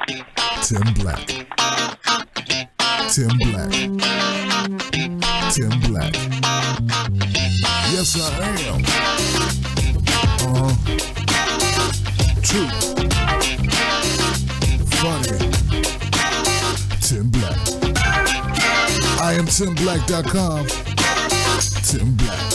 Tim Black. Tim Black. Tim Black. Yes, I am. True. Funny. Tim Black. I am TimBlack.com. Tim Black.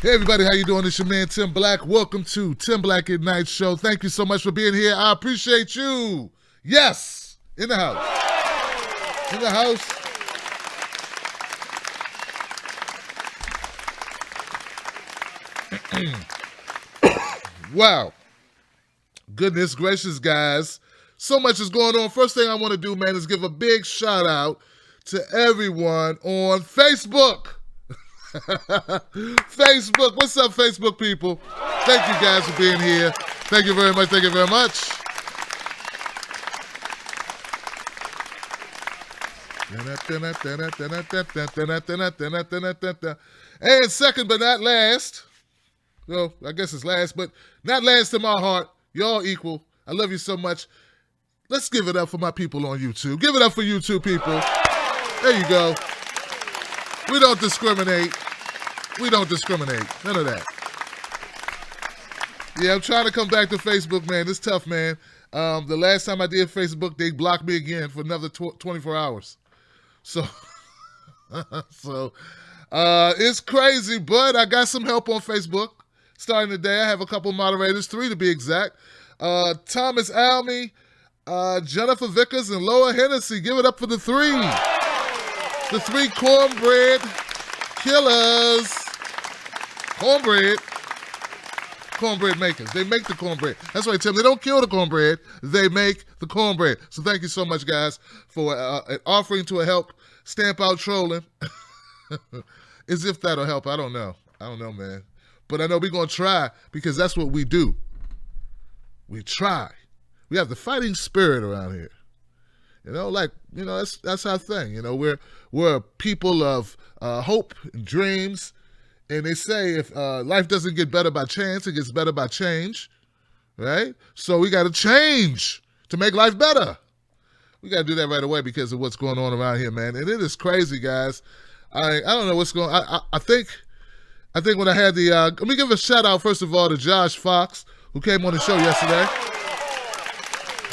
Hey everybody, how you doing? It's your man Tim Black. Welcome to Tim Black at Night Show. Thank you so much for being here. I appreciate you. Yes, in the house. In the house. Wow. Goodness gracious, guys. So much is going on. First thing I want to do, man, is give a big shout out to everyone on Facebook. Facebook. What's up, Facebook people? Thank you guys for being here. Thank you very much. Thank you very much. And second but not last, well, I guess it's last, but not last in my heart. Y'all equal. I love you so much. Let's give it up for my people on YouTube. Give it up for YouTube people. There you go. We don't discriminate. We don't discriminate. None of that. Yeah, I'm trying to come back to Facebook, man. It's tough, man. The last time I did Facebook, they blocked me again for another 24 hours. So, it's crazy, but I got some help on Facebook. Starting today, I have a couple moderators, 3 to be exact. Thomas Almy, Jennifer Vickers, and Laura Hennessy. Give it up for the 3. The 3 cornbread killers. Cornbread makers. They make the cornbread. That's right, Tim. They don't kill the cornbread. They make the cornbread. So thank you so much, guys, for offering to help stamp out trolling. As if that'll help. I don't know. Man. But I know we're going to try because that's what we do. We try. We have the fighting spirit around here. That's our thing. We're a people of hope and dreams. And they say if life doesn't get better by chance, it gets better by change, right? So we got to change to make life better. We got to do that right away because of what's going on around here, man. And it is crazy, guys. I don't know what's going on. I think when I had the, let me give a shout out, first of all, to Josh Fox, who came on the show yesterday.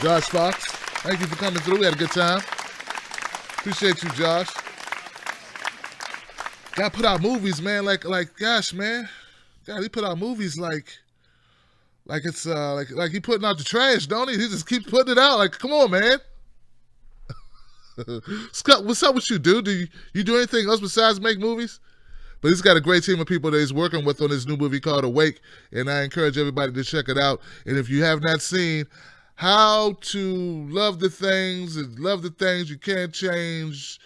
Josh Fox, thank you for coming through. We had a good time. Appreciate you, Josh. God put out movies, man, like gosh, man. God, he put out movies like it's like he putting out the trash, don't he? He just keeps putting it out. Like, come on, man. Scott, what's up with you, dude? Do you do anything else besides make movies? But he's got a great team of people that he's working with on this new movie called Awake, and I encourage everybody to check it out. And if you have not seen How to Love the Things You Can't Change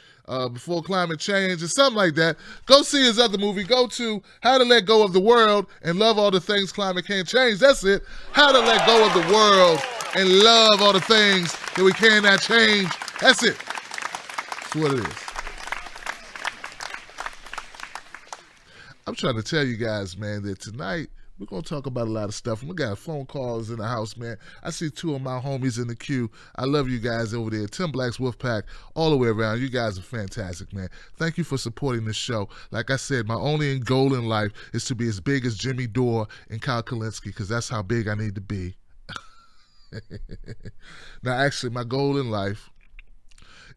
Before Climate Change or something like that, go see his other movie. Go to How to Let Go of the World and Love All the Things Climate Can't Change. That's it. How to Let Go of the World and Love All the Things that we cannot change. That's it. That's what it is. I'm trying to tell you guys, man, that tonight we're going to talk about a lot of stuff. We got phone calls in the house, man. I see 2 of my homies in the queue. I love you guys over there. Tim Black's Wolfpack, all the way around. You guys are fantastic, man. Thank you for supporting this show. Like I said, my only goal in life is to be as big as Jimmy Dore and Kyle Kalinske, because that's how big I need to be. Now, actually, my goal in life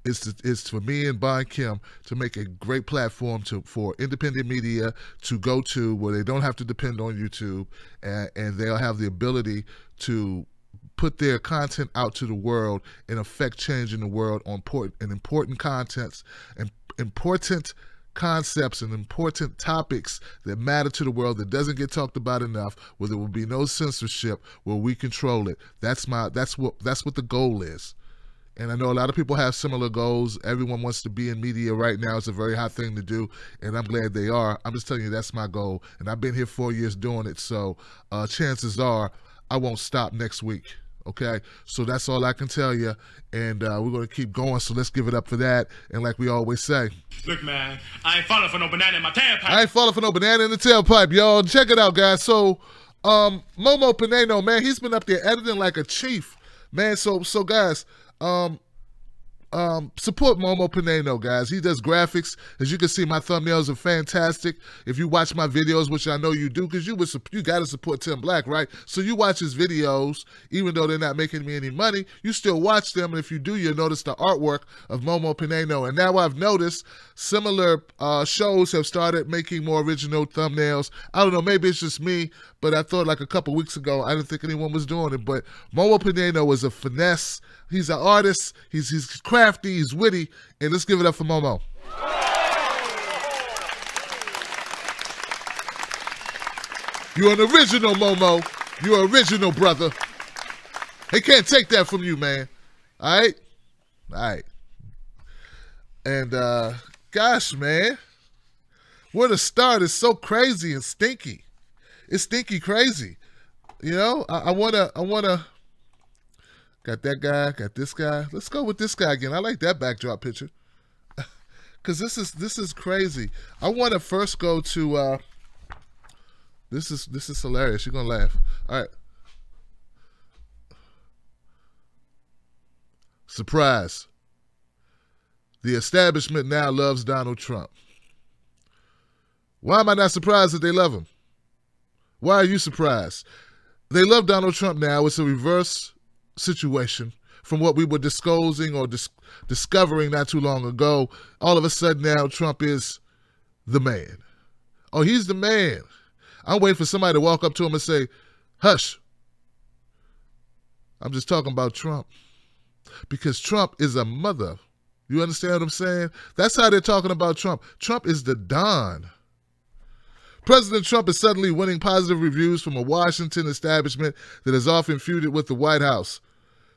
is for me and Bon Kim to make a great platform for independent media to go to where they don't have to depend on YouTube, and they'll have the ability to put their content out to the world and affect change in the world on important contents and important concepts and important topics that matter to the world that doesn't get talked about enough, where there will be no censorship, where we control it. That's what the goal is. And I know a lot of people have similar goals. Everyone wants to be in media right now. It's a very hot thing to do, and I'm glad they are. I'm just telling you, that's my goal. And I've been here 4 years doing it, so chances are I won't stop next week. Okay, so that's all I can tell you, and we're gonna keep going. So let's give it up for that. And like we always say, look, man, I ain't falling for no banana in my tailpipe. I ain't falling for no banana in the tailpipe, y'all. Check it out, guys. So, Momo Pineno, man, he's been up there editing like a chief, man. So guys, support Momo Pineno, guys. He does graphics. As you can see, my thumbnails are fantastic. If you watch my videos, which I know you do, because you got to support Tim Black, right? So you watch his videos, even though they're not making me any money, you still watch them. And if you do, you'll notice the artwork of Momo Pineno. And now I've noticed similar shows have started making more original thumbnails. I don't know, maybe it's just me, but I thought like a couple weeks ago, I didn't think anyone was doing it. But Momo Pineno is a finesse. He's an artist. He's crafty. He's witty. And let's give it up for Momo. You're an original, Momo. You're an original, brother. They can't take that from you, man. All right? All right. And, gosh, man, where to start is so crazy and stinky. It's stinky crazy. You know, I wanna, got that guy, got this guy. Let's go with this guy again. I like that backdrop picture. Because this is crazy. I want to first go to, this is hilarious. You're going to laugh. All right. Surprise. The establishment now loves Donald Trump. Why am I not surprised that they love him? Why are you surprised? They love Donald Trump now. It's a reverse situation from what we were disclosing or discovering not too long ago. All of a sudden now Trump is the man. Oh, he's the man. I'm waiting for somebody to walk up to him and say, hush. I'm just talking about Trump. Because Trump is a mother. You understand what I'm saying? That's how they're talking about Trump. Trump is the Don. President Trump is suddenly winning positive reviews from a Washington establishment that is often feuded with the White House.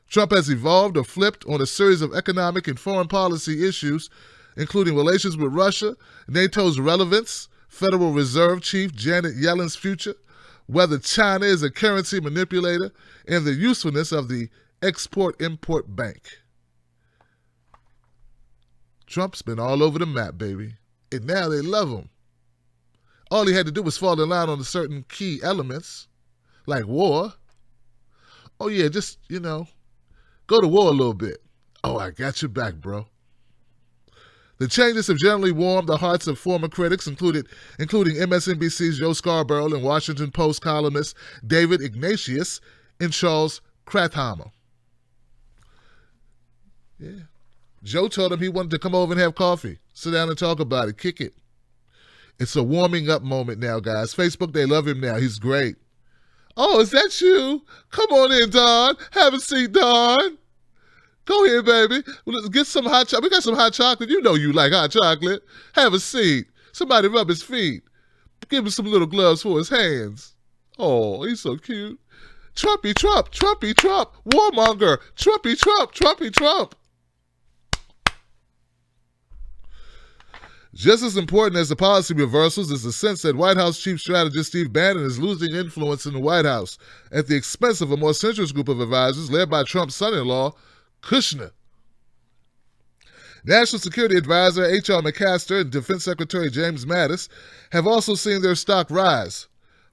Trump has evolved or flipped on a series of economic and foreign policy issues, including relations with Russia, NATO's relevance, Federal Reserve Chief Janet Yellen's future, whether China is a currency manipulator, and the usefulness of the Export-Import Bank. Trump's been all over the map, baby. And now they love him. All he had to do was fall in line on certain key elements, like war. Oh, yeah, just, go to war a little bit. Oh, I got your back, bro. The changes have generally warmed the hearts of former critics, including MSNBC's Joe Scarborough and Washington Post columnists David Ignatius and Charles Krauthammer. Yeah. Joe told him he wanted to come over and have coffee, sit down and talk about it, kick it. It's a warming up moment now, guys. Facebook, they love him now. He's great. Oh, is that you? Come on in, Don. Have a seat, Don. Go here, baby. Let's get some hot chocolate. We got some hot chocolate. You know you like hot chocolate. Have a seat. Somebody rub his feet. Give him some little gloves for his hands. Oh, he's so cute. Trumpy Trump, Trumpy Trump, warmonger, Trumpy Trump, Trumpy Trump. Just as important as the policy reversals is the sense that White House Chief Strategist Steve Bannon is losing influence in the White House at the expense of a more centrist group of advisors led by Trump's son-in-law, Kushner. National Security Advisor H.R. McMaster and Defense Secretary James Mattis have also seen their stock rise.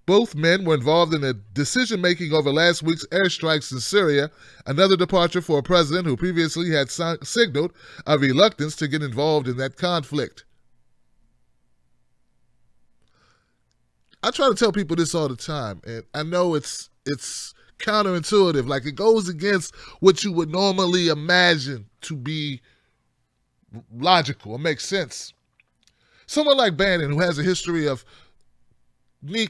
Both men were involved in the decision-making over last week's airstrikes in Syria, another departure for a president who previously had signaled a reluctance to get involved in that conflict. I try to tell people this all the time, and I know it's counterintuitive. Like, it goes against what you would normally imagine to be logical or make sense. Someone like Bannon, who has a history of,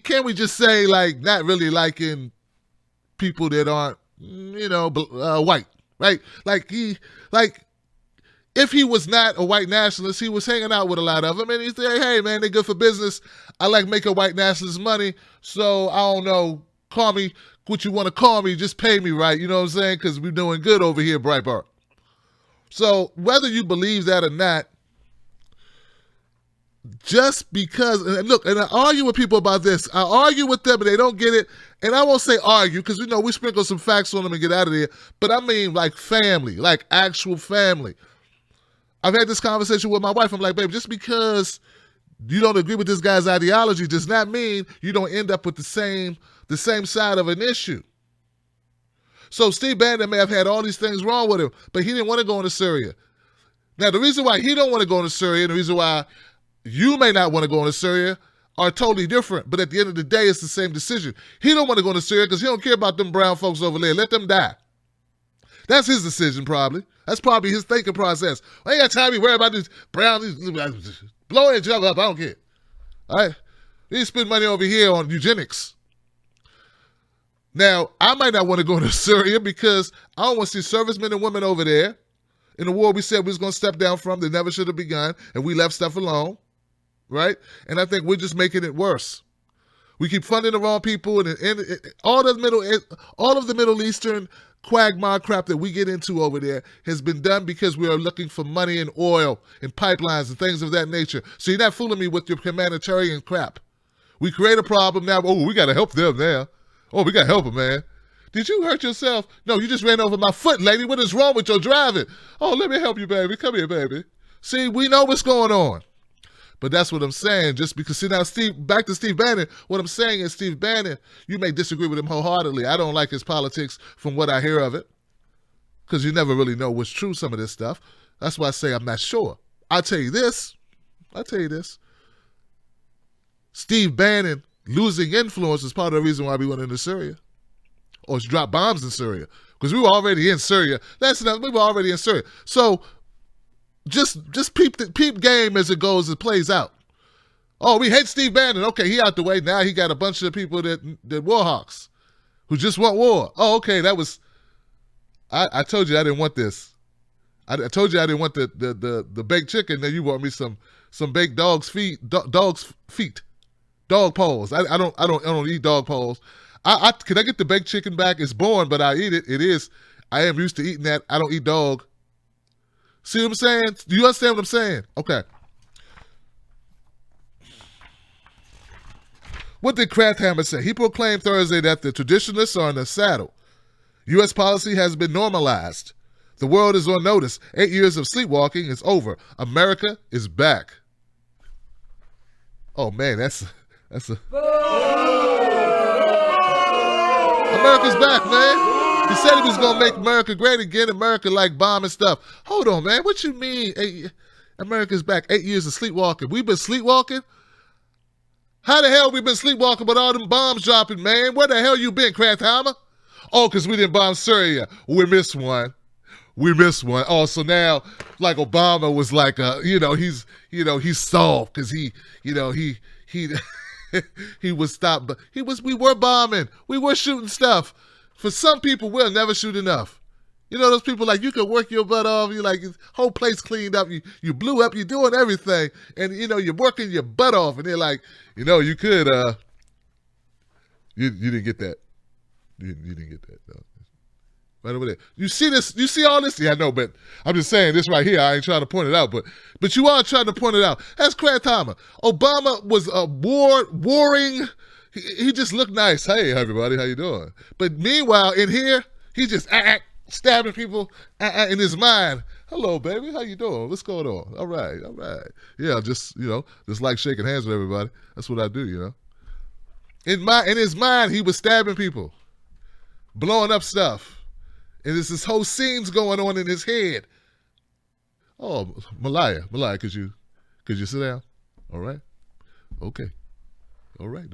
can't we just say, like, not really liking people that aren't, white, right? If he was not a white nationalist, he was hanging out with a lot of them, and he said, hey, man, they're good for business. I like making white nationalists money, so I don't know, call me what you want to call me, just pay me right, you know what I'm saying? Because we're doing good over here, Breitbart. So whether you believe that or not, just because, and look, and I argue with people about this. I argue with them, and they don't get it. And I won't say argue because, we sprinkle some facts on them and get out of there. But I mean like family, like actual family. I've had this conversation with my wife. I'm like, babe, just because you don't agree with this guy's ideology does not mean you don't end up with the same side of an issue. So Steve Bannon may have had all these things wrong with him, but he didn't want to go into Syria. Now, the reason why he don't want to go into Syria and the reason why you may not want to go into Syria are totally different. But at the end of the day, it's the same decision. He don't want to go into Syria because he don't care about them brown folks over there. Let them die. That's his decision, probably. That's probably his thinking process. I ain't got time to worry about these brown, blow that jug up. I don't care. All right? He spend money over here on eugenics. Now, I might not want to go to Syria because I don't want to see servicemen and women over there in the war we said we was going to step down from that never should have begun, and we left stuff alone, right? And I think we're just making it worse. We keep funding the wrong people, and all of the Middle Eastern quagmire crap that we get into over there has been done because we are looking for money and oil and pipelines and things of that nature. So you're not fooling me with your humanitarian crap. We create a problem now. Oh, we got to help them now. Oh, we got to help them, man. Did you hurt yourself? No, you just ran over my foot, lady. What is wrong with your driving? Oh, let me help you, baby. Come here, baby. See, we know what's going on. But that's what I'm saying. Just because, see, now, back to Steve Bannon, what I'm saying is Steve Bannon, you may disagree with him wholeheartedly. I don't like his politics from what I hear of it because you never really know what's true, some of this stuff. That's why I say I'm not sure. I'll tell you this. Steve Bannon losing influence is part of the reason why we went into Syria or dropped bombs in Syria because we were already in Syria. We were already in Syria. So just peep game as it goes, it plays out. Oh, we hate Steve Bannon. Okay, he out the way. Now he got a bunch of people that war hawks who just want war. Oh, okay, that was. I told you I didn't want this. I told you I didn't want the baked chicken. Then you want me some baked dog's feet, dog paws. I don't eat dog paws. Can I get the baked chicken back? It's born, but I eat it. It is. I am used to eating that. I don't eat dog. See what I'm saying? Do you understand what I'm saying? Okay. What did Krafthammer say? He proclaimed Thursday that the traditionalists are in the saddle. U.S. policy has been normalized. The world is on notice. 8 years of sleepwalking is over. America is back. Oh, man, that's a... America's back, man. He said he was going to make America great again. America like bombing stuff. Hold on, man. What you mean? America's back. 8 years of sleepwalking. We've been sleepwalking? How the hell we been sleepwalking with all them bombs dropping, man? Where the hell you been, Krafthammer? Oh, because we didn't bomb Syria. We missed one. Oh, so now, like Obama was like, he's soft because he he was stopped, but we were bombing. We were shooting stuff. For some people, we'll never shoot enough. You know those people like you can work your butt off. You like whole place cleaned up. You blew up. You're doing everything, and you're working your butt off. And they're like, you could. You didn't get that. You didn't get that. No. Right over there. You see this? You see all this? Yeah, I know, but I'm just saying this right here. I ain't trying to point it out, but you are trying to point it out. That's Krafthammer. Obama was warring. He just looked nice. Hey, everybody, how you doing? But meanwhile, in here, he just stabbing people in his mind. Hello, baby. How you doing? What's going on? All right. Yeah, just like shaking hands with everybody. That's what I do, In his mind, he was stabbing people, blowing up stuff. And there's this whole scene's going on in his head. Oh, Malaya, could you sit down? All right. Okay. All right.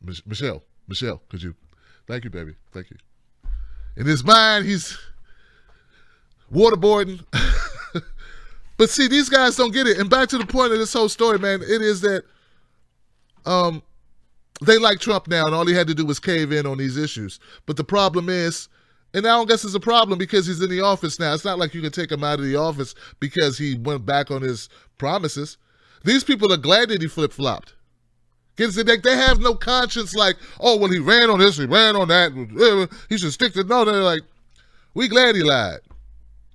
Michelle, could you? Thank you, baby. Thank you. In his mind, he's waterboarding. But see, these guys don't get it. And back to the point of this whole story, man, it is that they like Trump now, and all he had to do was cave in on these issues. But the problem is, and I don't guess it's a problem because he's in the office now. It's not like you can take him out of the office because he went back on his promises. These people are glad that he flip-flopped. They have no conscience like, oh, well, he ran on this, he ran on that. He should stick to, no, they're like, we glad he lied.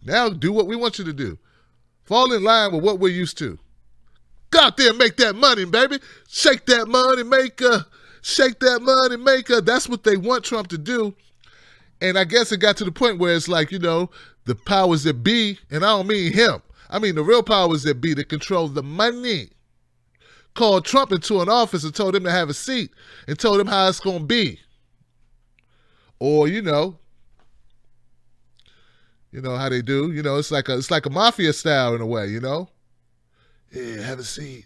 Now do what we want you to do. Fall in line with what we're used to. Go out there and make that money, baby. Shake that money maker. Shake that money maker. That's what they want Trump to do. And I guess it got to the point where it's like, the powers that be, and I don't mean him. I mean the real powers that be that control the money, called Trump into an office and told him to have a seat and told him how it's going to be. Or, how they do. It's like a mafia style in a way, Yeah, have a seat.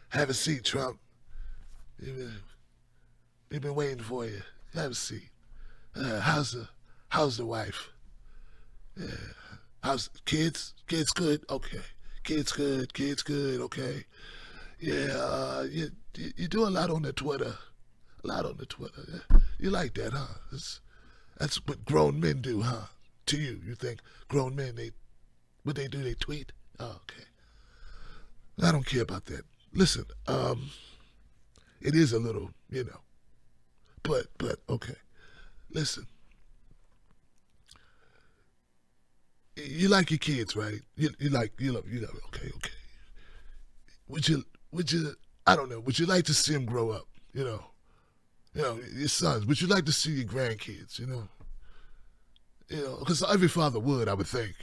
Have a seat, Trump. We've been waiting for you. Have a seat. How's the wife? Yeah. How's kids? Kids good? Okay. Kids good. Okay. Yeah. You do a lot on the Twitter. Yeah. You like that, huh? That's what grown men do, huh? To you think grown men, what they do, they tweet? Oh, okay. I don't care about that. Listen, it is a little, but okay. Listen, you like your kids, right? You love, okay. Would you, I don't know, would you like to see them grow up, your sons? Would you like to see your grandkids, because every father would, I would think,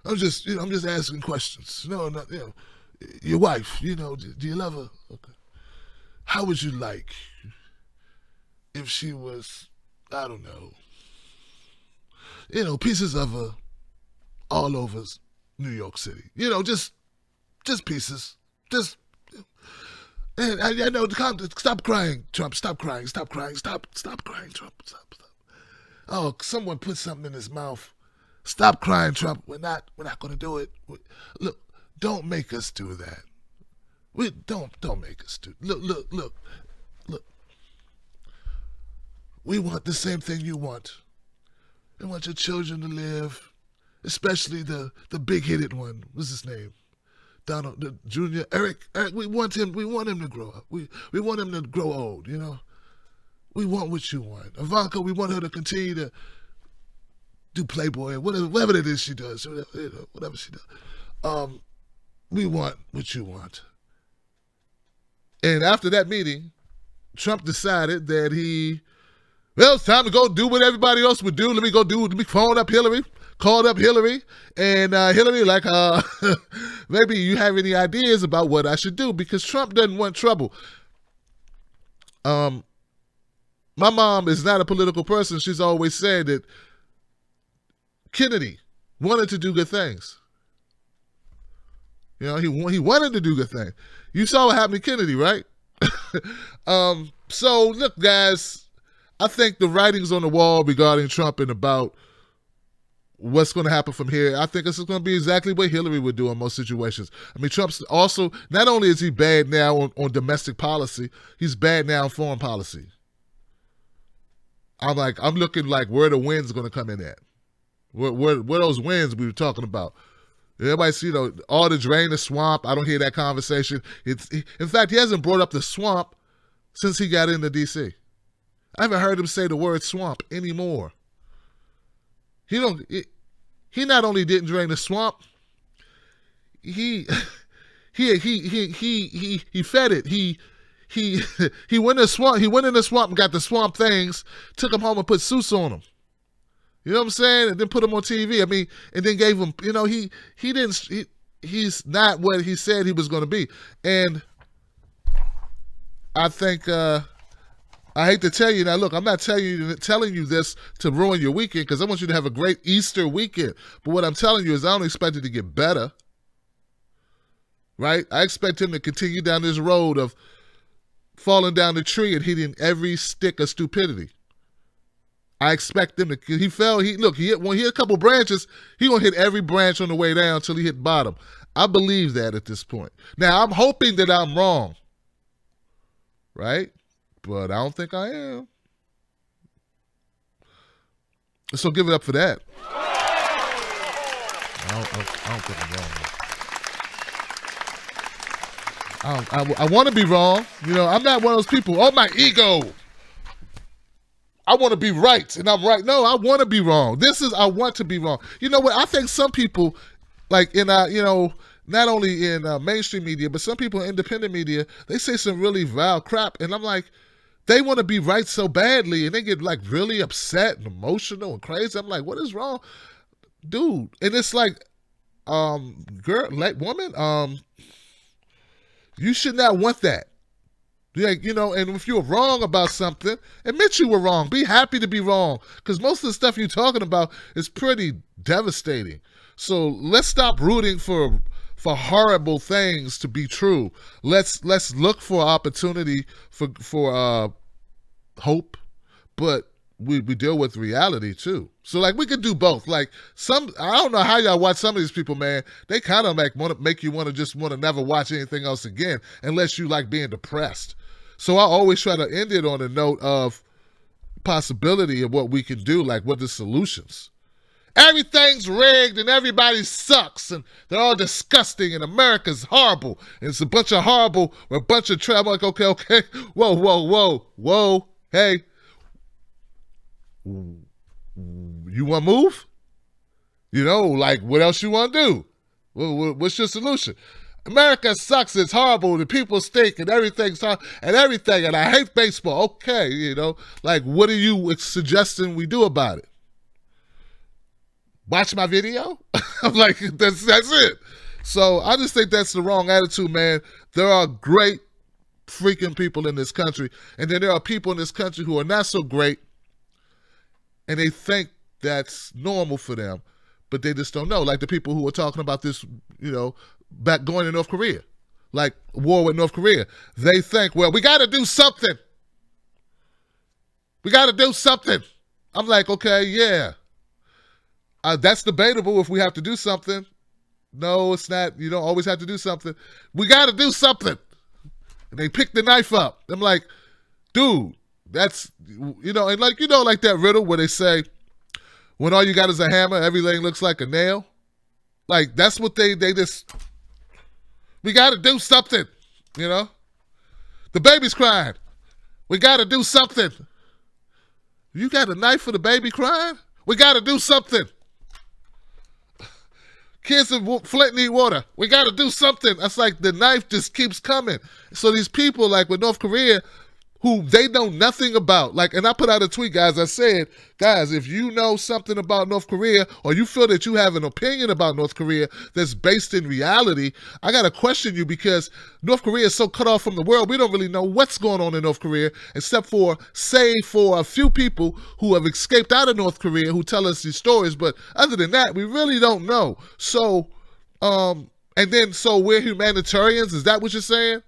I'm just asking questions. No, not, your wife, do you love her? Okay. How would you like if she was, I don't know, pieces of her all over New York City? Just pieces. And I know, stop crying, Trump. Stop crying. Stop crying, Trump. Stop. Oh, someone put something in his mouth. Stop crying, Trump. We're not going to do it. Look, don't make us do that. Don't make us do. Look. We want the same thing you want. We want your children to live, especially the big-headed one. What's his name? Donald the Jr. Eric. We want him to grow up. We want him to grow old. We want what you want. Ivanka, we want her to continue to do Playboy or whatever it is she does. Whatever she does. We want what you want. And after that meeting, Trump decided that it's time to go do what everybody else would do. Let me phone up Hillary, called up Hillary, and Hillary, maybe you have any ideas about what I should do, because Trump doesn't want trouble. My mom is not a political person. She's always said that Kennedy wanted to do good things. He wanted to do good things. You saw what happened to Kennedy, right? So look, guys, I think the writing's on the wall regarding Trump and about what's going to happen from here. I think it's going to be exactly what Hillary would do in most situations. I mean, Trump's also, not only is he bad now on domestic policy, he's bad now on foreign policy. I'm looking like where the wind's going to come in at. Where those winds we were talking about. Everybody see all the drain the swamp. I don't hear that conversation. In fact, he hasn't brought up the swamp since he got into D.C. I haven't heard him say the word swamp anymore. He not only didn't drain the swamp, he fed it. He went in the swamp. He went in the swamp and got the swamp things. Took them home and put Seuss on them. You know what I'm saying? And then put him on TV. I mean, and then gave him. He's not what he said he was going to be. And I think I hate to tell you now. Look, I'm not telling you this to ruin your weekend, because I want you to have a great Easter weekend. But what I'm telling you is I don't expect it to get better. Right? I expect him to continue down this road of falling down the tree and hitting every stick of stupidity. I expect him to. He fell. He hit a couple branches. He gonna hit every branch on the way down until he hit bottom. I believe that at this point. Now I'm hoping that I'm wrong, right? But I don't think I am. So give it up for that. I don't think I'm wrong. I want to be wrong. I'm not one of those people. Oh, my ego. I want to be right, and I'm right. No, I want to be wrong. I want to be wrong. You know what? I think some people, like in our, not only in mainstream media, but some people in independent media, they say some really vile crap. And I'm like, they want to be right so badly, and they get like really upset and emotional and crazy. I'm like, what is wrong? Dude. And it's like, woman, you should not want that. Like, and if you're wrong about something, admit you were wrong. Be happy to be wrong, because most of the stuff you're talking about is pretty devastating. So let's stop rooting for horrible things to be true. Let's look for opportunity for hope, but we deal with reality too. So like we could do both. Like I don't know how y'all watch some of these people, man. They kind of make you want to never watch anything else again unless you like being depressed. So I always try to end it on a note of possibility of what we can do, like what the solutions. Everything's rigged and everybody sucks and they're all disgusting and America's horrible. And it's a bunch of horrible, a bunch of trouble. Like, okay. Whoa. Hey. You want to move? Like what else you want to do? What's your solution? America sucks. It's horrible. The people stink and everything's and everything. And I hate baseball. Okay, like what are you suggesting we do about it? Watch my video? I'm like, that's it. So I just think that's the wrong attitude, man. There are great freaking people in this country. And then there are people in this country who are not so great. And they think that's normal for them. But they just don't know. Like the people who were talking about this, back going to North Korea. Like war with North Korea. They think, well, we got to do something. We got to do something. I'm like, okay, yeah. That's debatable if we have to do something. No, it's not. You don't always have to do something. We got to do something. And they pick the knife up. I'm like, dude, that's, and like, like that riddle where they say, when all you got is a hammer, everything looks like a nail. Like, that's what they just, we got to do something, The baby's crying. We got to do something. You got a knife for the baby crying? We got to do something. Kids in Flint need water. We got to do something. That's like the knife just keeps coming. So these people, like with North Korea, who they know nothing about. Like, and I put out a tweet, guys. I said, guys, if you know something about North Korea or you feel that you have an opinion about North Korea that's based in reality, I got to question you because North Korea is so cut off from the world. We don't really know what's going on in North Korea except for, say, for a few people who have escaped out of North Korea who tell us these stories. But other than that, we really don't know. So, so we're humanitarians. Is that what you're saying?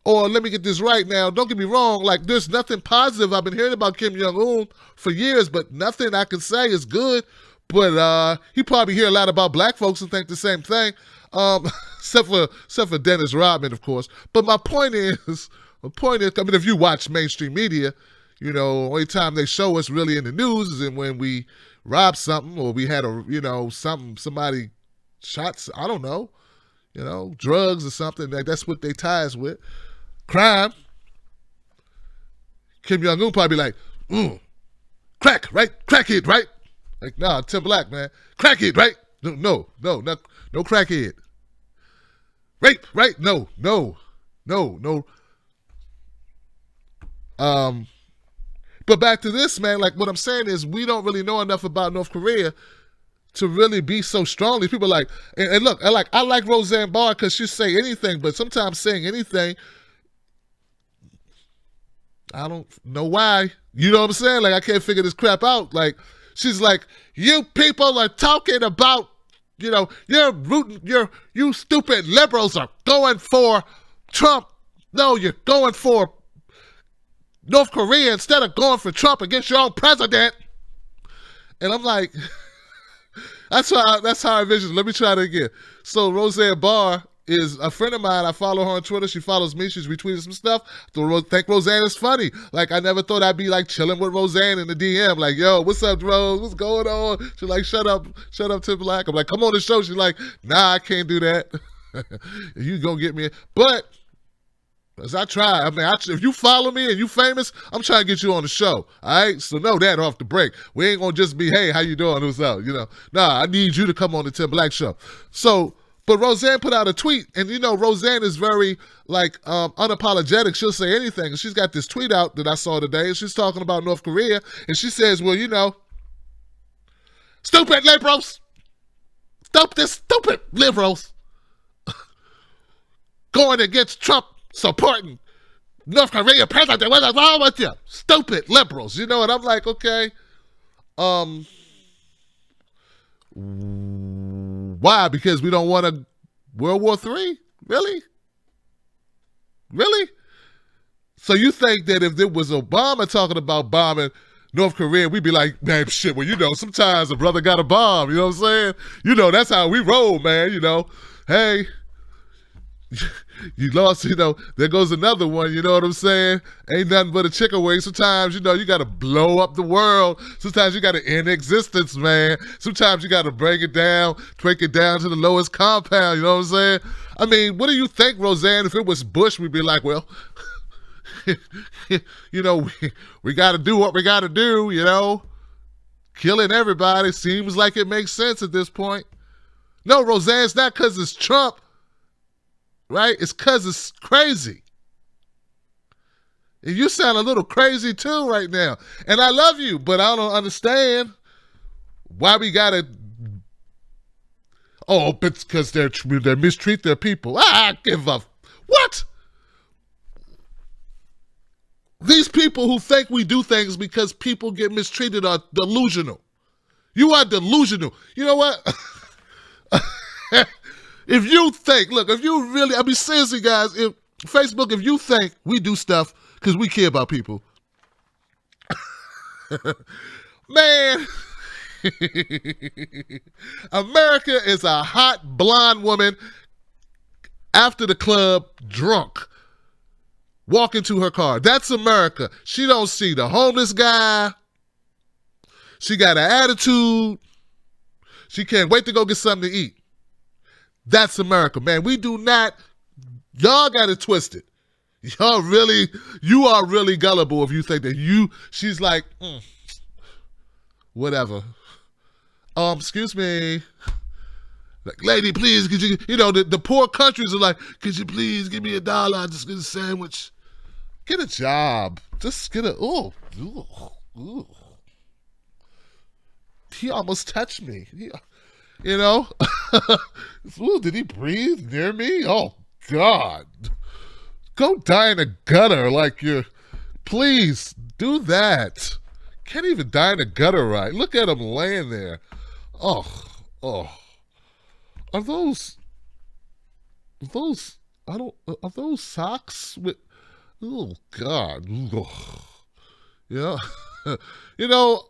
Or let me get this right now. Don't get me wrong. Like, there's nothing positive. I've been hearing about Kim Jong-un for years, but nothing I can say is good. But he probably hear a lot about black folks and think the same thing, except for Dennis Rodman, of course. But my point is, I mean, if you watch mainstream media, only time they show us really in the news is when we robbed something or we had somebody shot, I don't know, drugs or something. That's what they tie us with. Crime. Kim Jong-un probably like, crack, right? Crackhead, right? Like, nah, Tim Black, man. Crackhead, right? No, crackhead. Rape, right? No. But back to this, man, like what I'm saying is we don't really know enough about North Korea to really be so strong. These people are like, and look, I like Roseanne Barr because she say anything, but sometimes saying anything, I don't know why. You know what I'm saying? Like, I can't figure this crap out. Like, she's like, you people are talking about, you're rooting, you stupid liberals are going for Trump. No, you're going for North Korea instead of going for Trump against your own president. And I'm like, that's how I envision. Let me try it again. So Roseanne Barr is a friend of mine. I follow her on Twitter. She follows me. She's retweeted some stuff. I think Roseanne is funny. Like, I never thought I'd be like chilling with Roseanne in the DM. Like, yo, what's up, Rose? What's going on? She's like, shut up, Tim Black. I'm like, come on the show. She's like, nah, I can't do that. You gonna get me. But as I try, I mean, if you follow me and you famous, I'm trying to get you on the show. All right, so know that off the break. We ain't gonna just be, hey, how you doing? What's up? Nah, I need you to come on the Tim Black show. So But Roseanne put out a tweet, and you know Roseanne is very like unapologetic. She'll say anything. And she's got this tweet out that I saw today, and she's talking about North Korea, and she says, "Well, you know, stupid liberals, stupid liberals, going against Trump, supporting North Korea president. What's wrong with you, stupid liberals?" You know, and I'm like, okay, why? Because we don't want a World War III? Really? Really? So you think that if there was Obama talking about bombing North Korea, we'd be like, man, shit, well, you know, sometimes a brother got a bomb, you know what I'm saying? You know, that's how we roll, man, you know. Hey, you lost, you know, there goes another one, you know what I'm saying? Ain't nothing but a chicken wing. Sometimes, you know, you got to blow up the world. Sometimes you got to end existence, man. Sometimes you got to break it down to the lowest compound, you know what I'm saying? I mean, what do you think, Roseanne? If it was Bush, we'd be like, well, you know, we got to do what we got to do, you know? Killing everybody seems like it makes sense at this point. No, Roseanne, it's not because it's Trump. Right? It's because it's crazy. And you sound a little crazy too right now. And I love you, but I don't understand why we gotta. Oh, because they mistreat their people. I give up. What? These people who think we do things because people get mistreated are delusional. You are delusional. You know what? If you think, look, if you really, I mean, seriously, guys, if Facebook, if you think we do stuff because we care about people, man, America is a hot blonde woman after the club drunk walking to her car. That's America. She don't see the homeless guy. She got an attitude. She can't wait to go get something to eat. That's America, man. We do not, y'all got it twisted. You are really gullible if you think that she's like, whatever. Excuse me. Like, lady, please, could you, you know, the poor countries are like, could you please give me $1? I'll just get a sandwich. Get a job. Just get ooh. He almost touched me. You know? Ooh, did he breathe near me? Oh, God. Go die in a gutter like you're... Please, do that. Can't even die in a gutter right. Look at him laying there. Oh. Are those socks with... Oh, God. Yeah. You know...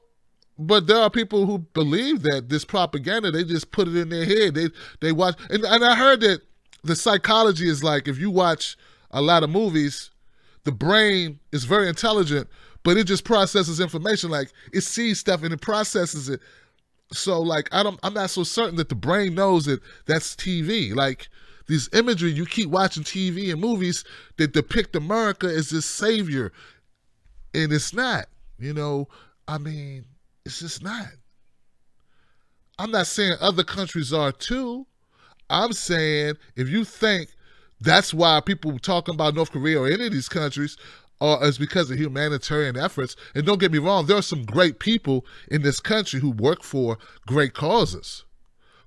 But there are people who believe that this propaganda, they just put it in their head. They watch, and I heard that the psychology is like, if you watch a lot of movies, the brain is very intelligent, but it just processes information. Like, it sees stuff and it processes it. So, like, I'm not so certain that the brain knows that that's TV. Like, these imagery, you keep watching TV and movies that depict America as this savior, and it's not. You know, I mean... It's just not. I'm not saying other countries are too. I'm saying if you think that's why people talking about North Korea or any of these countries is because of humanitarian efforts, and don't get me wrong, there are some great people in this country who work for great causes.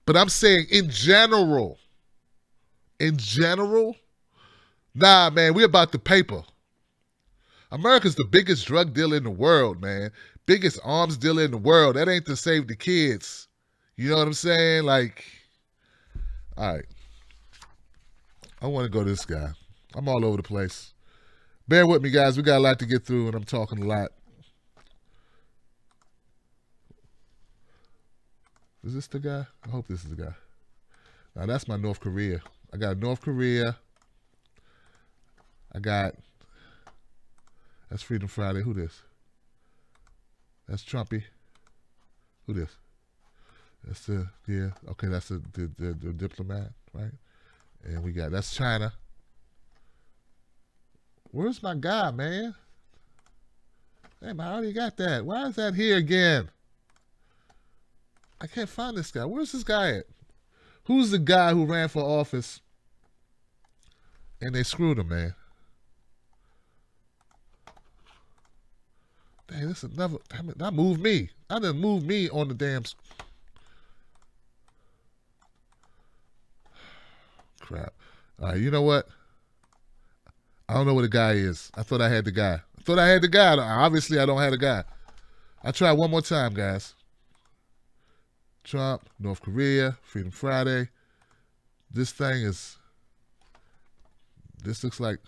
But I'm saying in general, nah, man, we're about the paper. America's the biggest drug dealer in the world, man. Biggest arms dealer in the world. That ain't to save the kids. You know what I'm saying? Like, all right. I want to go to this guy. I'm all over the place. Bear with me, guys. We got a lot to get through, and I'm talking a lot. Is this the guy? I hope this is the guy. Now, that's my North Korea. I got North Korea. That's Freedom Friday. Who this? That's Trumpy. Who this? That's that's the diplomat, right? And we got, that's China. Where's my guy, man? Damn, I already got that. Why is that here again? I can't find this guy. Where's this guy at? Who's the guy who ran for office and they screwed him, man? Dang, this is never. Damn it, that moved me. I done moved me on the damn. Crap. All right, you know what? I don't know where the guy is. I thought I had the guy. Obviously, I don't have the guy. I try one more time, guys. Trump, North Korea, Freedom Friday. This looks like.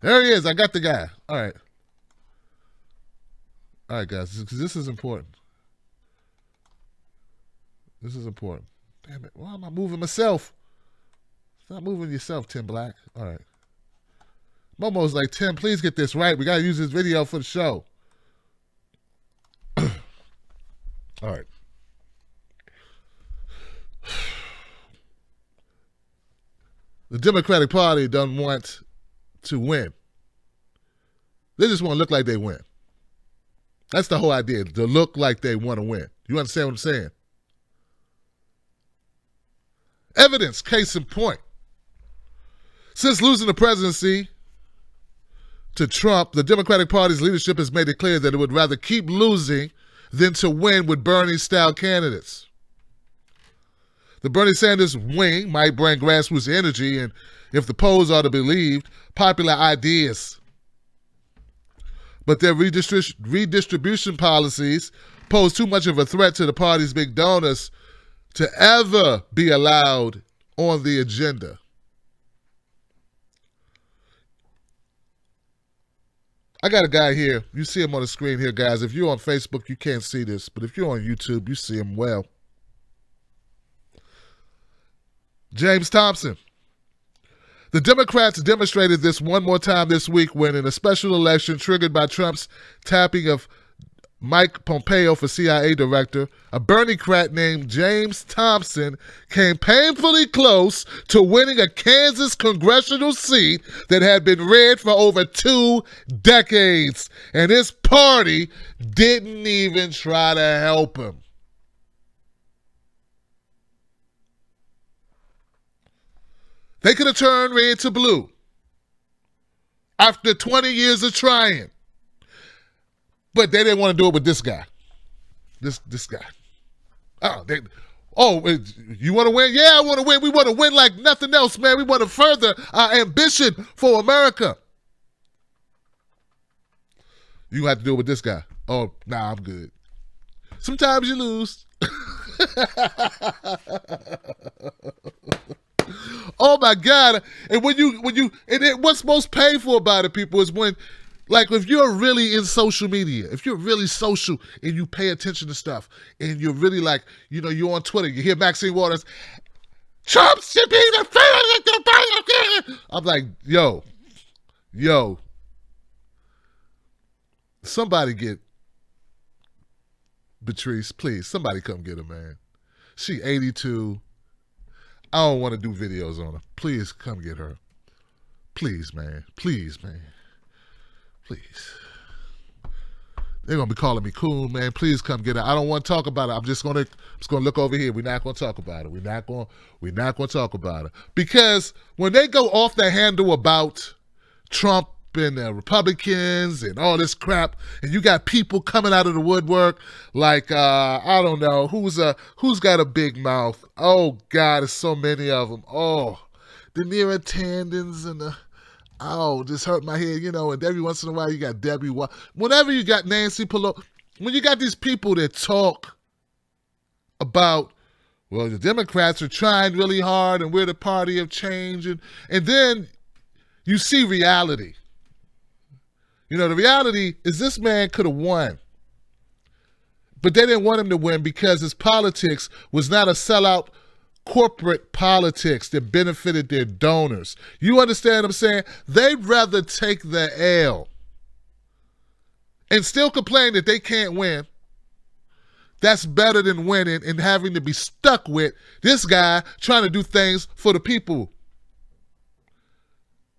There he is. I got the guy. All right. All right, guys. This is important. This is important. Damn it. Why am I moving myself? Stop moving yourself, Tim Black. All right. Momo's like, Tim, please get this right. We got to use this video for the show. All right. The Democratic Party doesn't want to win. They just want to look like they win. That's the whole idea, to look like they want to win. You understand what I'm saying? Evidence, case in point. Since losing the presidency to Trump, the Democratic Party's leadership has made it clear that it would rather keep losing than to win with Bernie-style candidates. The Bernie Sanders wing might bring grassroots energy and, if the polls are to be believed, popular ideas. But their redistribution policies pose too much of a threat to the party's big donors to ever be allowed on the agenda. I got a guy here. You see him on the screen here, guys. If you're on Facebook, you can't see this. But if you're on YouTube, you see him well. James Thompson. The Democrats demonstrated this one more time this week when, in a special election triggered by Trump's tapping of Mike Pompeo for CIA director, a Bernie-crat named James Thompson came painfully close to winning a Kansas congressional seat that had been red for over 2 decades, and his party didn't even try to help him. They could have turned red to blue after 20 years of trying. But they didn't want to do it with this guy. This guy. You want to win? Yeah, I want to win. We want to win like nothing else, man. We want to further our ambition for America. You have to do it with this guy. Oh, nah, I'm good. Sometimes you lose. Oh my God! And what's most painful about it, people, is when, like, if you're really in social media, if you're really social and you pay attention to stuff, and you're really like, you're on Twitter, you hear Maxine Waters, Trump should be the president. I'm like, yo, somebody get Patrice, please. Somebody come get her, man. She 82. I don't want to do videos on her. Please come get her. Please, man. Please, man. Please. They're gonna be calling me cool, man. Please come get her. I don't want to talk about it. I'm just gonna look over here. We're not gonna talk about it. We're not gonna talk about it. Because when they go off the handle about Trump and the Republicans and all this crap, and you got people coming out of the woodwork like I don't know who's got a big mouth. Oh God, there's so many of them. Oh, the Neera Tandons and the just hurt my head, and every once in a while you got Debbie White. Whenever you got Nancy Pelosi, when you got these people that talk about, well, the Democrats are trying really hard and we're the party of change, and then you see reality. The reality is this man could have won. But they didn't want him to win because his politics was not a sellout corporate politics that benefited their donors. You understand what I'm saying? They'd rather take the L and still complain that they can't win. That's better than winning and having to be stuck with this guy trying to do things for the people.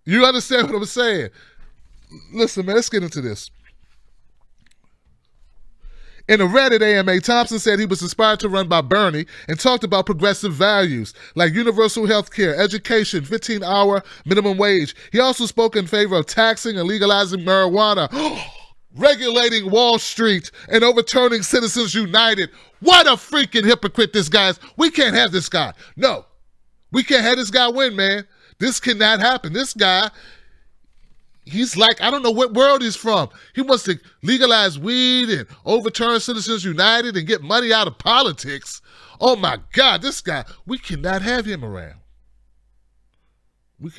You understand what I'm saying? Listen, man, let's get into this. In a Reddit AMA, Thompson said he was inspired to run by Bernie and talked about progressive values like universal health care, education, 15-hour minimum wage. He also spoke in favor of taxing and legalizing marijuana, regulating Wall Street, and overturning Citizens United. What a freaking hypocrite this guy is. We can't have this guy. No, we can't have this guy win, man. This cannot happen. This guy... he's like, I don't know what world he's from. He wants to legalize weed and overturn Citizens United and get money out of politics. Oh my God, this guy, we cannot have him around. We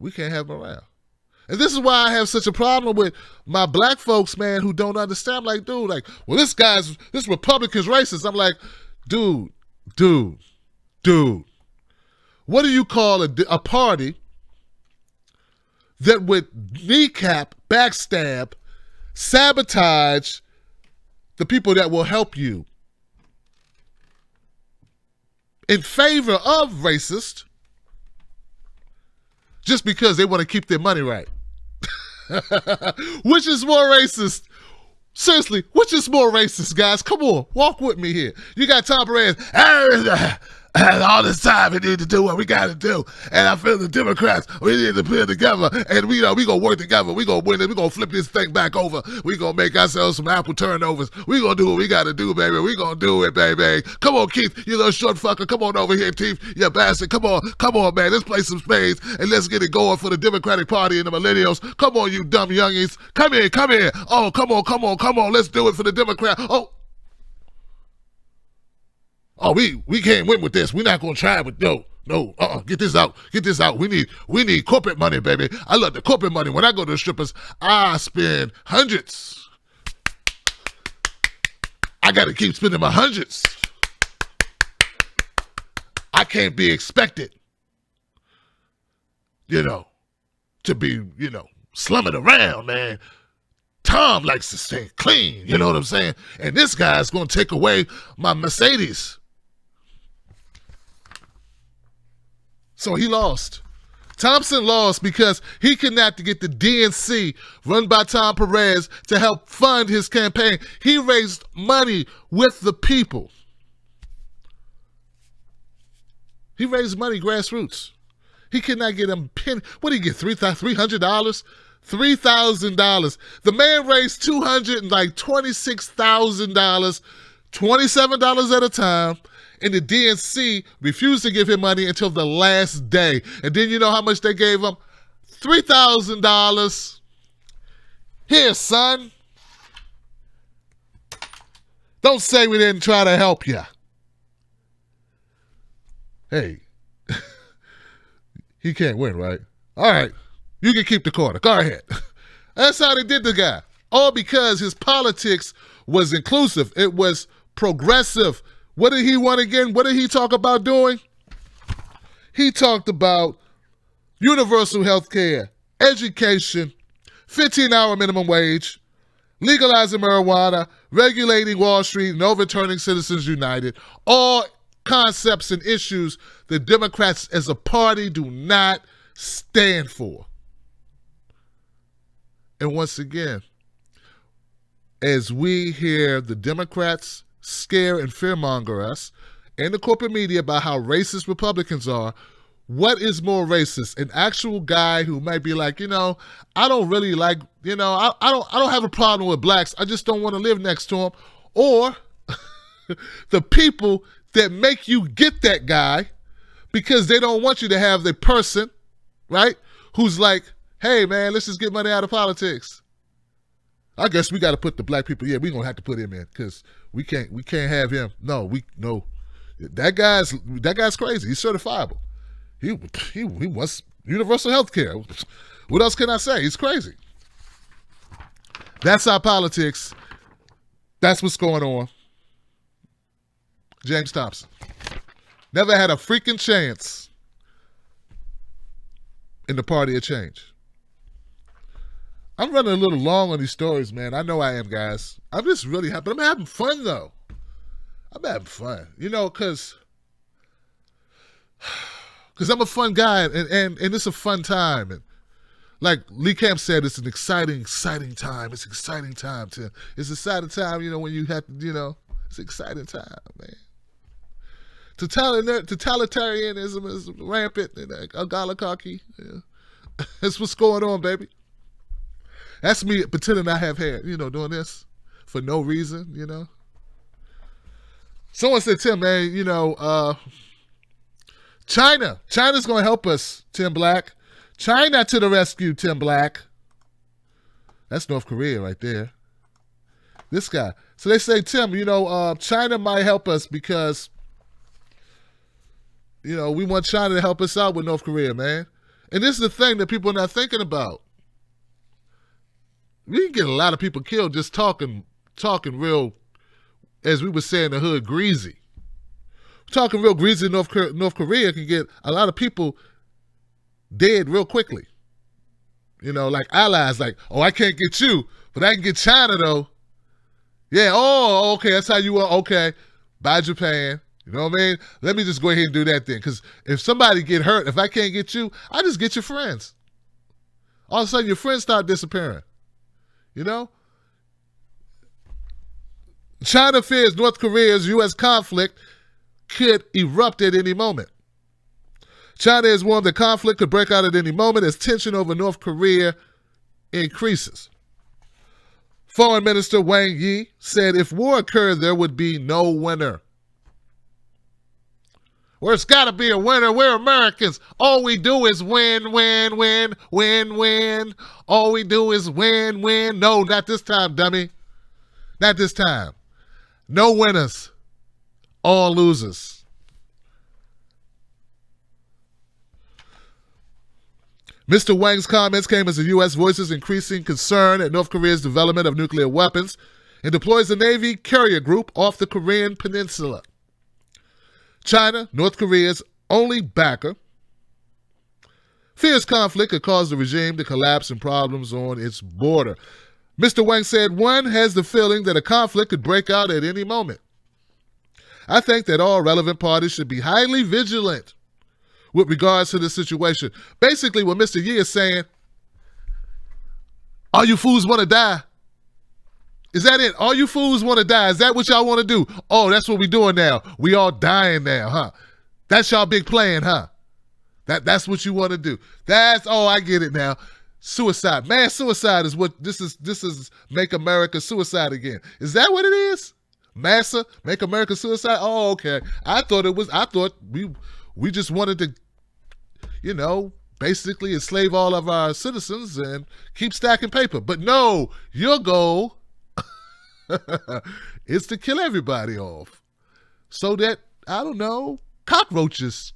can't have him around. And this is why I have such a problem with my black folks, man, who don't understand. I'm like, dude, like, well, this Republican's racist. I'm like, dude. What do you call a party that would kneecap, backstab, sabotage the people that will help you in favor of racist just because they want to keep their money right? Which is more racist? Seriously, which is more racist, guys? Come on, walk with me here. You got Tom Perez. All this time we need to do what we got to do. And I feel the Democrats, we need to put together. And we going to work together. We going to win it. We going to flip this thing back over. We going to make ourselves some apple turnovers. We going to do what we got to do, baby. We going to do it, baby. Come on, Keith, you little short fucker. Come on over here, Keith, you bastard. Come on, man. Let's play some spades and let's get it going for the Democratic Party and the millennials. Come on, you dumb youngies. Come here. Oh, come on. Let's do it for the Democrat. Oh, we can't win with this. We're not gonna try it with no. Get this out. We need corporate money, baby. I love the corporate money. When I go to the strippers, I spend hundreds. I gotta keep spending my hundreds. I can't be expected, to be, slumming around, man. Tom likes to stay clean, you know what I'm saying? And this guy's gonna take away my Mercedes. So he lost. Thompson lost because he could not get the DNC run by Tom Perez to help fund his campaign. He raised money with the people. He raised money grassroots. He could not get him penny. What did he get? $300? $3,000. The man raised $226,000, $27 at a time. And the DNC refused to give him money until the last day. And then you know how much they gave him? $3,000. Here, son. Don't say we didn't try to help you. Hey, he can't win, right? All right, you can keep the quarter. Go ahead. That's how they did the guy. All because his politics was inclusive. It was progressive. What did he want again? What did he talk about doing? He talked about universal health care, education, 15-hour minimum wage, legalizing marijuana, regulating Wall Street, and overturning Citizens United. All concepts and issues the Democrats as a party do not stand for. And once again, as we hear the Democrats scare and fearmonger us and the corporate media about how racist Republicans are, what is more racist? An actual guy who might be like, I don't really like, I don't have a problem with blacks. I just don't want to live next to them. Or the people that make you get that guy because they don't want you to have the person, right, who's like, hey, man, let's just get money out of politics. I guess we got to put the black people. Yeah, we're gonna have to put him in because we can't have him. No. That guy's crazy. He's certifiable. He wants universal health care. What else can I say? He's crazy. That's our politics. That's what's going on. James Thompson never had a freaking chance in the party of change. I'm running a little long on these stories, man. I know I am, guys. I'm just really happy. I'm having fun, though. I'm having fun, because I'm a fun guy, and it's a fun time. And like Lee Camp said, it's an exciting time. It's an exciting time, Tim. It's an exciting time, when you have to, it's an exciting time, man. Totalitarianism is rampant in oligarchy. Yeah. That's what's going on, baby. That's me pretending I have hair, doing this for no reason, Someone said, Tim, man, China's going to help us, Tim Black. China to the rescue, Tim Black. That's North Korea right there. This guy. So they say, Tim, China might help us because, we want China to help us out with North Korea, man. And this is the thing that people are not thinking about. We can get a lot of people killed just talking real, as we would say in the hood, greasy. Talking real greasy in North Korea can get a lot of people dead real quickly. Like allies, like, oh, I can't get you, but I can get China, though. Yeah, oh, okay, that's how you are. Okay, bye, Japan. You know what I mean? Let me just go ahead and do that then. Because if somebody get hurt, if I can't get you, I just get your friends. All of a sudden, your friends start disappearing. China fears North Korea's U.S. conflict could erupt at any moment. China has warned the conflict could break out at any moment as tension over North Korea increases. Foreign Minister Wang Yi said if war occurred, there would be no winner. Well, it's got to be a winner. We're Americans. All we do is win, win, win, win, win. All we do is win, win. No, not this time, dummy. Not this time. No winners. All losers. Mr. Wang's comments came as the U.S. voices increasing concern at North Korea's development of nuclear weapons and deploys a Navy carrier group off the Korean peninsula. China, North Korea's only backer, fears conflict could cause the regime to collapse and problems on its border. Mr. Wang said one has the feeling that a conflict could break out at any moment. I think that all relevant parties should be highly vigilant with regards to this situation. Basically, what Mr. Yi is saying, all you fools want to die. Is that it? All you fools want to die. Is that what y'all want to do? Oh, that's what we doing now. We all dying now, huh? That's y'all big plan, huh? That's what you want to do. I get it now. Suicide. Mass suicide is what this is make America suicide again. Is that what it is? Massa, make America suicide? Oh, okay. I thought we just wanted to, basically enslave all of our citizens and keep stacking paper. But no, your goal is to kill everybody off so that, cockroaches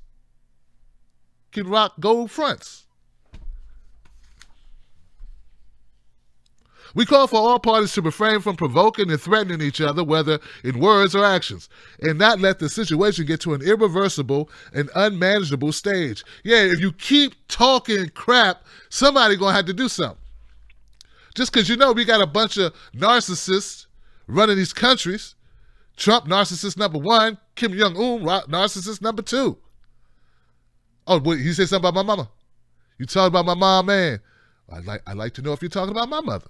can rock gold fronts. We call for all parties to refrain from provoking and threatening each other, whether in words or actions, and not let the situation get to an irreversible and unmanageable stage. Yeah, if you keep talking crap, somebody gonna have to do something. Just because we got a bunch of narcissists running these countries. Trump, narcissist number 1. Kim Jong-un, narcissist number 2. Oh, wait, you said something about my mama. You talking about my mom, man. I'd like to know if you're talking about my mother.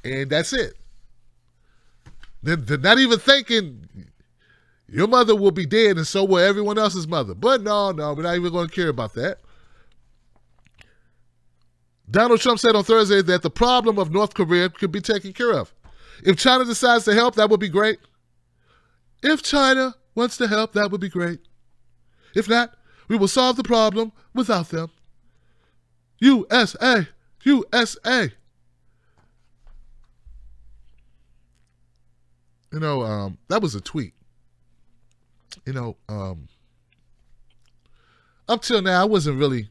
And that's it. They're not even thinking your mother will be dead and so will everyone else's mother. But no, we're not even going to care about that. Donald Trump said on Thursday that the problem of North Korea could be taken care of. If China decides to help, that would be great. If China wants to help, that would be great. If not, we will solve the problem without them. USA, USA. That was a tweet. Up till now, I wasn't really.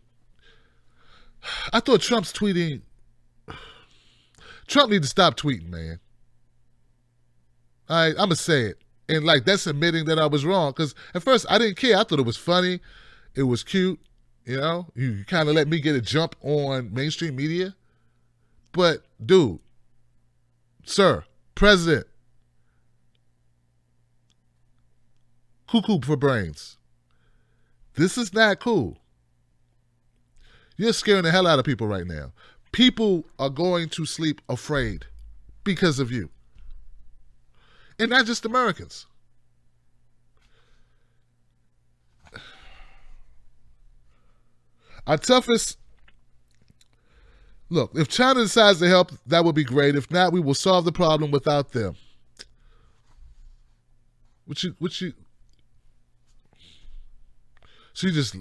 I thought Trump's tweeting. Trump needs to stop tweeting, man. I'm going to say it. And that's admitting that I was wrong. Because at first I didn't care. I thought it was funny. It was cute. You kind of let me get a jump on mainstream media. But, dude, sir, president, cuckoo for brains. This is not cool. You're scaring the hell out of people right now. People are going to sleep afraid because of you. And not just Americans. Our toughest... Look, if China decides to help, that would be great. If not, we will solve the problem without them. She just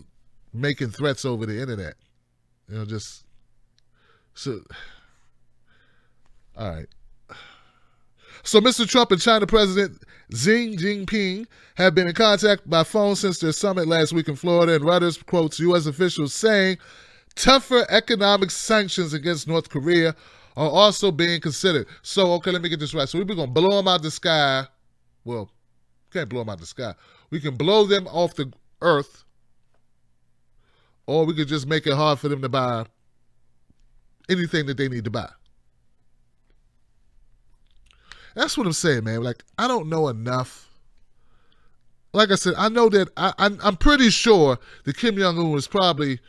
making threats over the internet. Just... So... All right. So Mr. Trump and China President Xi Jinping have been in contact by phone since their summit last week in Florida, and Reuters quotes U.S. officials saying tougher economic sanctions against North Korea are also being considered. So, okay, let me get this right. So we're going to blow them out the sky. Well, can't blow them out the sky. We can blow them off the earth, or we could just make it hard for them to buy anything that they need to buy. That's what I'm saying, man. Like, I don't know enough. Like I said, I know that I'm pretty sure that Kim Jong-un is probably,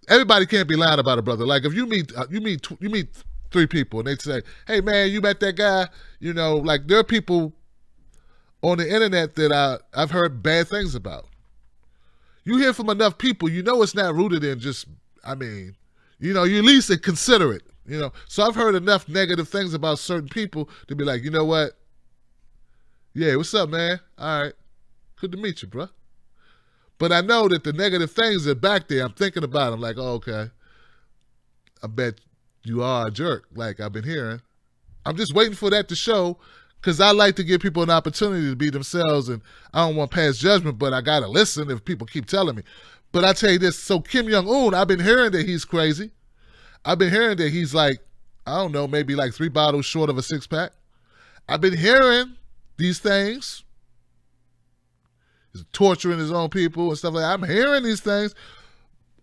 everybody can't be lying about a brother. Like, if you meet three people and they say, "Hey, man, you met that guy?" Like, there are people on the internet that I've heard bad things about. You hear from enough people, it's not rooted in just, you at least consider it. So I've heard enough negative things about certain people to be like, you know what? Yeah, what's up, man? All right. Good to meet you, bro. But I know that the negative things are back there. I'm thinking about them like, oh, okay. I bet you are a jerk, like I've been hearing. I'm just waiting for that to show, because I like to give people an opportunity to be themselves, and I don't want to pass judgment, but I got to listen if people keep telling me. But I tell you this, so Kim Jong-un, I've been hearing that he's crazy. I've been hearing that he's like, I don't know, maybe like 3 bottles short of a 6-pack. I've been hearing these things. He's torturing his own people and stuff like that. I'm hearing these things.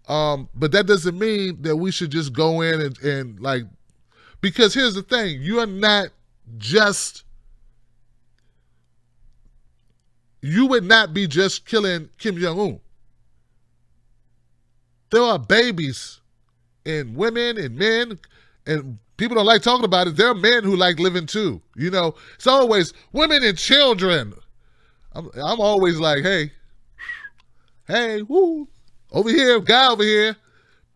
But that doesn't mean that we should just go in and like, because here's the thing. You would not be just killing Kim Jong-un. There are babies and women and men, and people don't like talking about it. There are men who like living too. It's always women and children. I'm always like, hey, woo, over here, guy over here,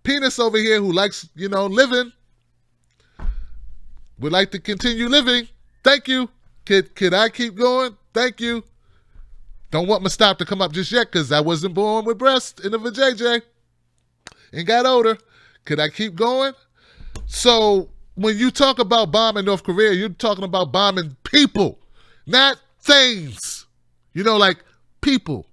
penis over here who likes, living. Would like to continue living. Thank you. Could I keep going? Thank you. Don't want my stop to come up just yet, because I wasn't born with breasts in a vajayjay and got older. Could I keep going? So when you talk about bombing North Korea, you're talking about bombing people, not things. Like people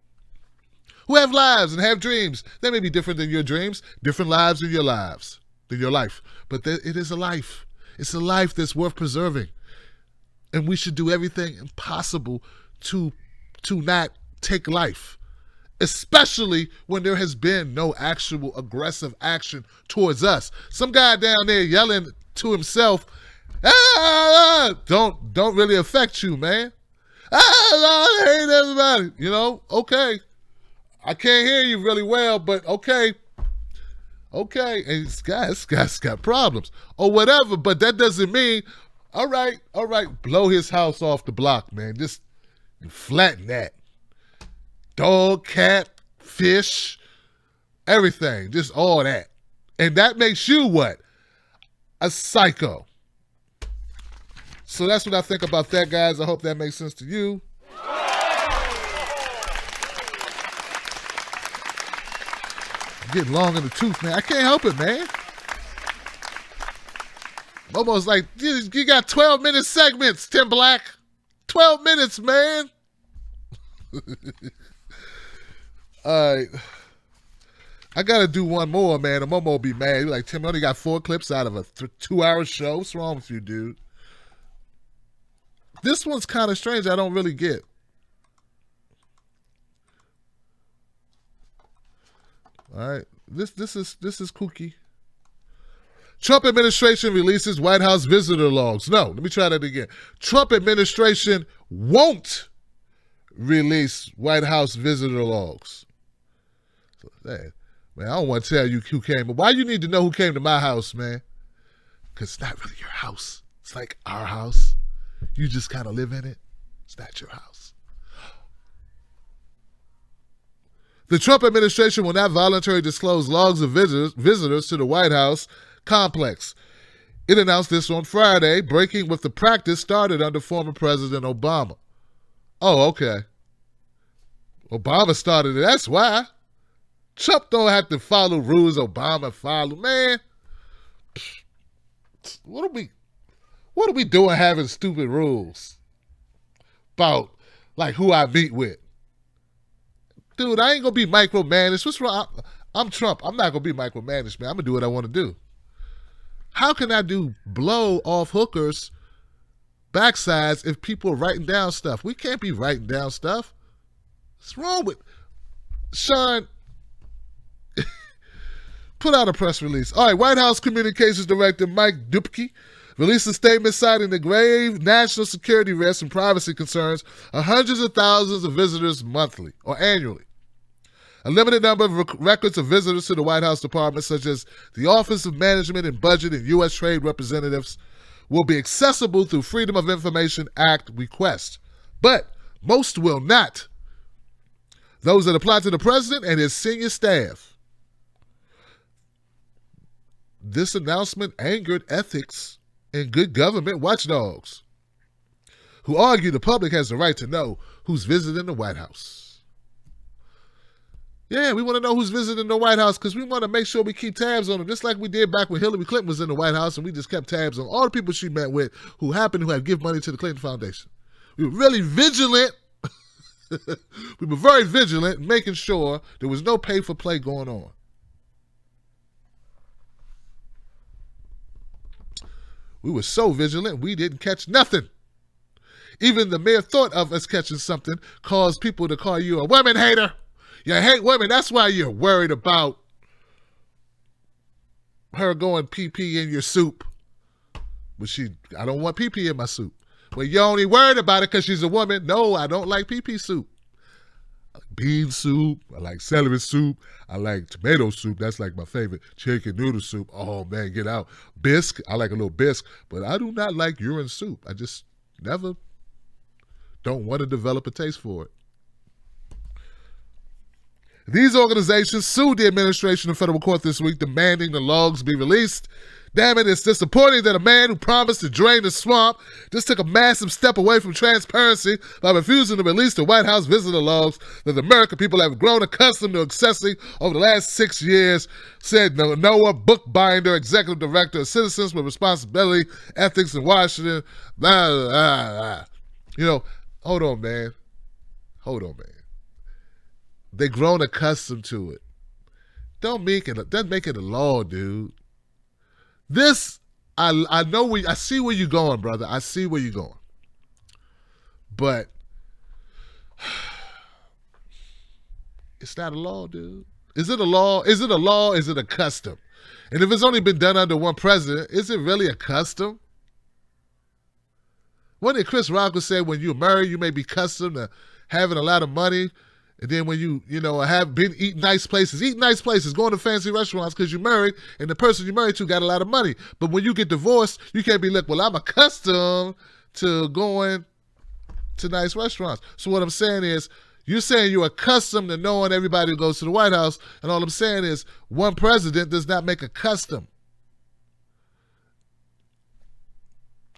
who have lives and have dreams. They may be different than your dreams, different lives than your life. But it is a life. It's a life that's worth preserving. And we should do everything possible to not take life. Especially when there has been no actual aggressive action towards us. Some guy down there yelling to himself, don't really affect you, man. I hate everybody. Okay. I can't hear you really well, but okay. Okay. And this guy's got problems or whatever, but that doesn't mean, all right, blow his house off the block, man. Just flatten that. Dog, cat, fish, everything, just all that. And that makes you what? A psycho. So that's what I think about that, guys. I hope that makes sense to you. I'm getting long in the tooth, man. I can't help it, man. Almost like, you got 12-minute segments, Tim Black. 12 minutes, man. All right. I got to do one more, man. And Momo will be mad. He's like, Tim, you only got 4 clips out of a 2-hour show. What's wrong with you, dude? This one's kind of strange. I don't really get. All right. This is kooky. Trump administration releases White House visitor logs. No, let me try that again. Trump administration won't release White House visitor logs. So, man, Man, I don't want to tell you who came. But why you need to know who came to my house, man? Because it's not really your house. It's like our house. You just kind of live in it. It's not your house. The Trump administration will not voluntarily disclose logs of visitors to the White House complex. It announced this on Friday, breaking with the practice started under former President Obama. Oh, okay. Obama started it. That's why. Trump don't have to follow rules Obama followed. Man, what are we doing having stupid rules about like who I meet with? Dude, I ain't gonna be micromanaged. What's wrong? I'm Trump. I'm not gonna be micromanaged, man. I'm gonna do what I want to do. How can I do blow off hookers backsides if people are writing down stuff? We can't be writing down stuff. What's wrong with Sean? Put out a press release. All right, White House Communications Director Mike Dupke released a statement citing the grave national security risks and privacy concerns of hundreds of thousands of visitors monthly or annually. A limited number of records of visitors to the White House departments, such as the Office of Management and Budget and U.S. Trade Representatives, will be accessible through Freedom of Information Act requests, but most will not. Those that apply to the president and his senior staff. This announcement angered ethics and good government watchdogs, who argue the public has the right to know who's visiting the White House. Yeah, we want to know who's visiting the White House because we want to make sure we keep tabs on them, just like we did back when Hillary Clinton was in the White House, and we just kept tabs on all the people she met with who happened to have give money to the Clinton Foundation. We were really vigilant. We were very vigilant, making sure there was no pay-for-play going on. We were so vigilant, we didn't catch nothing. Even the mere thought of us catching something caused people to call you a women hater. You hate women. That's why you're worried about her going pee-pee in your soup. But I don't want pee-pee in my soup. Well, you're only worried about it because she's a woman. No, I don't like pee-pee soup. I like bean soup. I like celery soup. I like tomato soup. That's like my favorite. Chicken noodle soup. Oh, man, get out. Bisque. I like a little bisque. But I do not like urine soup. I just never don't want to develop a taste for it. These organizations sued the administration in federal court this week, demanding the logs be released. Damn it, it's disappointing that a man who promised to drain the swamp just took a massive step away from transparency by refusing to release the White House visitor logs that the American people have grown accustomed to accessing over the last 6 years, said Noah Bookbinder, executive director of Citizens with Responsibility, Ethics in Washington. Blah, blah, blah. You know, hold on, man. They've grown accustomed to it. Doesn't make it a law, dude. This, I know I see where you're going, brother. I see where you're going. But it's not a law, dude. Is it a law? Is it a law? Is it a custom? And if it's only been done under one president, is it really a custom? What did Chris Rock say, when you're married, you may be accustomed to having a lot of money. And then when you have been eating nice places, going to fancy restaurants because you're married and the person you're married to got a lot of money. But when you get divorced, you can't be like, well, I'm accustomed to going to nice restaurants. So what I'm saying is, you're saying you're accustomed to knowing everybody who goes to the White House. And all I'm saying is one president does not make a custom.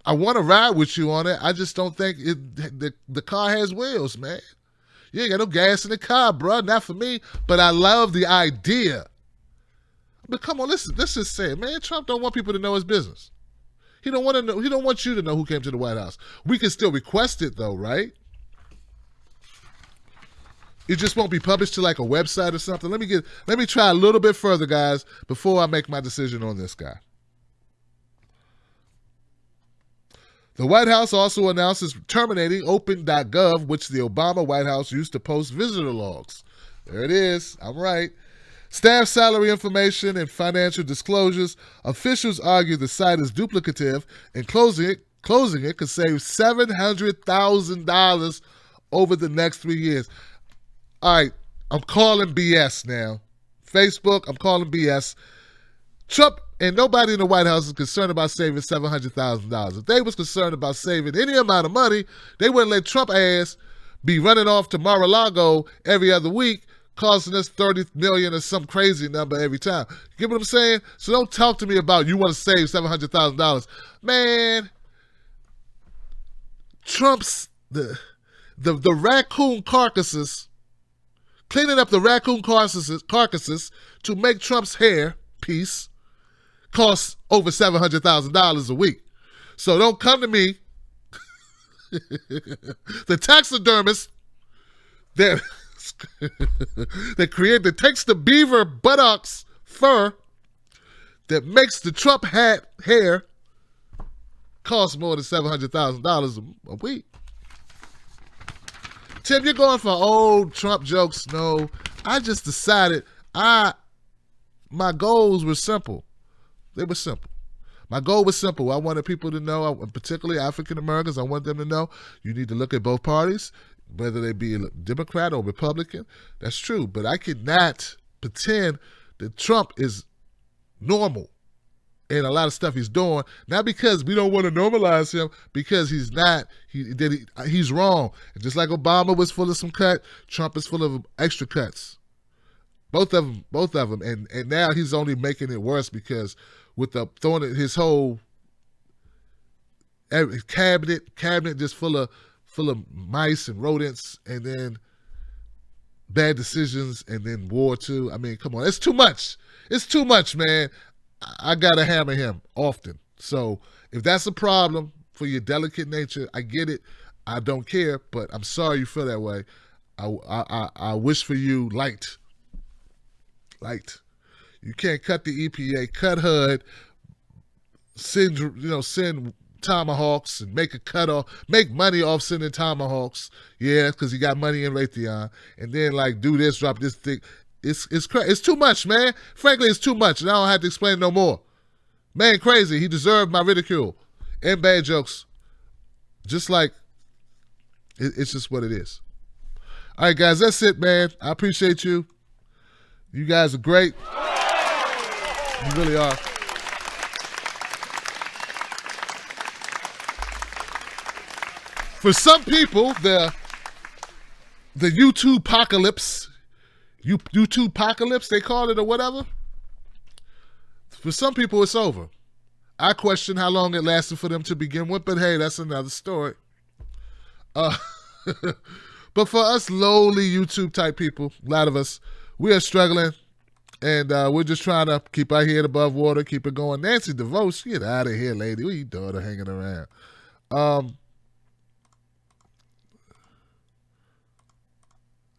I want to ride with you on it. I just don't think the car has wheels, man. You ain't got no gas in the car, bro. Not for me. But I love the idea. But come on, let's just say it, man. Trump don't want people to know his business. He don't want to know. He don't want you to know who came to the White House. We can still request it, though, right? It just won't be published to like a website or something. Let me try a little bit further, guys, before I make my decision on this guy. The White House also announces terminating Open.gov, which the Obama White House used to post visitor logs. There it is. I'm right. Staff salary information and financial disclosures. Officials argue the site is duplicative, and closing it could save $700,000 over the next 3 years. All right, I'm calling BS now. Facebook, I'm calling BS. Trump and nobody in the White House is concerned about saving $700,000. If they was concerned about saving any amount of money, they wouldn't let Trump ass be running off to Mar-a-Lago every other week, costing us $30 million or some crazy number every time. You get what I'm saying? So don't talk to me about you want to save $700,000. Man, Trump's the raccoon carcasses, cleaning up the raccoon carcasses to make Trump's hair piece costs over $700,000 a week. So don't come to me. The taxidermist that takes the beaver buttocks fur that makes the Trump hat hair cost more than $700,000 a week. Tim, you're going for old Trump jokes. No, I just decided my goals were simple. They were simple. My goal was simple. I wanted people to know, particularly African Americans, I want them to know you need to look at both parties, whether they be a Democrat or Republican. That's true. But I cannot pretend that Trump is normal in a lot of stuff he's doing, not because we don't want to normalize him, because he's not. He's wrong. And just like Obama was full of some cut, Trump is full of extra cuts. Both of them. And now he's only making it worse because with the throwing it, his whole cabinet just full of mice and rodents, and then bad decisions, and then war too. I mean, come on, it's too much. It's too much, man. I gotta hammer him often. So if that's a problem for your delicate nature, I get it. I don't care, but I'm sorry you feel that way. I wish for you light. You can't cut the EPA, cut HUD, send tomahawks and make money off sending tomahawks. Yeah, because he got money in Raytheon, and then do this, drop this thing. It's too much, man. Frankly, it's too much, and I don't have to explain no more. Man, crazy. He deserved my ridicule and bad jokes. Just like it's just what it is. All right, guys, that's it, man. I appreciate you. You guys are great. You really are. For some people, the YouTube-pocalypse, they call it, or whatever. For some people, it's over. I question how long it lasted for them to begin with, but hey, that's another story. But for us lowly YouTube-type people, a lot of us, we are struggling, and we're just trying to keep our head above water, keep it going. Nancy DeVos, get out of here, lady. What are you doing hanging around?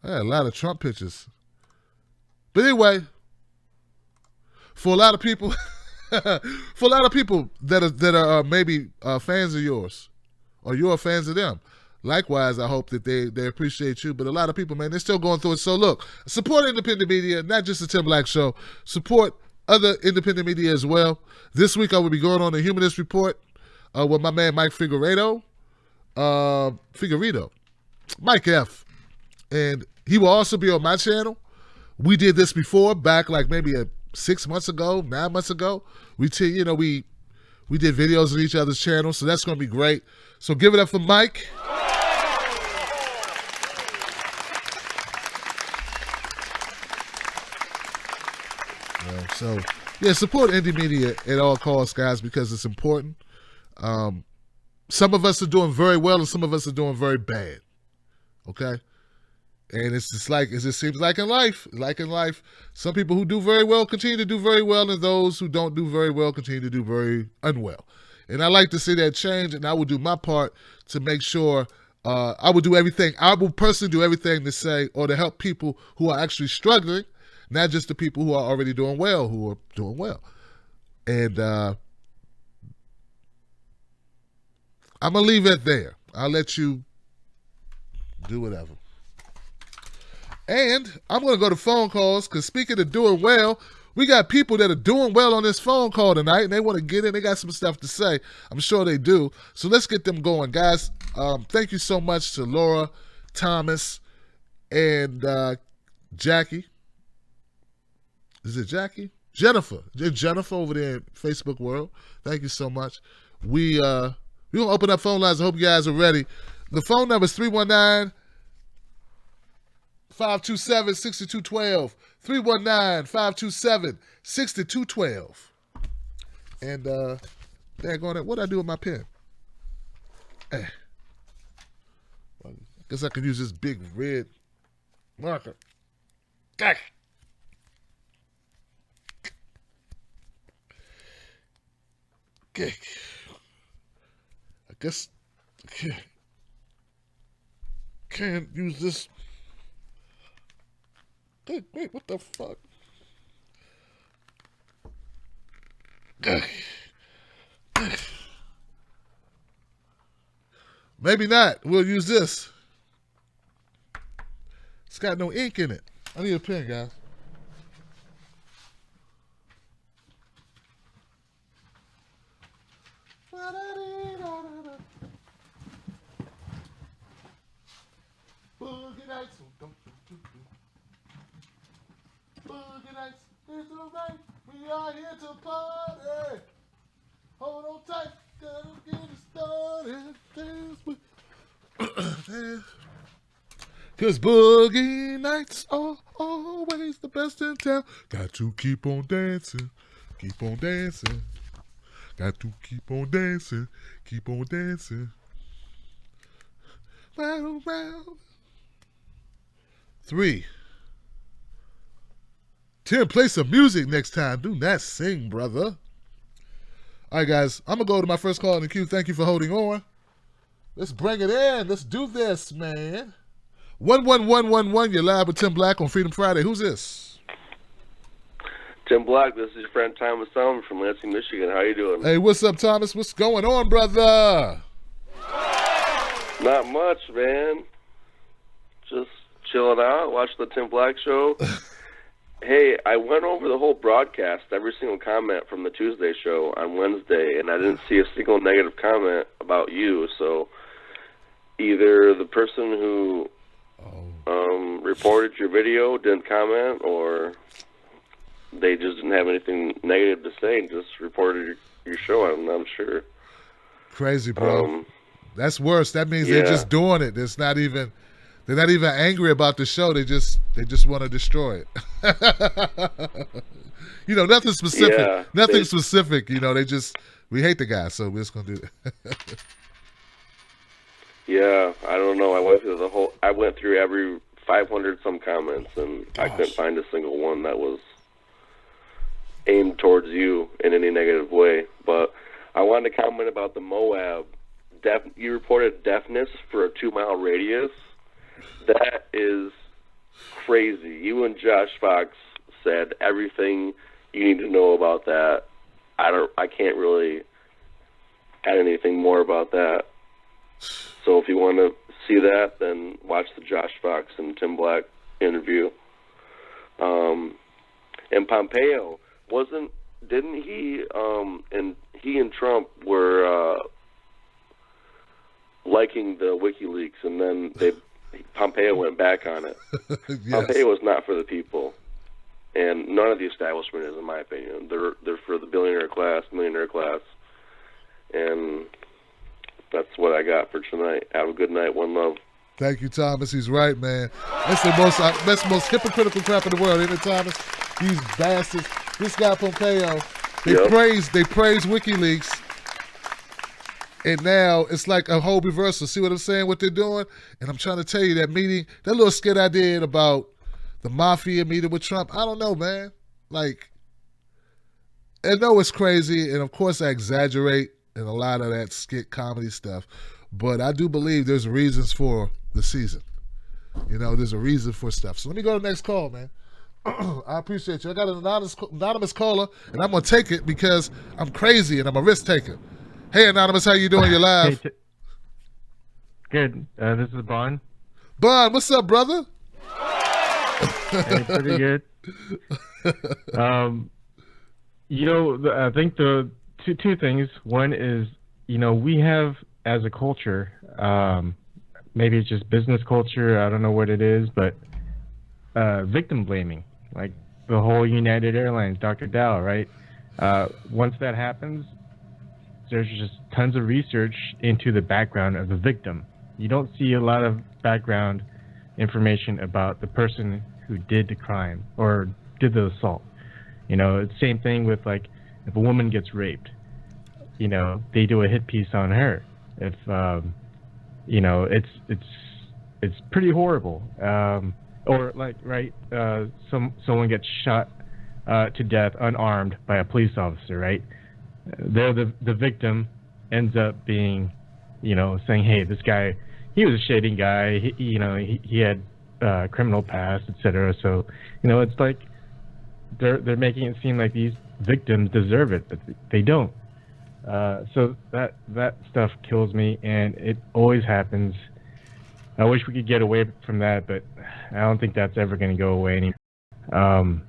I had a lot of Trump pictures. But anyway, for a lot of people, that are maybe fans of yours, or you're fans of them, likewise, I hope that they appreciate you. But a lot of people, man, they're still going through it. So look, support independent media, not just the Tim Black Show. Support other independent media as well. This week I will be going on the Humanist Report with my man Mike Figueredo, Mike F. And he will also be on my channel. We did this before, back maybe 6 months ago, 9 months ago. We did videos on each other's channels, so that's going to be great. So give it up for Mike. Support indie media at all costs, guys, because it's important. Some of us are doing very well, and some of us are doing very bad. Okay? And it's just it just seems like in life. Some people who do very well continue to do very well, and those who don't do very well continue to do very unwell. And I like to see that change, and I will do my part to make sure I will do everything. I will personally do everything to say or to help people who are actually struggling, not just the people who are already doing well, who are doing well. And I'm going to leave it there. I'll let you do whatever. And I'm going to go to phone calls, because speaking of doing well, we got people that are doing well on this phone call tonight, and they want to get in. They got some stuff to say. I'm sure they do. So let's get them going, guys. Thank you so much to Laura, Thomas, and Jackie. Is it Jackie? Jennifer. Jennifer over there in Facebook world. Thank you so much. We're going to open up phone lines. I hope you guys are ready. The phone number is 319-527-6212. 319-527-6212. And, what I do with my pen? I guess I could use this big red marker. Okay. I guess can't use this. Wait, what the fuck? Maybe not. We'll use this. It's got no ink in it. I need a pen, guys. Boogie nights, Boogie nights, it's alright. We are here to party. Hold on tight, gonna get it started. Cause boogie nights are always the best in town. Got to keep on dancing, keep on dancing. Got to keep on dancing, keep on dancing. Round, round. 3. Tim, play some music next time. Do not sing, brother. All right, guys. I'm going to go to my first call in the queue. Thank you for holding on. Let's bring it in. Let's do this, man. 11111. You're live with Tim Black on Freedom Friday. Who's this? Tim Black. This is your friend Thomas Selman from Lansing, Michigan. How you doing? Hey, what's up, Thomas? What's going on, brother? Not much, man. Just chilling out, watch the Tim Black show. Hey, I went over the whole broadcast, every single comment from the Tuesday show on Wednesday, and I didn't see a single negative comment about you. So either the person who reported your video didn't comment, or they just didn't have anything negative to say and just reported your show. I'm not sure. Crazy, bro. That's worse. That means they're just doing it. They're not even angry about the show. They just want to destroy it. Nothing specific. Yeah, nothing specific. We hate the guy, so we're just gonna do it. Yeah, I don't know. I went through every 500 some comments, and I couldn't find a single one that was aimed towards you in any negative way. But I wanted to comment about the Moab. You reported deafness for a 2-mile radius. That is crazy. You and Josh Fox said everything you need to know about that. I can't really add anything more about that. So if you want to see that, then watch the Josh Fox and Tim Black interview. And Pompeo didn't he and he and Trump were liking the WikiLeaks, and then Pompeo went back on it. Yes. Pompeo was not for the people, and none of the establishment is, in my opinion. They're for the billionaire class, millionaire class, and that's what I got for tonight. Have a good night. One love. Thank you, Thomas. He's right, man. That's the most hypocritical crap in the world, isn't it, Thomas? These bastards. This guy Pompeo. They praise WikiLeaks. And now it's like a whole reversal. See what I'm saying, what they're doing? And I'm trying to tell you, that meeting, that little skit I did about the mafia meeting with Trump, I don't know, man. I know it's crazy, and of course I exaggerate in a lot of that skit comedy stuff, but I do believe there's reasons for the season. There's a reason for stuff. So let me go to the next call, man. I appreciate you. I got an anonymous caller, and I'm going to take it because I'm crazy and I'm a risk taker. Hey, Anonymous, how you doing? You're live. Good. This is Bon. Bon, what's up, brother? Hey, pretty good. I think the two things. One is, we have, as a culture, maybe it's just business culture, I don't know what it is, but victim blaming. Like, the whole United Airlines, Dr. Dow, right? Once that happens, there's just tons of research into the background of the victim. You don't see a lot of background information about the person who did the crime or did the assault. You know, it's the same thing with, like, if a woman gets raped, you know, they do a hit piece on her. If you know, it's pretty horrible. Or like, right, someone gets shot to death unarmed by a police officer, right? They're the victim ends up being, you know, saying, hey, this guy, he was a shady guy. He had criminal past, etc. So, you know, it's like they're making it seem like these victims deserve it, but they don't. So that stuff kills me, and it always happens. I wish we could get away from that, but I don't think that's ever going to go away anymore.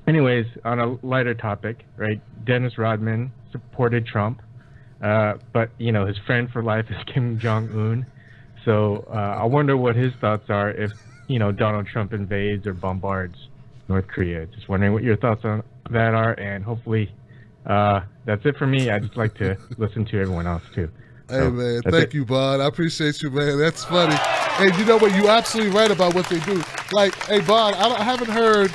Anyways, on a lighter topic, right? Dennis Rodman supported Trump, but, you know, his friend for life is Kim Jong-un. So I wonder what his thoughts are if, you know, Donald Trump invades or bombards North Korea. Just wondering what your thoughts on that are, and hopefully that's it for me. I'd just like to listen to everyone else too. Hey, man, thank you, Bud. I appreciate you, man. That's funny. And you know what? You're absolutely right about what they do. Like, hey, Bud, I haven't heard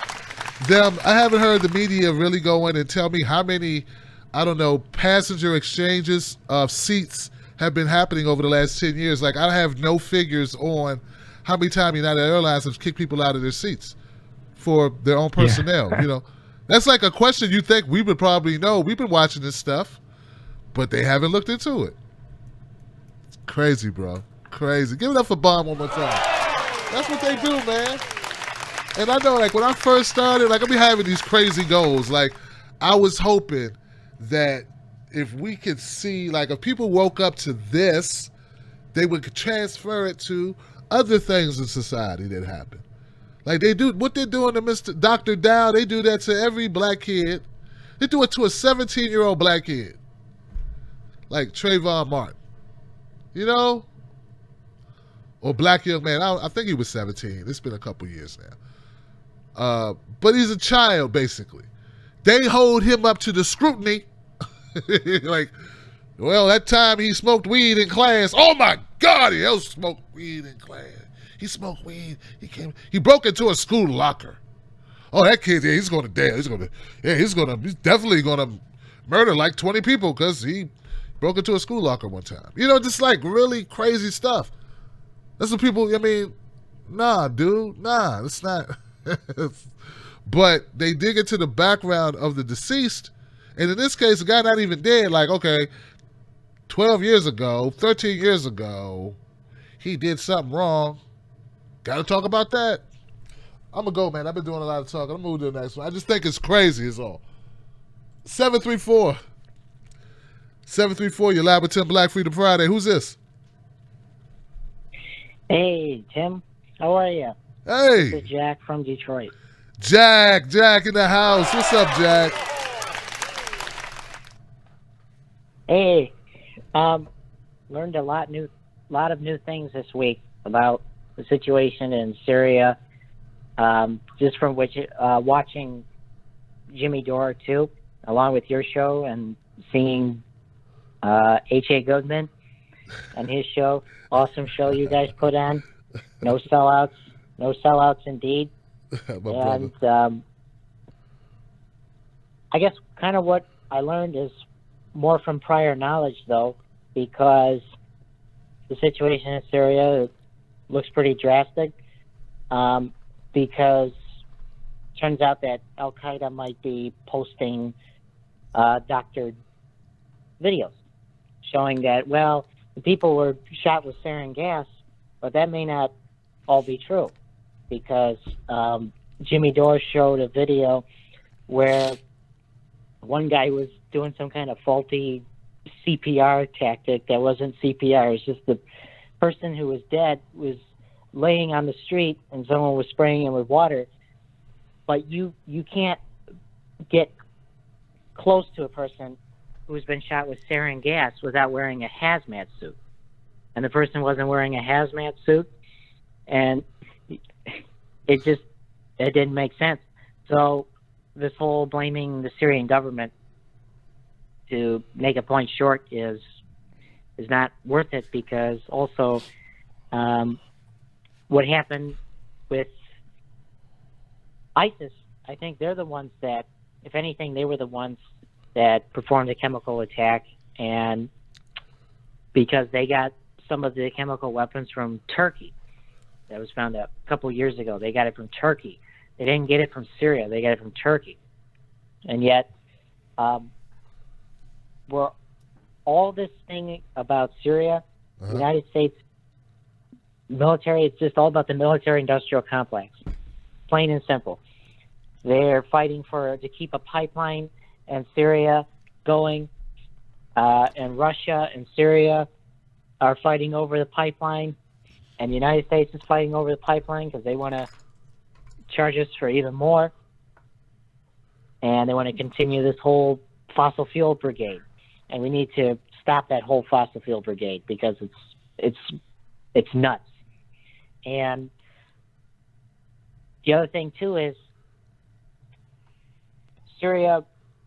the media really go in and tell me how many, I don't know, passenger exchanges of seats have been happening over the last 10 years. Like, I have no figures on how many times United Airlines has kicked people out of their seats for their own personnel, you know. That's like a question you think we would probably know. We've been watching this stuff, but they haven't looked into it. It's crazy, bro. Crazy. Give it up for Bond one more time. That's what they do, man. And I know, like, when I first started, like, I'll be having these crazy goals. Like, I was hoping that if we could see, like, if people woke up to this, they would transfer it to other things in society that happen. Like, they do what they're doing to Mr. Dr. Dow, they do that to every black kid. They do it to a 17-year-old black kid. Like Trayvon Martin. You know? Or black young man. I think he was 17. It's been a couple years now. But he's a child, basically. They hold him up to the scrutiny. Like, well, that time he smoked weed in class. Oh, my God, he else smoked weed in class. He smoked weed. He broke into a school locker. Oh, that kid, yeah, he's going to die. He's definitely going to murder like 20 people because he broke into a school locker one time. You know, just like really crazy stuff. That's what people, I mean, nah, dude, nah, it's not. But they dig into the background of the deceased. And in this case, the guy not even dead. Like, okay, 12 years ago, 13 years ago, he did something wrong. Got to talk about that. I'm going to go, man. I've been doing a lot of talking. I'm going to move to the next one. I just think it's crazy is all. 734. 734, you're live with Tim Black, Freedom Friday. Who's this? Hey, Tim. How are you? Hey. This is Jack from Detroit. Jack in the house. What's up, Jack? Hey, learned a lot of new things this week about the situation in Syria. Just from watching Jimmy Dore too, along with your show, and seeing H.A. Goodman and his show. Awesome show you guys put on. No sellouts indeed. And I guess kind of what I learned is more from prior knowledge, though, because the situation in Syria looks pretty drastic. Because it turns out that Al Qaeda might be posting doctored videos showing that, well, the people were shot with sarin gas, but that may not all be true, because Jimmy Dore showed a video where one guy was doing some kind of faulty CPR tactic that wasn't CPR. It's just the person who was dead was laying on the street and someone was spraying him with water. But you can't get close to a person who's been shot with sarin gas without wearing a hazmat suit. And the person wasn't wearing a hazmat suit, and it didn't make sense. So this whole blaming the Syrian government to make a point short is not worth it, because also what happened with ISIS, I think they're the ones that, if anything, they were the ones that performed the chemical attack, and because they got some of the chemical weapons from Turkey. That was found a couple years ago. They got it from Turkey. They didn't get it from Syria. They got it from Turkey. And yet, we're all this thing about Syria, the United States military, it's just all about the military-industrial complex, plain and simple. They're fighting to keep a pipeline in Syria going, and Russia and Syria are fighting over the pipeline, and the United States is fighting over the pipeline because they want to charge us for even more, and they want to continue this whole fossil fuel brigade, and we need to stop that whole fossil fuel brigade because it's nuts. And the other thing too is Syria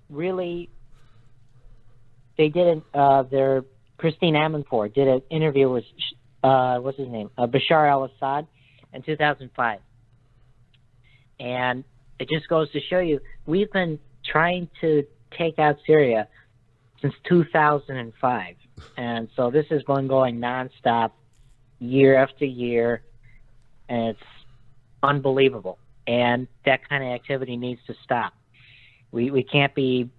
really, they did their Christine Amanpour did an interview with what's his name, Bashar al-Assad in 2005, and it just goes to show you we've been trying to take out Syria since 2005, and so this has been going nonstop, year after year, and it's unbelievable. And that kind of activity needs to stop. We can't be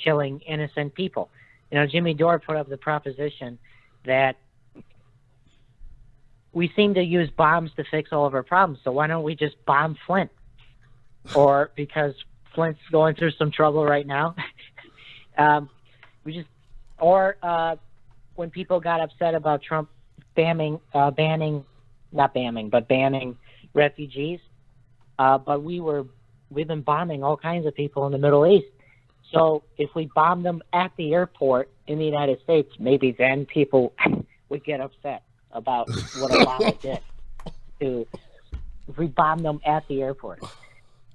killing innocent people. You know, Jimmy Dore put up the proposition that we seem to use bombs to fix all of our problems, so why don't we just bomb Flint? Or because Flint's going through some trouble right now, when people got upset about Trump banning refugees, but we've been bombing all kinds of people in the Middle East. So if we bomb them at the airport in the United States, maybe then people would get upset about what Obama did. If we bomb them at the airport.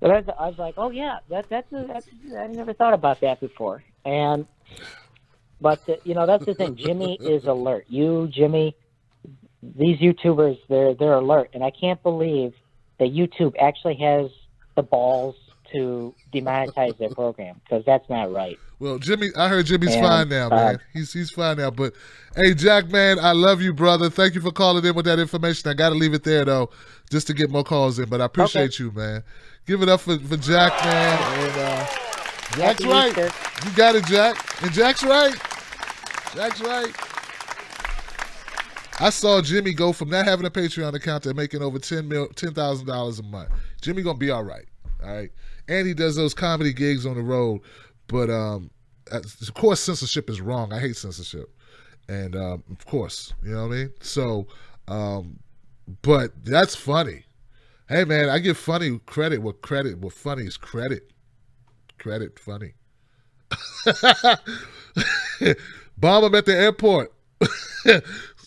But I was like, oh yeah, that's I never thought about that before. But that's the thing. Jimmy is alert. Jimmy, these YouTubers, they're alert, and I can't believe that YouTube actually has the balls to demonetize their program, because that's not right. Well, Jimmy, I heard Jimmy's fine now, man. He's fine now. But hey, Jack, man, I love you, brother. Thank you for calling in with that information. I got to leave it there though, just to get more calls in. But I appreciate you, man. Give it up for Jack, man. And Jack's right. You got it, Jack. And Jack's right. Jack's right. I saw Jimmy go from not having a Patreon account to making over $10,000 a month. Jimmy gonna be all right. All right. And he does those comedy gigs on the road. But of course censorship is wrong. I hate censorship. And of course, you know what I mean? So but that's funny. Hey man, I give funny credit. What funny is credit. Credit funny. Bomb him at the airport.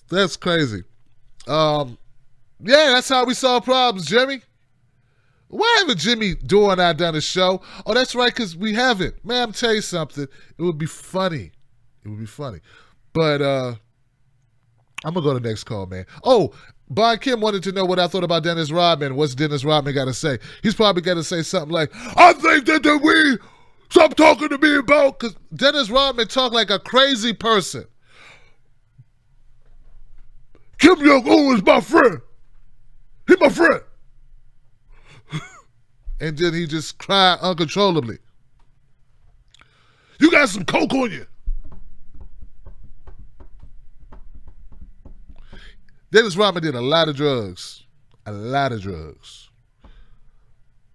That's crazy. Yeah, that's how we solve problems, Jimmy. Why haven't Jimmy Dore and I done a show? Oh, that's right, because we haven't. Man, I'm tell you something. It would be funny. It would be funny. But I'm going to go to the next call, man. Oh, Bon Kim wanted to know what I thought about Dennis Rodman. What's Dennis Rodman got to say? He's probably got to say something like, I think that we stop talking to me about, because Dennis Rodman talk like a crazy person. Kim Jong-un is my friend. He's my friend. And then he just cried uncontrollably. You got some coke on you. Dennis Rodman did a lot of drugs. A lot of drugs.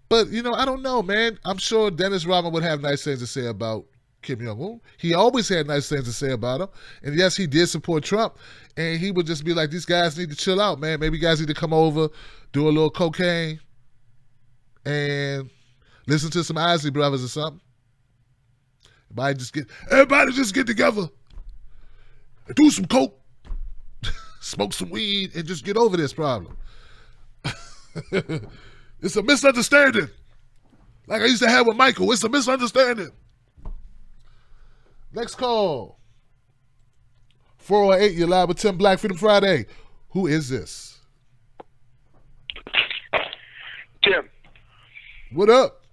But, I don't know, man. I'm sure Dennis Rodman would have nice things to say about Kim Jong-un. He always had nice things to say about him. And yes, he did support Trump. And he would just be like, these guys need to chill out, man. Maybe you guys need to come over, do a little cocaine, and listen to some Isley Brothers or something. Everybody just get together and do some coke, smoke some weed, and just get over this problem. It's a misunderstanding. Like I used to have with Michael. It's a misunderstanding. Next call. 408, you're live with Tim Black, Freedom Friday. Who is this? Tim. What up?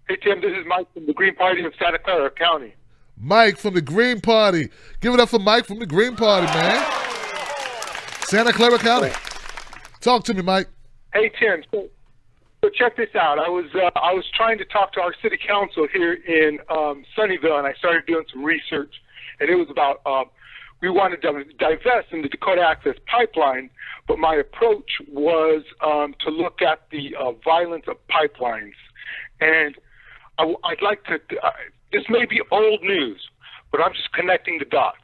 Hey, Tim, this is Mike from the Green Party of Santa Clara County. Mike from the Green Party. Give it up for Mike from the Green Party, man. Santa Clara County. Talk to me, Mike. Hey, Tim. So check this out. I was trying to talk to our city council here in Sunnyvale, and I started doing some research, and it was about we wanted to divest in the Dakota Access Pipeline, but my approach was to look at the violence of pipelines. And I'd like to, this may be old news, but I'm just connecting the dots.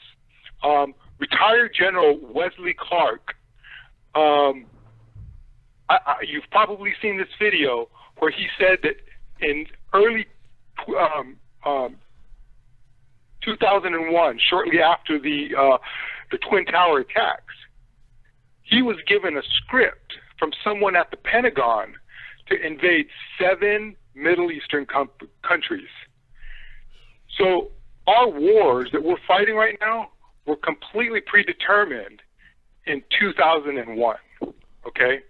Retired General Wesley Clark, you've probably seen this video where he said that in early 2001, shortly after the Twin Tower attacks, he was given a script from someone at the Pentagon to invade 7 Middle Eastern countries. So our wars that we're fighting right now were completely predetermined in 2001, okay?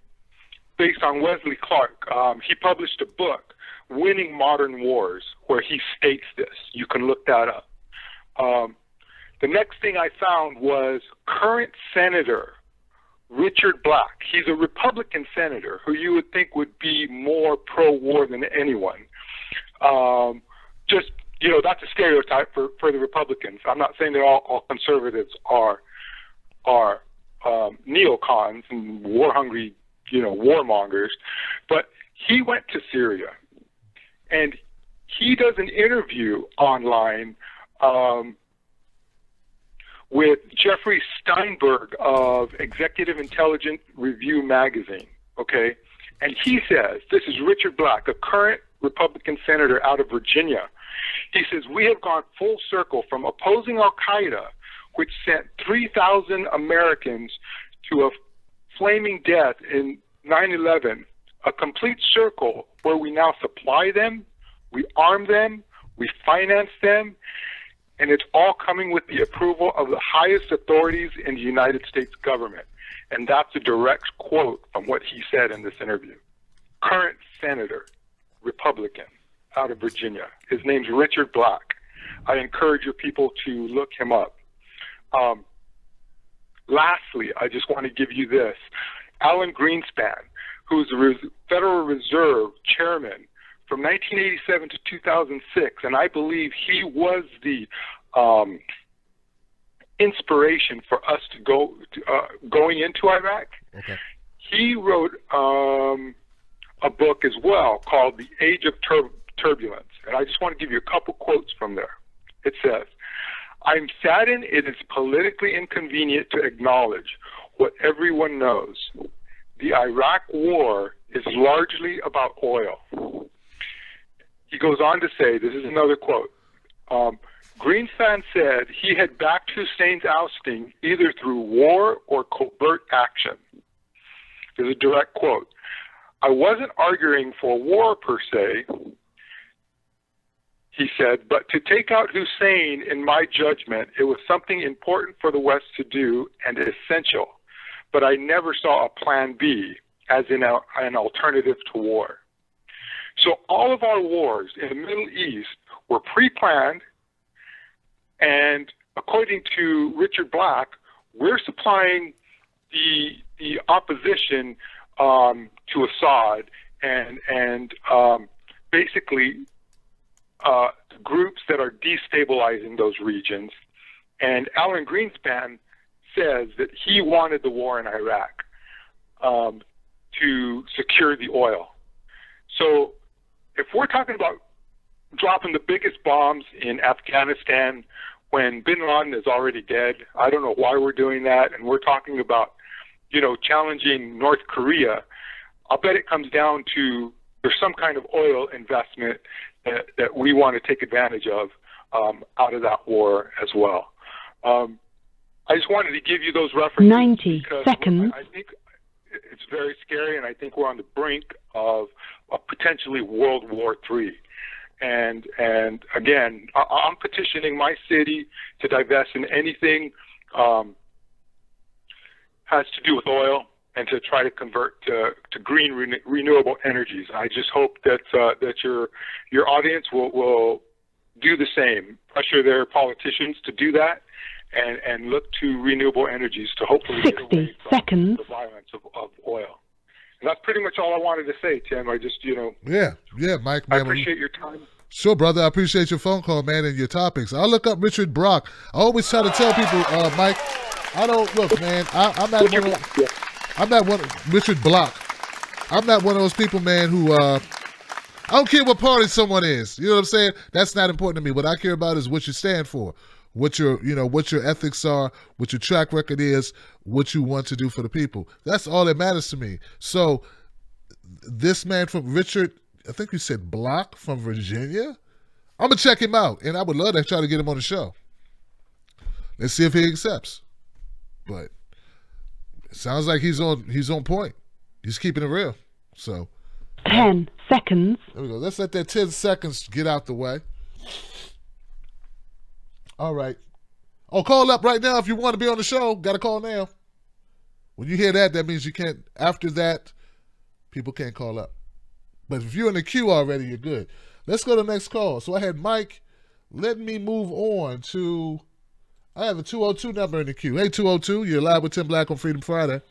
Based on Wesley Clark. He published a book, Winning Modern Wars, where he states this. You can look that up. The next thing I found was current Senator Richard Black. He's a Republican senator who you would think would be more pro-war than anyone. Just, you know, that's a stereotype for the Republicans. I'm not saying that all conservatives are neocons and war-hungry, you know, warmongers, but he went to Syria, and he does an interview online with Jeffrey Steinberg of Executive Intelligence Review magazine, okay? And he says, this is Richard Black, a current Republican senator out of Virginia. He says, we have gone full circle from opposing Al-Qaeda, which sent 3,000 Americans to a flaming death in 9/11, a complete circle where we now supply them, we arm them, we finance them, and it's all coming with the approval of the highest authorities in the United States government. And that's a direct quote from what he said in this interview. Current senator, Republican, out of Virginia. His name's Richard Black. I encourage your people to look him up. Lastly, I just want to give you this. Alan Greenspan, who's the Federal Reserve chairman from 1987 to 2006, and I believe he was the inspiration for us to going into Iraq. Okay. He wrote a book as well called The Age of Turbulence, and I just want to give you a couple quotes from there. It says, I'm saddened it is politically inconvenient to acknowledge what everyone knows. The Iraq war is largely about oil. He goes on to say, this is another quote, Greenspan said he had backed Hussein's ousting either through war or covert action. There's a direct quote. I wasn't arguing for war per se, he said, but to take out Hussein, in my judgment, it was something important for the West to do and essential. But I never saw a plan B, as in an alternative to war. So all of our wars in the Middle East were pre-planned, and according to Richard Black, we're supplying the opposition to Assad and basically groups that are destabilizing those regions. And Alan Greenspan says that he wanted the war in Iraq to secure the oil. So if we're talking about dropping the biggest bombs in Afghanistan when bin Laden is already dead, I don't know why we're doing that, and we're talking about, you know, challenging North Korea, I'll bet it comes down to there's some kind of oil investment that we want to take advantage of out of that war as well. I just wanted to give you those references. 90 seconds. I think it's very scary, and I think we're on the brink of potentially World War III. And again, I'm petitioning my city to divest in anything has to do with oil and to try to convert to green renewable energies. I just hope that that your audience will do the same, pressure their politicians to do that, and look to renewable energies to hopefully get away from the violence of oil. And that's pretty much all I wanted to say, Tim. I just, Yeah, Mike. I Man, appreciate your time. Sure, brother. I appreciate your phone call, man, and your topics. I'll look up Richard Block. I always try to tell people, Mike, I don't look, man. I'm not one of. I'm not one. Richard Block. I'm not one of those people, man, who. I don't care what party someone is. You know what I'm saying? That's not important to me. What I care about is what you stand for, what your ethics are, what your track record is, what you want to do for the people. That's all that matters to me. So, this man from Richard, I think you said Block from Virginia. I'm gonna check him out, and I would love to try to get him on the show. Let's see if he accepts. But it sounds like he's on point. He's keeping it real. So 10 seconds. There we go. Let's let that 10 seconds get out the way. All right. Oh, call up right now if you want to be on the show. Got to call now. When you hear that, that means you can't. After that, people can't call up. But if you're in the queue already, you're good. Let's go to the next call. So I had Mike. Let me move on to. I have a 202 number in the queue. Hey, 202, you're live with Tim Black on Freedom Friday.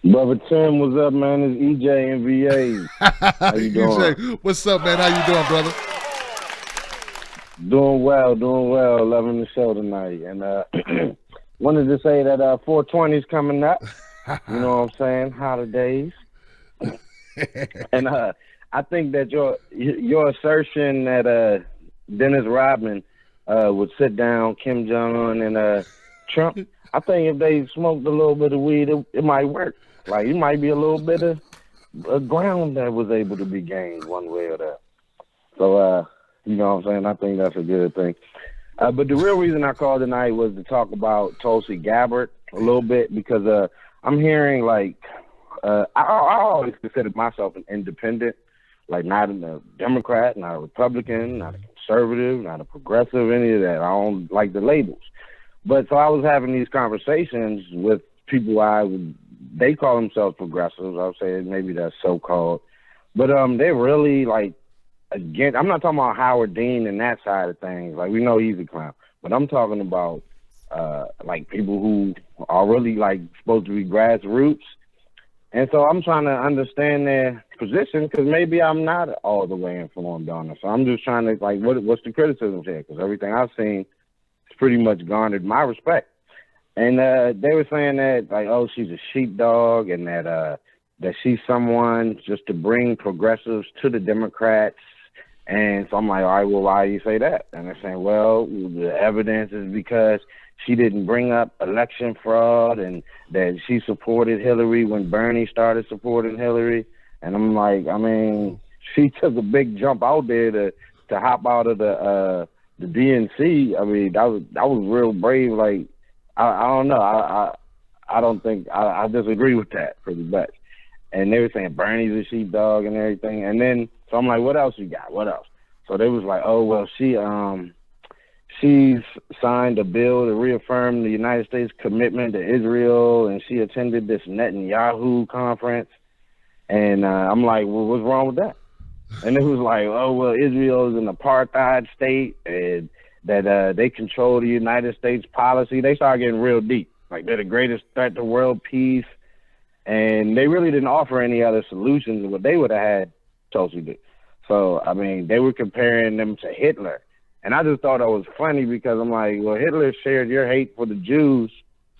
Brother Tim, what's up, man? It's EJ and VA. How you doing? EJ, what's up, man? How you doing, brother? Doing well. Loving the show tonight. And wanted to say that 420 is coming up. You know what I'm saying? Holidays. And I think that your assertion that Dennis Rodman would sit down Kim Jong-un and Trump, I think if they smoked a little bit of weed, it might work. Like, it might be a little bit of ground that was able to be gained one way or the other. So, you know what I'm saying? I think that's a good thing. But the real reason I called tonight was to talk about Tulsi Gabbard a little bit, because I'm hearing, like, I always considered myself an independent, like not a Democrat, not a Republican, not a conservative, not a progressive, any of that. I don't like the labels. But so I was having these conversations with people they call themselves progressives. I'll say maybe that's so-called. But they're really like, again, I'm not talking about Howard Dean and that side of things. Like, we know he's a clown. But I'm talking about like people who are really like supposed to be grassroots. And so I'm trying to understand their position, because maybe I'm not all the way informed on it. So I'm just trying to, like, what's the criticism here? Because everything I've seen has pretty much garnered my respect. And they were saying that, like, oh, she's a sheepdog, and that she's someone just to bring progressives to the Democrats. And so I'm like, all right, well, why do you say that? And they're saying, well, the evidence is because she didn't bring up election fraud, and that she supported Hillary when Bernie started supporting Hillary. And I'm like, I mean, she took a big jump out there to hop out of the DNC. I mean, that was real brave. Like, I don't know. I don't think I disagree with that pretty much. And they were saying Bernie's a sheepdog and everything. And then so I'm like, what else you got? What else? So they was like, oh well, she's signed a bill to reaffirm the United States commitment to Israel, and she attended this Netanyahu conference. And I'm like, well, what's wrong with that? And it was like, oh, well, Israel is an apartheid state, and that they control the United States policy. They started getting real deep. Like, they're the greatest threat to world peace. And they really didn't offer any other solutions than what they would have had Tulsi do. So, I mean, they were comparing them to Hitler. And I just thought it was funny, because I'm like, well, Hitler shared your hate for the Jews.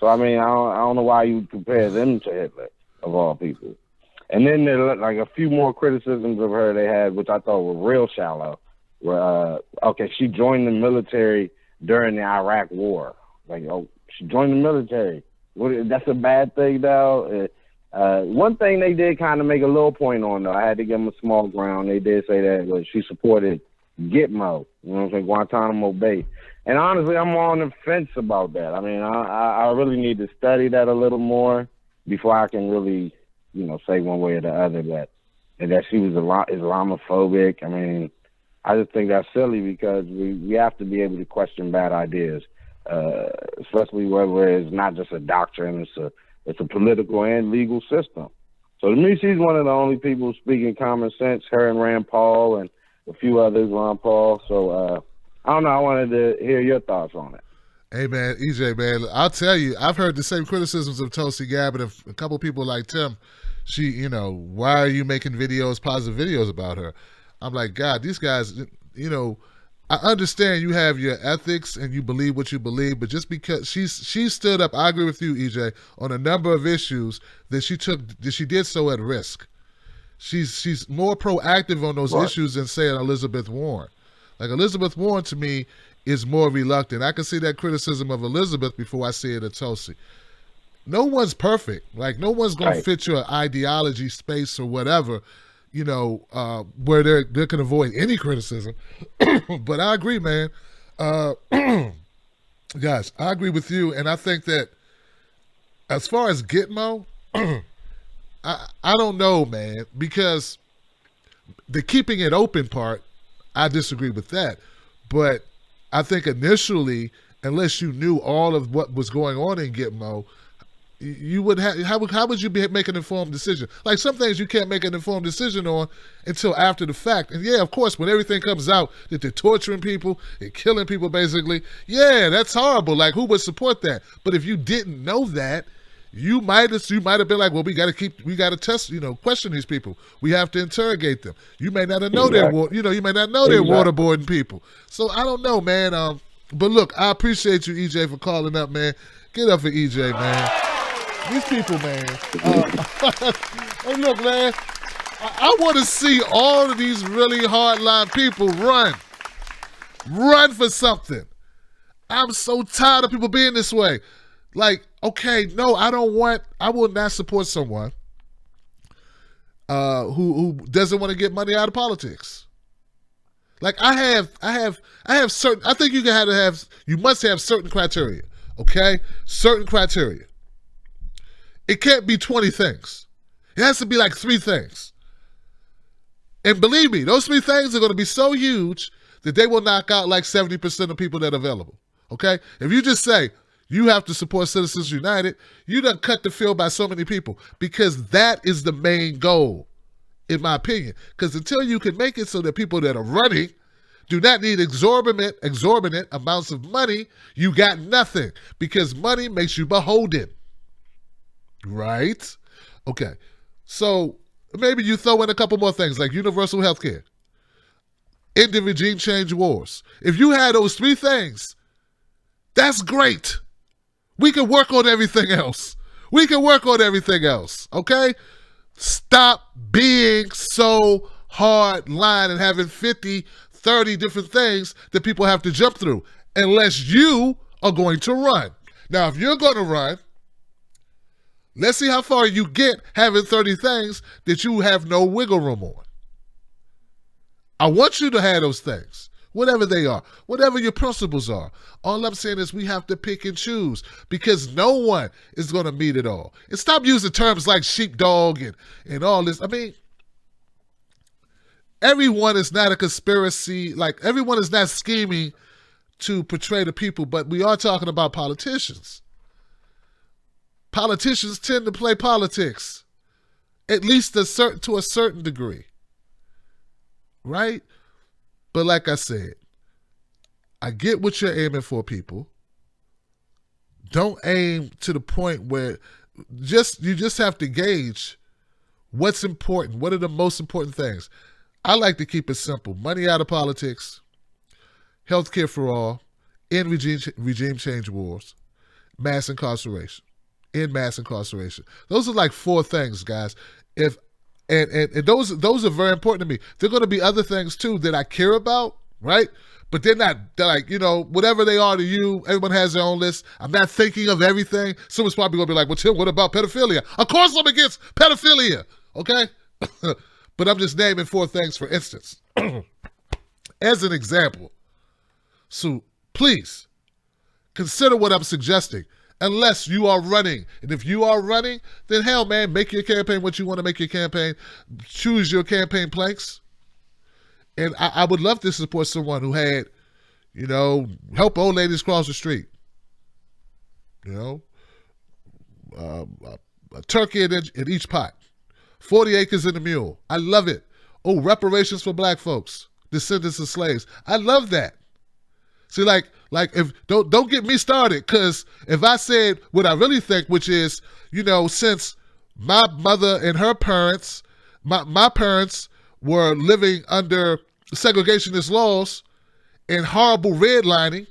So, I mean, I don't know why you would compare them to Hitler, of all people. And then there were like a few more criticisms of her they had, which I thought were real shallow. Where, okay, she joined the military during the Iraq War. Like, oh, she joined the military. That's a bad thing now? One thing they did kind of make a little point on, though, I had to give them a small ground. They did say that she supported Gitmo, you know what I'm saying, Guantanamo Bay. And honestly, I'm on the fence about that. I mean, I really need to study that a little more before I can really, say one way or the other. But and that she was Islamophobic. I mean, I just think that's silly because we have to be able to question bad ideas, especially where it's not just a doctrine, it's a political and legal system. So to me, she's one of the only people speaking common sense, her and Rand Paul and a few others, Ron Paul. So I don't know, I wanted to hear your thoughts on it. Hey, man, EJ, man, I'll tell you, I've heard the same criticisms of Tulsi Gabbard and a couple people like Tim. Why are you making positive videos about her? I'm like, God, these guys, I understand you have your ethics and you believe what you believe, but just because she stood up, I agree with you, EJ, on a number of issues that she did so at risk. She's more proactive on those issues than, say, Elizabeth Warren. Like, Elizabeth Warren, to me, is more reluctant. I can see that criticism of Elizabeth before I see it of Tulsi. No one's perfect. Like, no one's going to fit your ideology space or whatever, where they can avoid any criticism. But I agree, man. Guys, I agree with you. And I think that as far as Gitmo, I don't know, man, because the keeping it open part, I disagree with that. But I think initially, unless you knew all of what was going on in Gitmo, you would have. How would you make an informed decision? Like, some things you can't make an informed decision on until after the fact. And yeah, of course, when everything comes out that they're torturing people, they're killing people, basically. Yeah, that's horrible. Like, who would support that? But if you didn't know that, you might have been like, well, we got to test, question these people. We have to interrogate them. You may not know they're waterboarding people. So I don't know, man. But look, I appreciate you, EJ, for calling up, man. Get up for EJ, man. These people, man. Hey, look, man. I want to see all of these really hardline people run. Run for something. I'm so tired of people being this way. Like, okay, no, I will not support someone who doesn't want to get money out of politics. Like, I think you must have certain criteria, okay? Certain criteria. It can't be 20 things. It has to be like 3 things. And believe me, those 3 things are going to be so huge that they will knock out like 70% of people that are available, okay? If you just say, you have to support Citizens United, you done cut the field by so many people, because that is the main goal, in my opinion. Because until you can make it so that people that are running do not need exorbitant amounts of money, you got nothing, because money makes you beholden. Right? Okay. So maybe you throw in a couple more things like universal health care, end the regime change wars. If you had those 3 things, that's great. We can work on everything else. Okay? Stop being so hard line and having 50, 30 different things that people have to jump through, unless you are going to run. Now, if you're going to run, let's see how far you get having 30 things that you have no wiggle room on. I want you to have those things, whatever they are, whatever your principles are. All I'm saying is we have to pick and choose, because no one is going to meet it all. And stop using terms like sheepdog and all this. I mean, everyone is not a conspiracy. Like, everyone is not scheming to portray the people, but we are talking about politicians. Politicians tend to play politics, at least to a certain degree, right? But like I said, I get what you're aiming for, people. Don't aim to the point where you just have to gauge what's important. What are the most important things? I like to keep it simple. Money out of politics, healthcare for all, end regime change wars, mass incarceration. End mass incarceration. Those are like 4 things, guys. And those are very important to me. There are going to be other things too that I care about, right? But they're like, whatever they are to you, everyone has their own list. I'm not thinking of everything. Someone's probably going to be like, well, Tim, what about pedophilia? Of course I'm against pedophilia, okay? But I'm just naming 4 things, for instance, as an example. So please consider what I'm suggesting. unless you are running. And if you are running, then hell, man, make your campaign what you want to make your campaign. Choose your campaign planks. And I would love to support someone who had, help old ladies cross the street. A turkey in each pot. 40 acres in a mule. I love it. Oh, reparations for black folks, descendants of slaves. I love that. See, like if don't get me started, because if I said what I really think, which is, since my mother and her parents, my parents were living under segregationist laws and horrible redlining,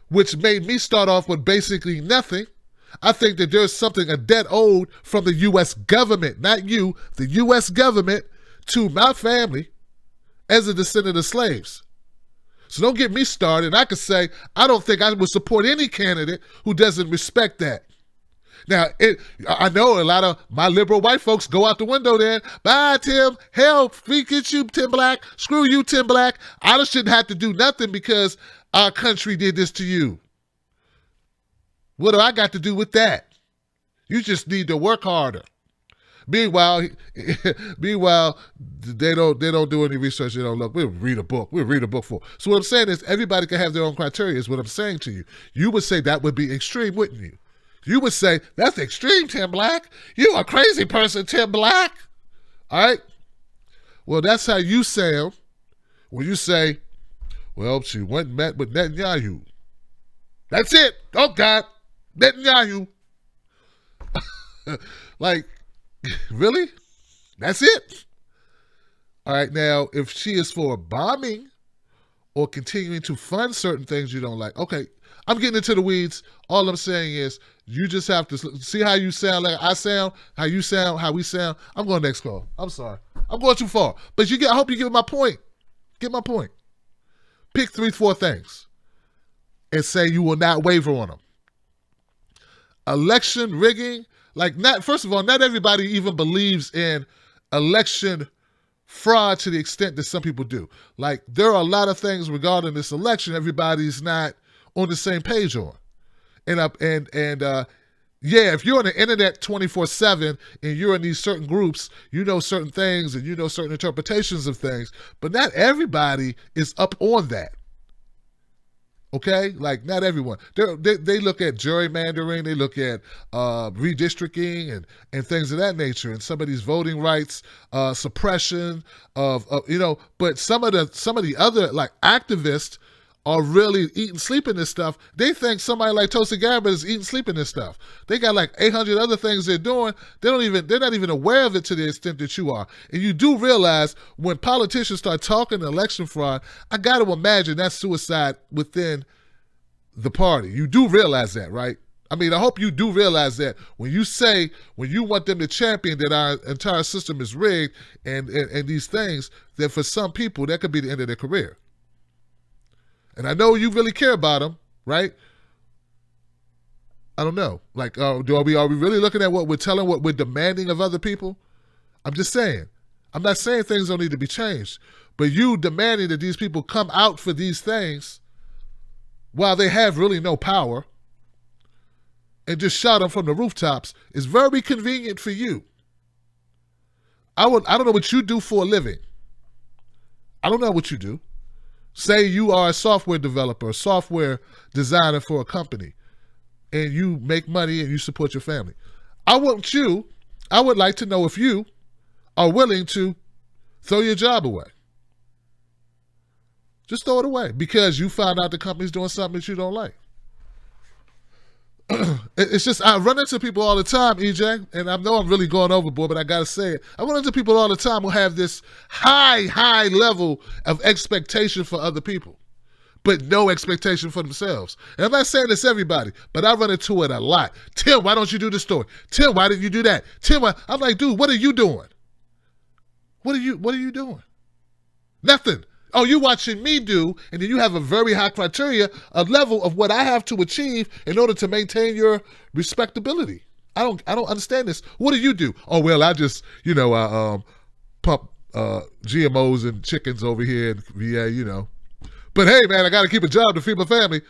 which made me start off with basically nothing. I think that there's something, a debt owed from the U.S. government, not you, the U.S. government, to my family as a descendant of slaves. So don't get me started. I could say I don't think I would support any candidate who doesn't respect that. Now, I know a lot of my liberal white folks go out the window then. Bye, Tim. Hell, forget you, Tim Black. Screw you, Tim Black. I shouldn't have to do nothing because our country did this to you. What do I got to do with that? You just need to work harder. Meanwhile, they don't do any research. They don't look. We'll read a book. For. So what I'm saying is everybody can have their own criteria is what I'm saying to you. You would say that would be extreme, wouldn't you? You would say, that's extreme, Tim Black. You a crazy person, Tim Black. All right? Well, that's how you sound when you say, well, she went and met with Netanyahu. That's it. Oh, God. Netanyahu. Like, really? That's it? All right, now, if she is for bombing or continuing to fund certain things you don't like, okay, I'm getting into the weeds. All I'm saying is you just have to see how you sound like I sound, how you sound, how we sound. I'm going next call. I'm sorry. I'm going too far. But I hope you get my point. Get my point. Pick 3-4 things and say you will not waver on them. Election rigging, first of all, not everybody even believes in election fraud to the extent that some people do. Like, there are a lot of things regarding this election everybody's not on the same page on. If you're on the internet 24/7 and you're in these certain groups, you know certain things and you know certain interpretations of things, but not everybody is up on that. Okay? Like, not everyone. They look at gerrymandering, they look at redistricting and things of that nature, and some of these voting rights, suppression but some of the other, like, activists are really eating, sleeping this stuff. They think somebody like Tulsi Gabbard is eating, sleeping this stuff. They got like 800 other things they're doing. They're not even aware of it to the extent that you are. And you do realize when politicians start talking election fraud, I got to imagine that's suicide within the party. You do realize that, right? I mean, I hope you do realize that when you want them to champion that our entire system is rigged and these things, that for some people, that could be the end of their career. And I know you really care about them, right? I don't know. Like, are we really looking at what we're demanding of other people? I'm just saying. I'm not saying things don't need to be changed. But you demanding that these people come out for these things while they have really no power and just shout them from the rooftops is very convenient for you. I don't know what you do for a living. I don't know what you do. Say you are a software developer, a software designer for a company, and you make money and you support your family. I would like to know if you are willing to throw your job away. Just throw it away because you found out the company's doing something that you don't like. It's just, I run into people all the time, EJ, and I know I'm really going overboard, but I got to say it. I run into people all the time who have this high level of expectation for other people, but no expectation for themselves. And I'm not saying it's everybody, but I run into it a lot. Tim, why don't you do this story? Tim, why didn't you do that? Tim, I'm like, dude, what are you doing? What are you doing? Nothing. Oh, you watching me do, and then you have a very high criteria, a level of what I have to achieve in order to maintain your respectability. I don't understand this. What do you do? Oh, well, I just, I pump GMOs and chickens over here in VA, But hey, man, I got to keep a job to feed my family.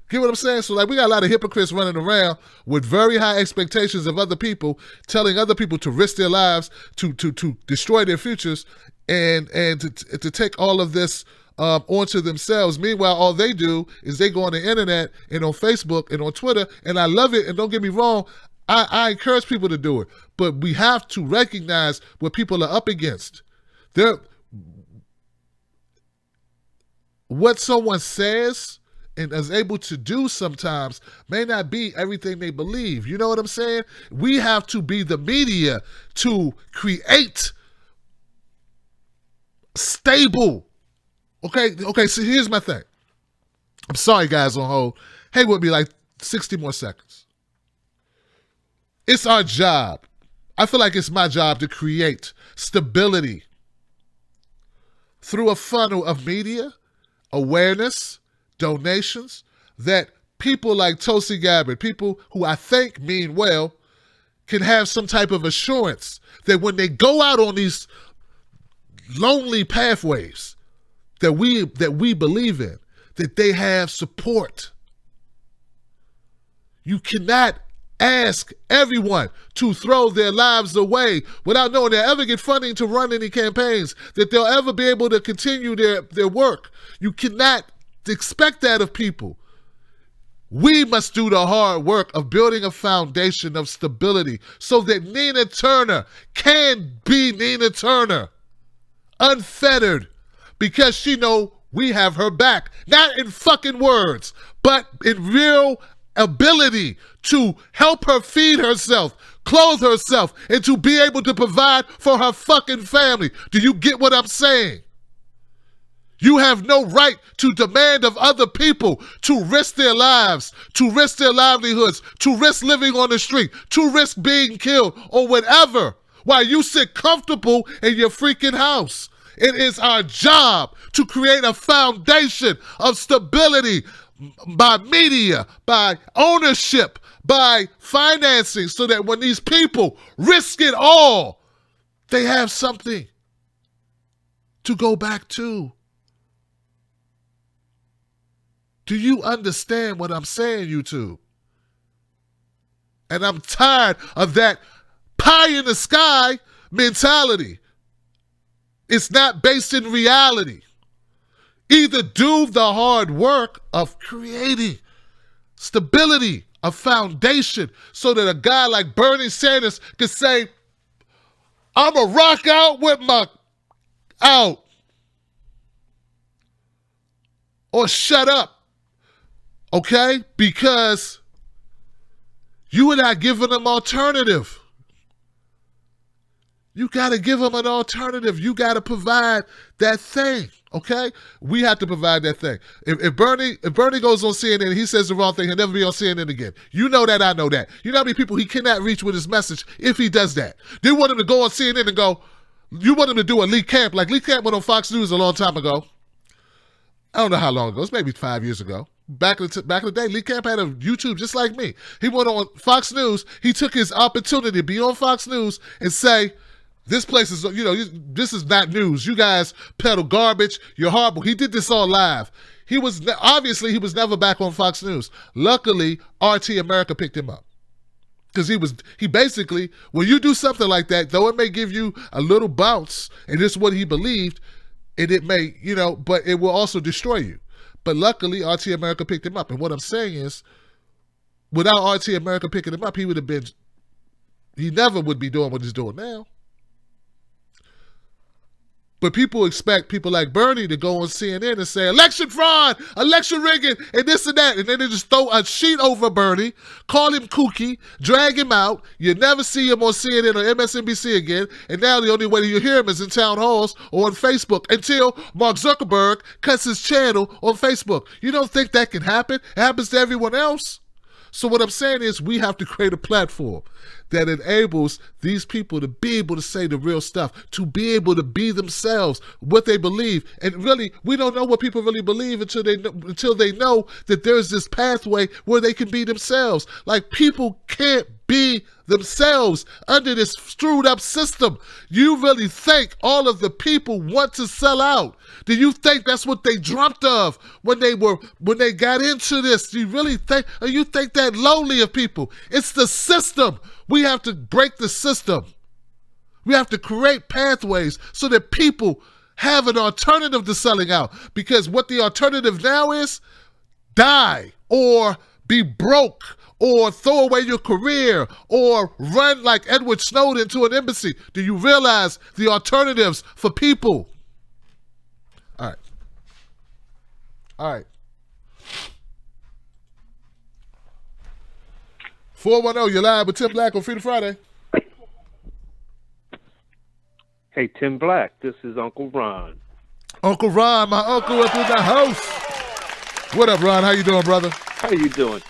Get what I'm saying? So, like, we got a lot of hypocrites running around with very high expectations of other people, telling other people to risk their lives, to destroy their futures, and to take all of this onto themselves. Meanwhile, all they do is they go on the internet and on Facebook and on Twitter, and I love it, and don't get me wrong, I encourage people to do it, but we have to recognize what people are up against. What someone says and is able to do sometimes may not be everything they believe. You know what I'm saying? We have to be the media to create stable. Okay, so here's my thing. I'm sorry, guys on hold. Hang with me like 60 more seconds. It's our job. I feel like it's my job to create stability through a funnel of media, awareness, donations, that people like Tulsi Gabbard, people who I think mean well, can have some type of assurance that when they go out on these lonely pathways that we believe in, that they have support. You cannot ask everyone to throw their lives away without knowing they'll ever get funding to run any campaigns, that they'll ever be able to continue their work. You cannot expect that of people. We must do the hard work of building a foundation of stability so that Nina Turner can be Nina Turner, unfettered, because she know we have her back, not in fucking words, but in real ability to help her feed herself, clothe herself, and to be able to provide for her fucking family. Do you get what I'm saying? You have no right to demand of other people to risk their lives, to risk their livelihoods, to risk living on the street, to risk being killed or whatever, while you sit comfortable in your freaking house. It is our job to create a foundation of stability by media, by ownership, by financing, so that when these people risk it all, they have something to go back to. Do you understand what I'm saying, YouTube? And I'm tired of that pie in the sky mentality. It's not based in reality. Either do the hard work of creating stability, a foundation, so that a guy like Bernie Sanders could say, I'm a rock out with my out. Or shut up. Okay? Because you are not giving them alternative. You got to give them an alternative. You got to provide that thing, okay? We have to provide that thing. If Bernie goes on CNN and he says the wrong thing, he'll never be on CNN again. You know that, I know that. You know how many people he cannot reach with his message if he does that? They want him to go on CNN and go, you want him to do a Lee Camp. Like Lee Camp went on Fox News a long time ago. I don't know how long ago. It's maybe 5 years ago. Back in the day, Lee Camp had a YouTube just like me. He went on Fox News. He took his opportunity to be on Fox News and say, this place is, this is not news. You guys peddle garbage. You're horrible. He did this all live. He was never back on Fox News. Luckily, RT America picked him up. Because he basically, when you do something like that, though it may give you a little bounce, and this is what he believed, and it may, but it will also destroy you. But luckily, RT America picked him up. And what I'm saying is, without RT America picking him up, he never would be doing what he's doing now. But people expect people like Bernie to go on CNN and say, election fraud, election rigging, and this and that. And then they just throw a sheet over Bernie, call him kooky, drag him out. You never see him on CNN or MSNBC again. And now the only way you hear him is in town halls or on Facebook until Mark Zuckerberg cuts his channel on Facebook. You don't think that can happen? It happens to everyone else. So what I'm saying is we have to create a platform that enables these people to be able to say the real stuff, to be able to be themselves, what they believe. And really, we don't know what people really believe until they know that there's this pathway where they can be themselves. Like, people can't be themselves under this screwed up system. You really think all of the people want to sell out? Do you think that's what they dreamt of when they got into this? Do you really think, or you think that lowly of people? It's the system. We have to break the system. We have to create pathways so that people have an alternative to selling out. Because what the alternative now is, die or be broke, or throw away your career, or run like Edward Snowden to an embassy. Do you realize the alternatives for people? All right. 410, you're live with Tim Black on Freedom Friday. Hey, Tim Black, this is Uncle Ron. Uncle Ron, my uncle up in the house. What up, Ron? How you doing, brother? How you doing?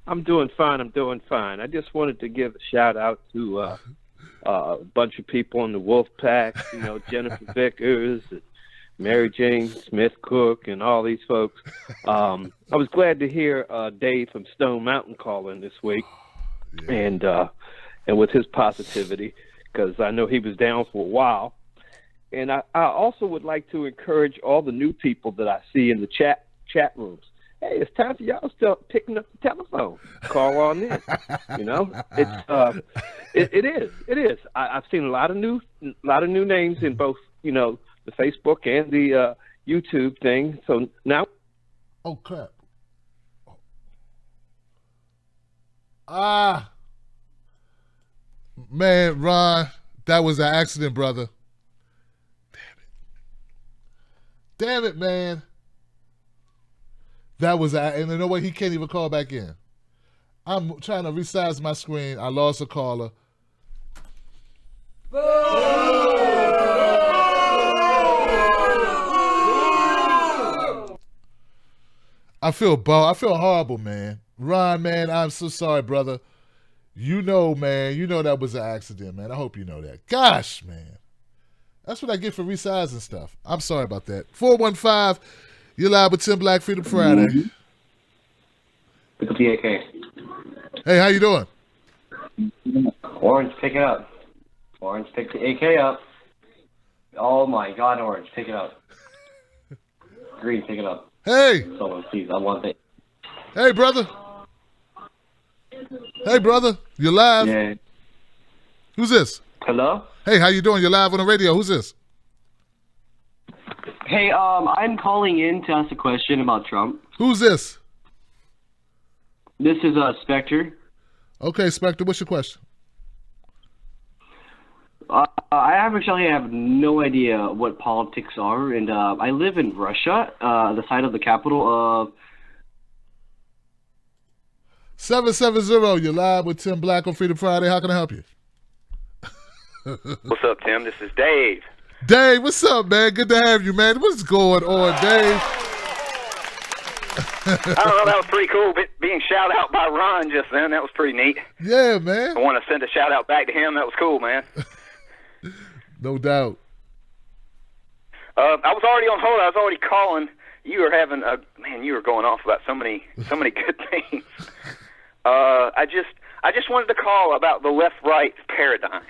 I'm doing fine. I just wanted to give a shout out to a bunch of people in the Wolf Pack, Jennifer Vickers, Mary Jane Smith Cook, and all these folks. I was glad to hear Dave from Stone Mountain call in this week, and with his positivity, because I know he was down for a while. And I also would like to encourage all the new people that I see in the chat rooms. Hey, it's time for y'all to start picking up the telephone. Call on in. It is. I've seen a lot of new names in both, the Facebook and the YouTube thing. So now. Oh crap. Man, Ron, that was an accident, brother. Damn it, man. That was, and you know what? He can't even call back in. I'm trying to resize my screen. I lost a caller. I feel horrible, man. Ron, man, I'm so sorry, brother. Man, that was an accident, man. I hope you know that. Gosh, man. That's what I get for resizing stuff. I'm sorry about that. 415, you're live with Tim Black, Freedom Friday. Pick up the AK. Hey, how you doing? Orange, pick it up. Orange, pick the AK up. Oh my God, Orange, pick it up. Green, pick it up. Hey. Someone, please, I want it. Hey, brother. You're live. Yeah. Who's this? Hello? Hey, how you doing? You're live on the radio. Who's this? Hey, I'm calling in to ask a question about Trump. Who's this? This is Spectre. Okay, Spectre, what's your question? I actually have no idea what politics are, and I live in Russia, the site of the capital of... 770, you're live with Tim Black on Freedom Friday. How can I help you? What's up, Tim? This is Dave. Dave, what's up, man? Good to have you, man. What's going on, Dave? I don't know, that was pretty cool being shouted out by Ron just then. That was pretty neat. Yeah, man. I want to send a shout out back to him. That was cool, man. No doubt. I was already on hold. I was already calling. You were having you were going off about so many good things. I just wanted to call about the left-right paradigm,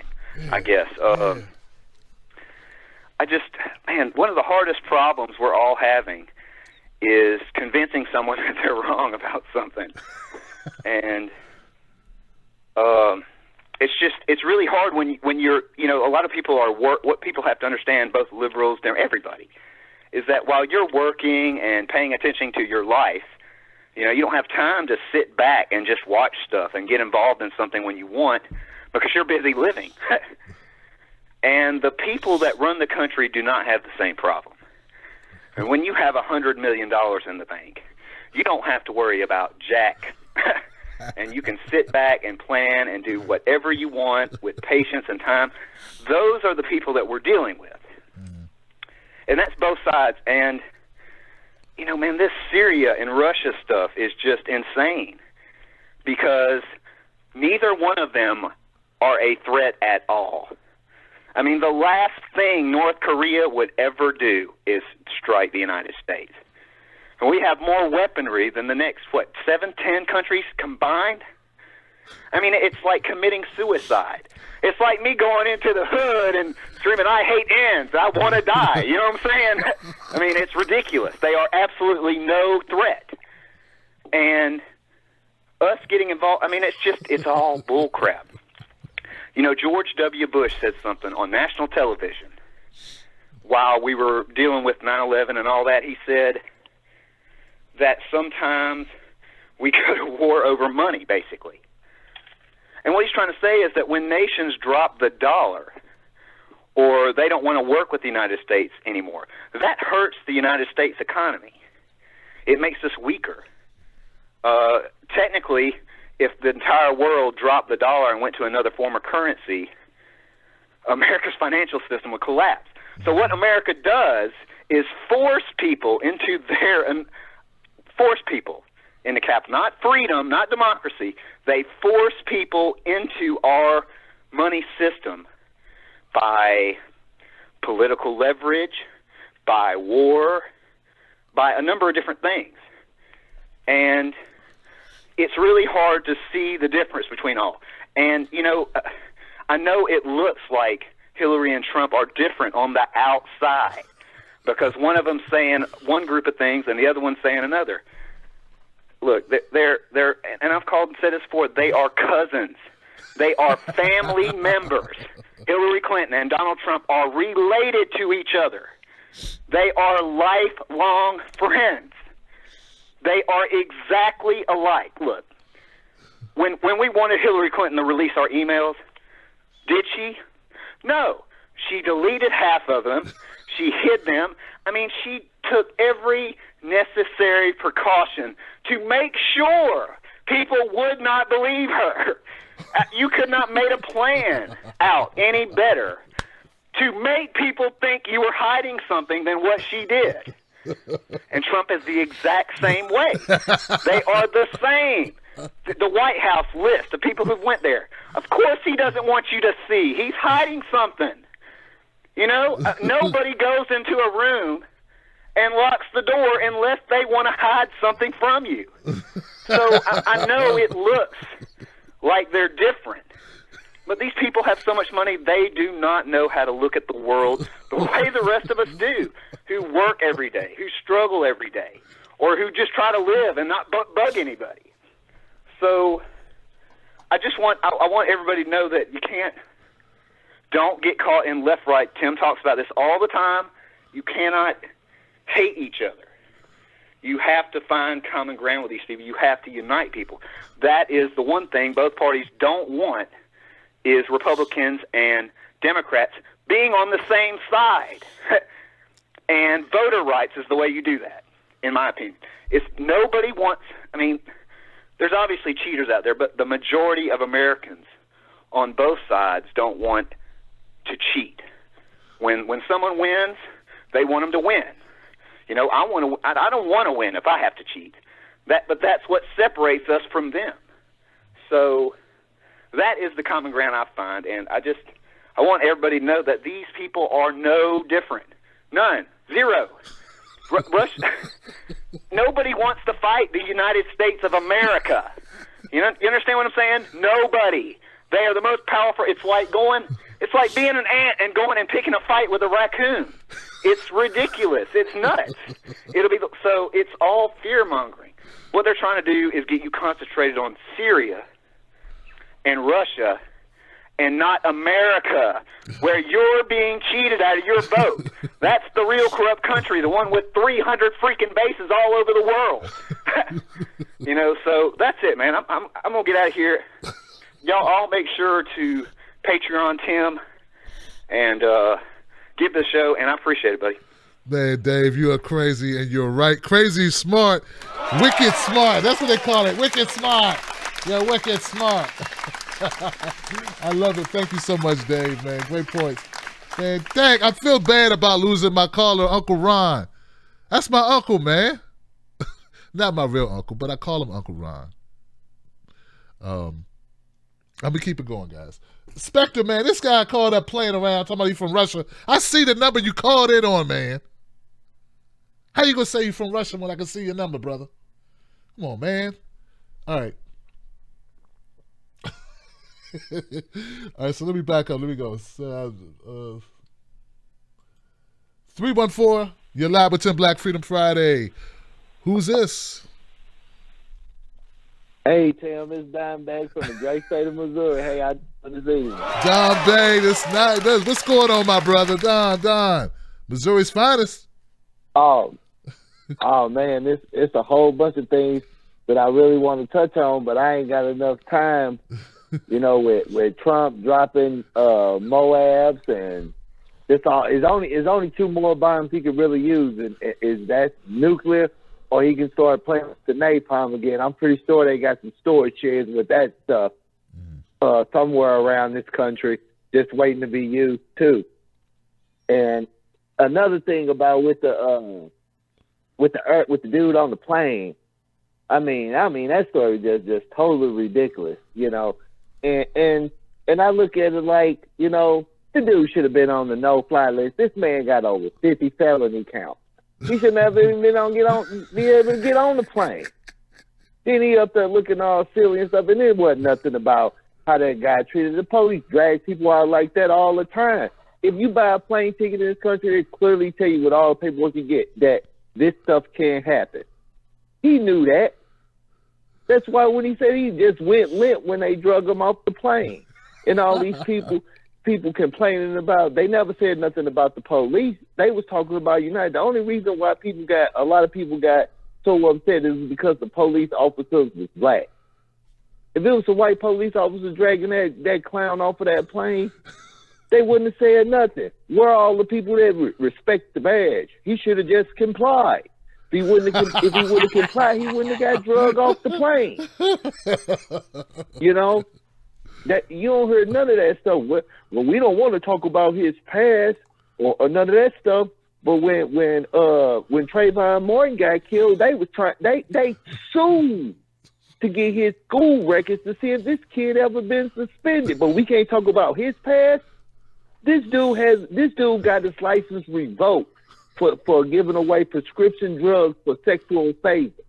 I guess. One of the hardest problems we're all having is convincing someone that they're wrong about something. And it's really hard when you're, a lot of people are what people have to understand, both liberals, everybody, is that while you're working and paying attention to your life, you don't have time to sit back and just watch stuff and get involved in something when you want, because you're busy living. And the people that run the country do not have the same problem. And when you have $100 million in the bank, you don't have to worry about jack. And you can sit back and plan and do whatever you want with patience and time. Those are the people that we're dealing with. And that's both sides. And, man, this Syria and Russia stuff is just insane, because neither one of them are a threat at all. I mean, the last thing North Korea would ever do is strike the United States. And we have more weaponry than the next, 7, 10 countries combined? I mean, it's like committing suicide. It's like me going into the hood and screaming, I hate ants, I want to die. You know what I'm saying? I mean, it's ridiculous. They are absolutely no threat. And us getting involved, I mean, it's all bull crap. You know, George W. Bush said something on national television while we were dealing with 9/11 and all that. He said that sometimes we go to war over money, basically. And what he's trying to say is that when nations drop the dollar or they don't want to work with the United States anymore, that hurts the United States economy. It makes us weaker. Technically, if the entire world dropped the dollar and went to another form of currency, America's financial system would collapse. So what America does is force people into capital, not freedom, not democracy. They force people into our money system by political leverage, by war, by a number of different things. And it's really hard to see the difference between all. And, you know, I know it looks like Hillary and Trump are different on the outside because one of them's saying one group of things and the other one's saying another. Look, they're and I've called and said this before, they are cousins. They are family members. Hillary Clinton and Donald Trump are related to each other. They are lifelong friends. They are exactly alike. Look, when we wanted Hillary Clinton to release our emails, did she? No. She deleted half of them. She hid them. I mean, she took every necessary precaution to make sure people would not believe her. You could not made a plan out any better to make people think you were hiding something than what she did. And Trump is the exact same way. They are the same. The White House list of people who went there. Of course he doesn't want you to see. He's hiding something. You know, nobody goes into a room and locks the door unless they want to hide something from you. So I know it looks like they're different. But these people have so much money, they do not know how to look at the world the way the rest of us do, who work every day, who struggle every day, or who just try to live and not bug anybody. So I want everybody to know that don't get caught in left-right. Tim talks about this all the time. You cannot hate each other. You have to find common ground with these people. You have to unite people. That is the one thing both parties don't want, is Republicans and Democrats being on the same side. And voter rights is the way you do that, in my opinion. Nobody wants, I mean, there's obviously cheaters out there, but the majority of Americans on both sides don't want to cheat. When someone wins, they want them to win. You know, I don't want to win if I have to cheat. But that's what separates us from them. So that is the common ground I find, and I want everybody to know that these people are no different. None. Zero. Russia. Nobody wants to fight the United States of America. You understand what I'm saying? Nobody. They are the most powerful. It's like being an ant and going and picking a fight with a raccoon. It's ridiculous. It's nuts. So it's all fear-mongering. What they're trying to do is get you concentrated on Syria and Russia and not America, where you're being cheated out of your vote. That's the real corrupt country, the one with 300 freaking bases all over the world. You know, so that's it, man. I'm going to get out of here. Y'all all make sure to Patreon Tim and give the show, and I appreciate it, buddy. Man, Dave, you are crazy, and you're right. Crazy smart. Wicked smart. That's what they call it. Wicked smart. Yeah, wicked smart. I love it. Thank you so much, Dave, man. Great points. Man, dang, I feel bad about losing my caller, Uncle Ron. That's my uncle, man. Not my real uncle, but I call him Uncle Ron. I'm gonna keep it going, guys. Spectre, man, this guy called up playing around, talking about you from Russia. I see the number you called in on, man. How you gonna say you from Russia when I can see your number, brother? Come on, man. All right. All right, so let me back up. Let me go. 314, you're live with Tim Black, Freedom Friday. Who's this? Hey, Tim, it's Don Banks from the great state of Missouri. Hey, I this evening. Don Banks, it's nice. What's going on, my brother? Don. Missouri's finest. Oh man, it's a whole bunch of things that I really want to touch on, but I ain't got enough time. You know, with Trump dropping Moabs and this all is only two more bombs he could really use, and is that nuclear, or he can start playing with the napalm again. I'm pretty sure they got some storage sheds with that stuff somewhere around this country, just waiting to be used too. And another thing about with the dude on the plane, I mean that story just totally ridiculous, you know. And I look at it like, you know, the dude should have been on the no-fly list. This man got over 50 felony counts. He should never even be able to get on the plane. Then he up there looking all silly and stuff, and it wasn't nothing about how that guy treated the police. Drag people out like that all the time. If you buy a plane ticket in this country, they clearly tell you with all the paperwork you get that this stuff can't happen. He knew that. That's why when he said he just went limp when they drug him off the plane. And all these people complaining about, they never said nothing about the police. They was talking about United. The only reason why a lot of people got so upset is because the police officers was black. If it was a white police officer dragging that clown off of that plane, they wouldn't have said nothing. Where are all the people that respect the badge? He should have just complied. If he would have complied, he wouldn't have got drugged off the plane. You know, that you don't hear none of that stuff. Well, we don't want to talk about his past or none of that stuff. But when Trayvon Martin got killed, they sued to get his school records to see if this kid ever been suspended. But we can't talk about his past. This dude got his license revoked for giving away prescription drugs for sexual favor.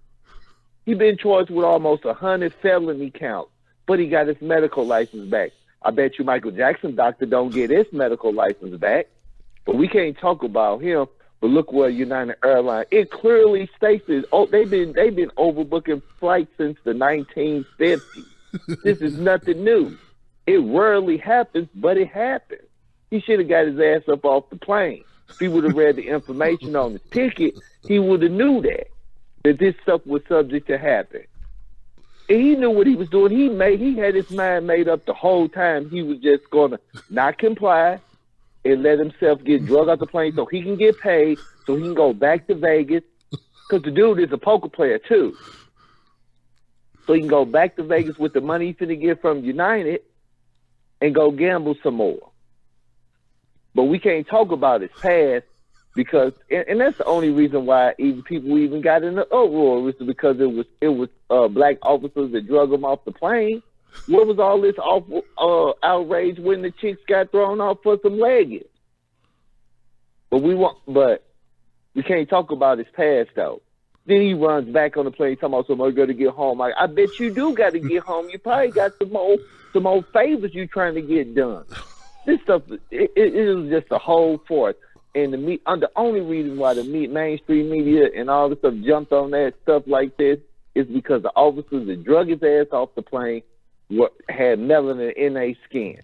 He been charged with almost 100 felony counts, but he got his medical license back. I bet you Michael Jackson doctor don't get his medical license back. But we can't talk about him. But look where United Airlines, it clearly states it. Oh, they've been overbooking flights since the 1950s. This is nothing new. It rarely happens, but it happens. He should have got his ass up off the plane. If he would have read the information on the ticket, he would have knew that this stuff was subject to happen. And he knew what he was doing. He had his mind made up the whole time. He was just going to not comply and let himself get drugged off the plane so he can get paid, so he can go back to Vegas. Because the dude is a poker player too. So he can go back to Vegas with the money he's finna get from United and go gamble some more. But we can't talk about his past because, and that's the only reason why people even got in the uproar, was because it was black officers that drug him off the plane. What was all this awful outrage when the chicks got thrown off for some leggings? But we can't talk about his past though. Then he runs back on the plane talking about somebody got to get home. I bet you do got to get home. You probably got some old favors you trying to get done. This stuff, it was just a whole force. And the only reason why the mainstream media and all this stuff jumped on that stuff like this is because the officers that drug his ass off the plane had melanin in their skin.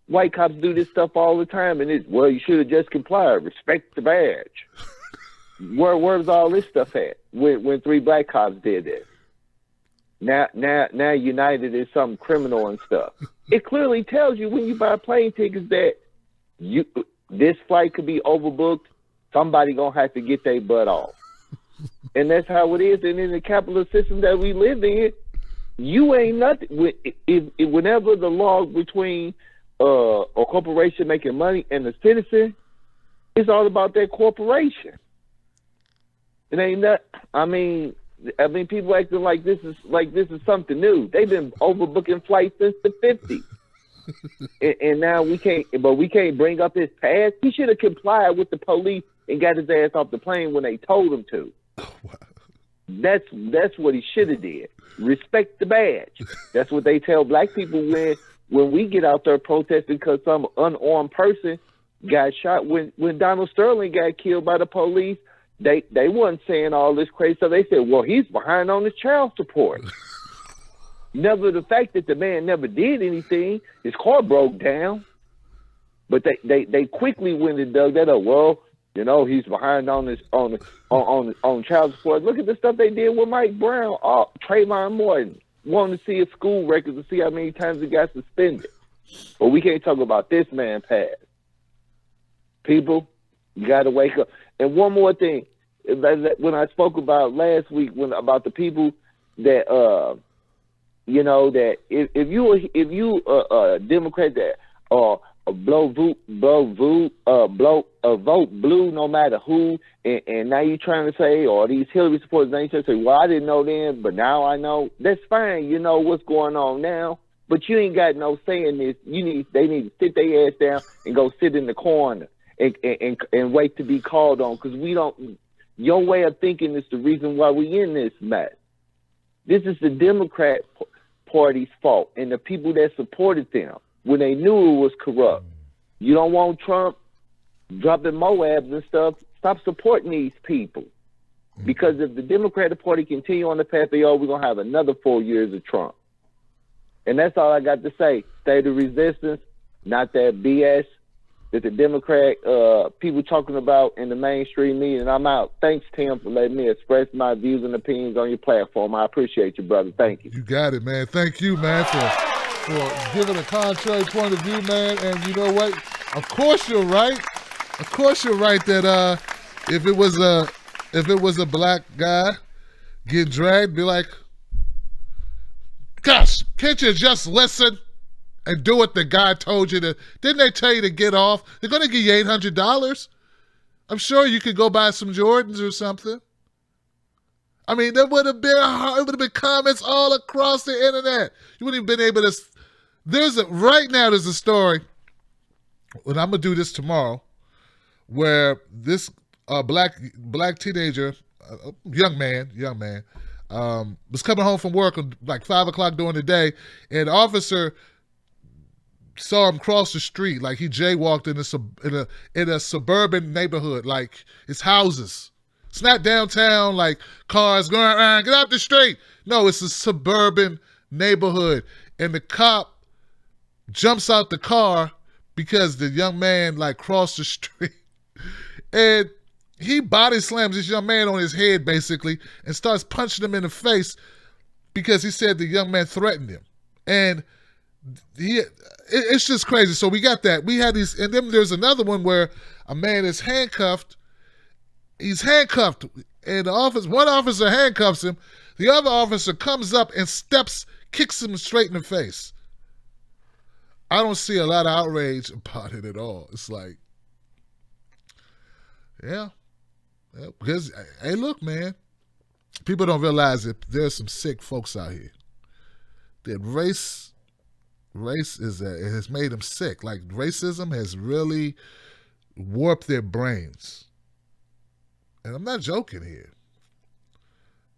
White cops do this stuff all the time, and you should have just complied. Respect the badge. Where's all this stuff at when 3 black cops did this? Now United is something criminal and stuff. It clearly tells you when you buy plane tickets that this flight could be overbooked. Somebody gonna have to get their butt off, and that's how it is. And in the capitalist system that we live in, you ain't nothing. Whenever the law between a corporation making money and a citizen, it's all about that corporation. It ain't that. I mean, I mean, people acting like this is something new. They've been overbooking flights since the 50s. and now we can't bring up his past. He should have complied with the police and got his ass off the plane when they told him to. Oh, wow. That's what he should have did. Respect the badge. That's what they tell black people when we get out there protesting because some unarmed person got shot. When Donald Sterling got killed by the police, they wasn't saying all this crazy stuff. They said, well, he's behind on his child support. Never the fact that the man never did anything. His car broke down. But they quickly went and dug that up. Well, you know, he's behind on child support. Look at the stuff they did with Mike Brown, Trayvon Martin, wanting to see his school records to see how many times he got suspended. But we can't talk about this man past. People, you got to wake up. And one more thing, when I spoke about last week, about the people that you know, that if you a Democrat that vote blue no matter who, and now you're trying to say, or these Hillary supporters, now you're trying to say, well, I didn't know then, but now I know. That's fine. You know what's going on now, but you ain't got no say in this. They need to sit their ass down and go sit in the corner and wait to be called on, because we don't. Your way of thinking is the reason why we in this mess. This is the Democrat Party's fault and the people that supported them when they knew it was corrupt. You don't want Trump dropping Moabs and stuff. Stop supporting these people. Because if the Democratic Party continue on the path they are, we're going to have another 4 years of Trump. And that's all I got to say. State of resistance, not that BS that the Democrat people talking about in the mainstream media. And I'm out. Thanks, Tim, for letting me express my views and opinions on your platform. I appreciate you, brother. Thank you. You got it, man. Thank you, man, for giving a contrary point of view, man. And you know what? Of course you're right. Of course you're right that if it was a black guy getting dragged, be like, gosh, can't you just listen and do what the guy told you to? Didn't they tell you to get off? They're going to give you $800. I'm sure you could go buy some Jordans or something. I mean, there would have been comments all across the internet. You wouldn't have been able to. Right now there's a story, and I'm gonna do this tomorrow, where this black teenager, young man, was coming home from work like 5 o'clock during the day, and the officer saw him cross the street, like he jaywalked in a suburban neighborhood, like it's houses. It's not downtown, like cars going around, get out the street. No, it's a suburban neighborhood. And the cop jumps out the car because the young man like crossed the street. And he body slams this young man on his head basically and starts punching him in the face because he said the young man threatened him. And it's just crazy. So we got that. We had these, and then there's another one where a man is handcuffed. He's handcuffed, and one officer handcuffs him. The other officer comes up and kicks him straight in the face. I don't see a lot of outrage about it at all. It's like, yeah, because, hey, look, man, people don't realize that there's some sick folks out here. That race it has made them sick. Like, racism has really warped their brains. And I'm not joking here.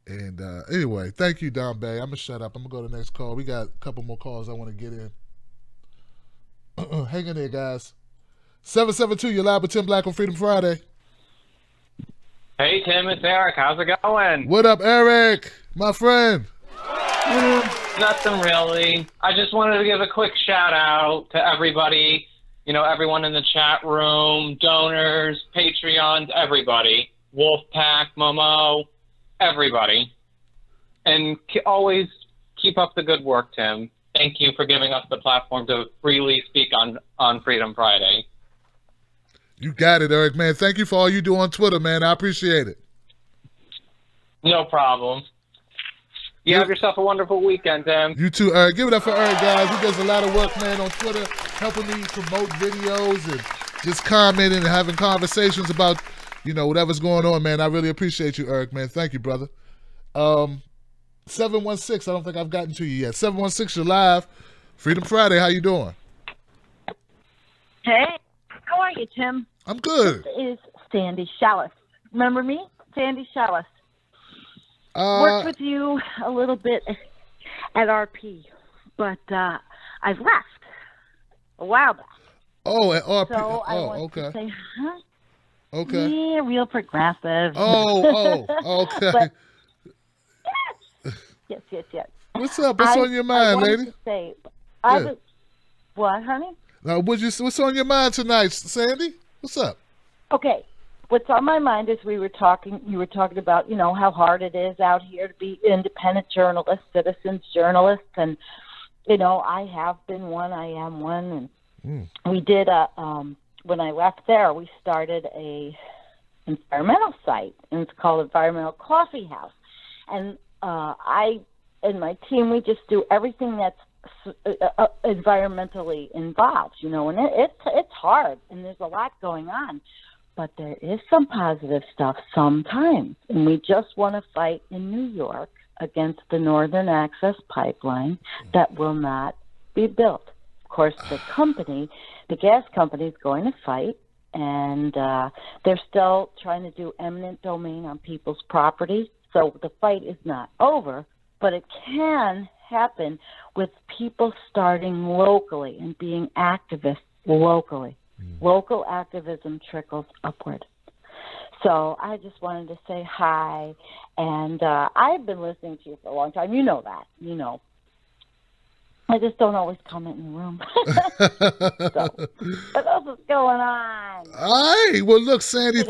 And anyway, thank you, Don Bay. I'm going to shut up. I'm going to go to the next call. We got a couple more calls I want to get in. Hang in there, guys. 772, you're live with Tim Black on Freedom Friday. Hey, Tim, it's Eric. How's it going? What up, Eric? My friend. Nothing really. I just wanted to give a quick shout out to everybody, everyone in the chat room, donors, Patreons, everybody. Wolfpack, Momo, everybody. And always keep up the good work, Tim. Thank you for giving us the platform to freely speak on Freedom Friday. You got it, Eric, man. Thank you for all you do on Twitter, man. I appreciate it. No problem. You have yourself a wonderful weekend, Tim. You too, Eric. Give it up for Eric, guys. He does a lot of work, man, on Twitter, helping me promote videos and just commenting and having conversations about, whatever's going on, man. I really appreciate you, Eric, man. Thank you, brother. 716. I don't think I've gotten to you yet. 716, you're live. Freedom Friday. How you doing? Hey, how are you, Tim? I'm good. This is Sandy Shallis. Remember me? Sandy Shallis. Worked with you a little bit at RP, but I've left a while back. Oh, at RP. So I want okay. to say, huh? Okay. Yeah, real progressive. Okay. But, yes. What's up? What's on your mind, lady? To say, Yeah. What, honey? What's on your mind tonight, Sandy? What's up? Okay. What's on my mind is you were talking about, how hard it is out here to be independent journalists, citizens journalists, and, I have been one, I am one, and we did when I left there, we started a environmental site, and it's called Environmental Coffee House, and I and my team, we just do everything that's environmentally involved, and it's hard, and there's a lot going on. But there is some positive stuff sometimes. And we just won a fight in New York against the Northern Access Pipeline that will not be built. Of course, the gas company is going to fight, and they're still trying to do eminent domain on people's property. So the fight is not over, but it can happen with people starting locally and being activists locally. Local activism trickles upward. So I just wanted to say hi, and I've been listening to you for a long time. You know that. I just don't always comment in the room. So, what else is going on? All right. Well, look, Sandy,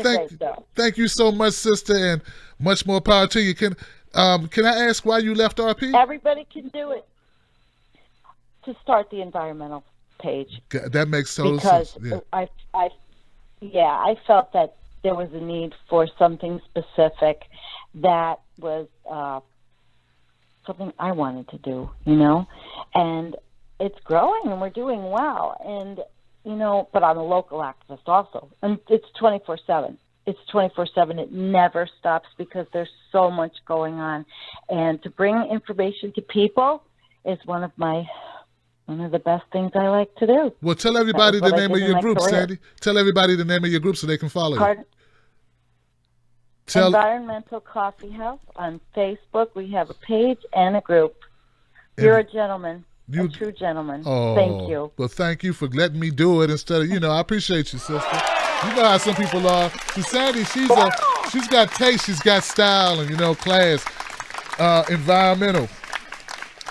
thank you so much, sister, and much more power to you. Can I ask why you left RP? Everybody can do it. To start the environmental page. That makes total sense. Yeah. I felt that there was a need for something specific that was something I wanted to do, and it's growing and we're doing well. And, but I'm a local activist also, and it's 24/7. It's 24/7. It never stops because there's so much going on. And to bring information to people is one of the best things I like to do. Well, tell everybody the name of your group, Sandy. Tell everybody the name of your group so they can follow you. Environmental Coffee House on Facebook. We have a page and a group. You're a gentleman. A true gentleman. Oh, thank you. Well, thank you for letting me do it instead of, I appreciate you, sister. You know how some people are. See, Sandy, she's got taste, she's got style, and, class. Environmental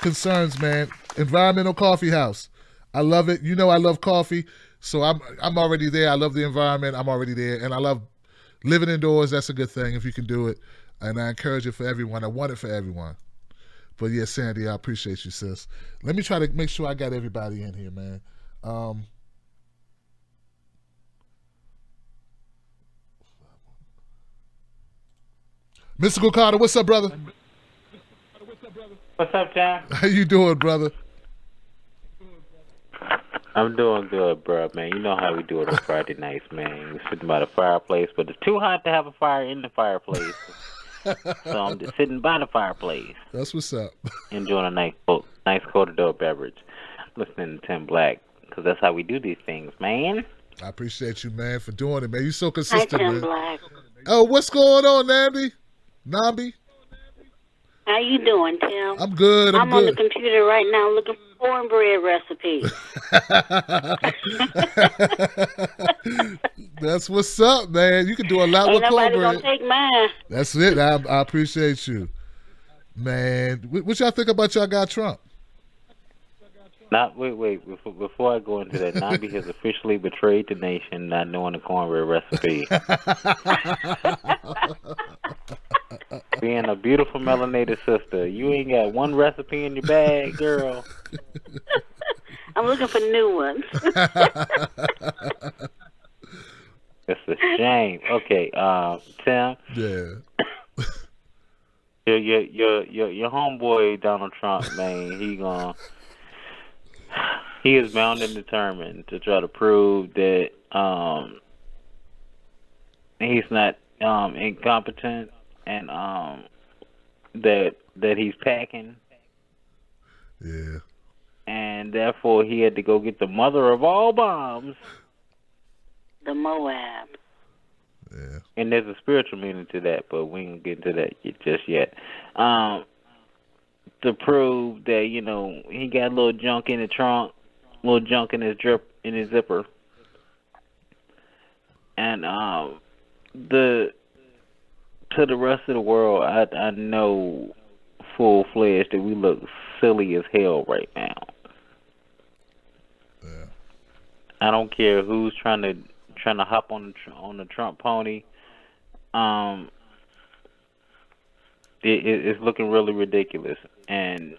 concerns, man. Environmental Coffee House. I love it. I love coffee, so I'm already there. I love the environment. I'm already there, and I love living indoors. That's a good thing if you can do it, and I encourage it for everyone. I want it for everyone. But yeah, Sandy, I appreciate you, sis. Let me try to make sure I got everybody in here, man. Mystical Carter, what's up, brother? What's up, John? How you doing, brother? I'm doing good, bro, man. You know how we do it on Friday nights, man. We're sitting by the fireplace, but it's too hot to have a fire in the fireplace. So I'm just sitting by the fireplace. That's what's up. Enjoying a nice cold adult beverage. Listening to Tim Black, because that's how we do these things, man. I appreciate you, man, for doing it, man. You're so consistent, Hi, Tim man. Black. Oh, what's going on, Nambi? How you doing, Tim? I'm good. I'm on the computer right now looking for cornbread recipes. That's what's up, man. You can do a lot with cornbread. Ain't nobody gonna take mine. That's it. I appreciate you, man. What y'all think about y'all guy Trump? Wait. Before I go into that, Nambi has officially betrayed the nation, not knowing the cornbread recipe. Being a beautiful melanated sister, you ain't got one recipe in your bag, girl. I'm looking for new ones. It's a shame. Okay, Tim. Yeah. Your homeboy Donald Trump, man, he is bound and determined to try to prove that he's not incompetent, and that he's packing. Yeah. And therefore he had to go get the mother of all bombs. The Moab. Yeah. And there's a spiritual meaning to that, but we ain't get into that just yet. To prove that, you know, he got a little junk in the trunk, little junk in his zipper. And to the rest of the world, I know full-fledged that we look silly as hell right now. Yeah. I don't care who's trying to hop on the Trump pony. It's looking really ridiculous and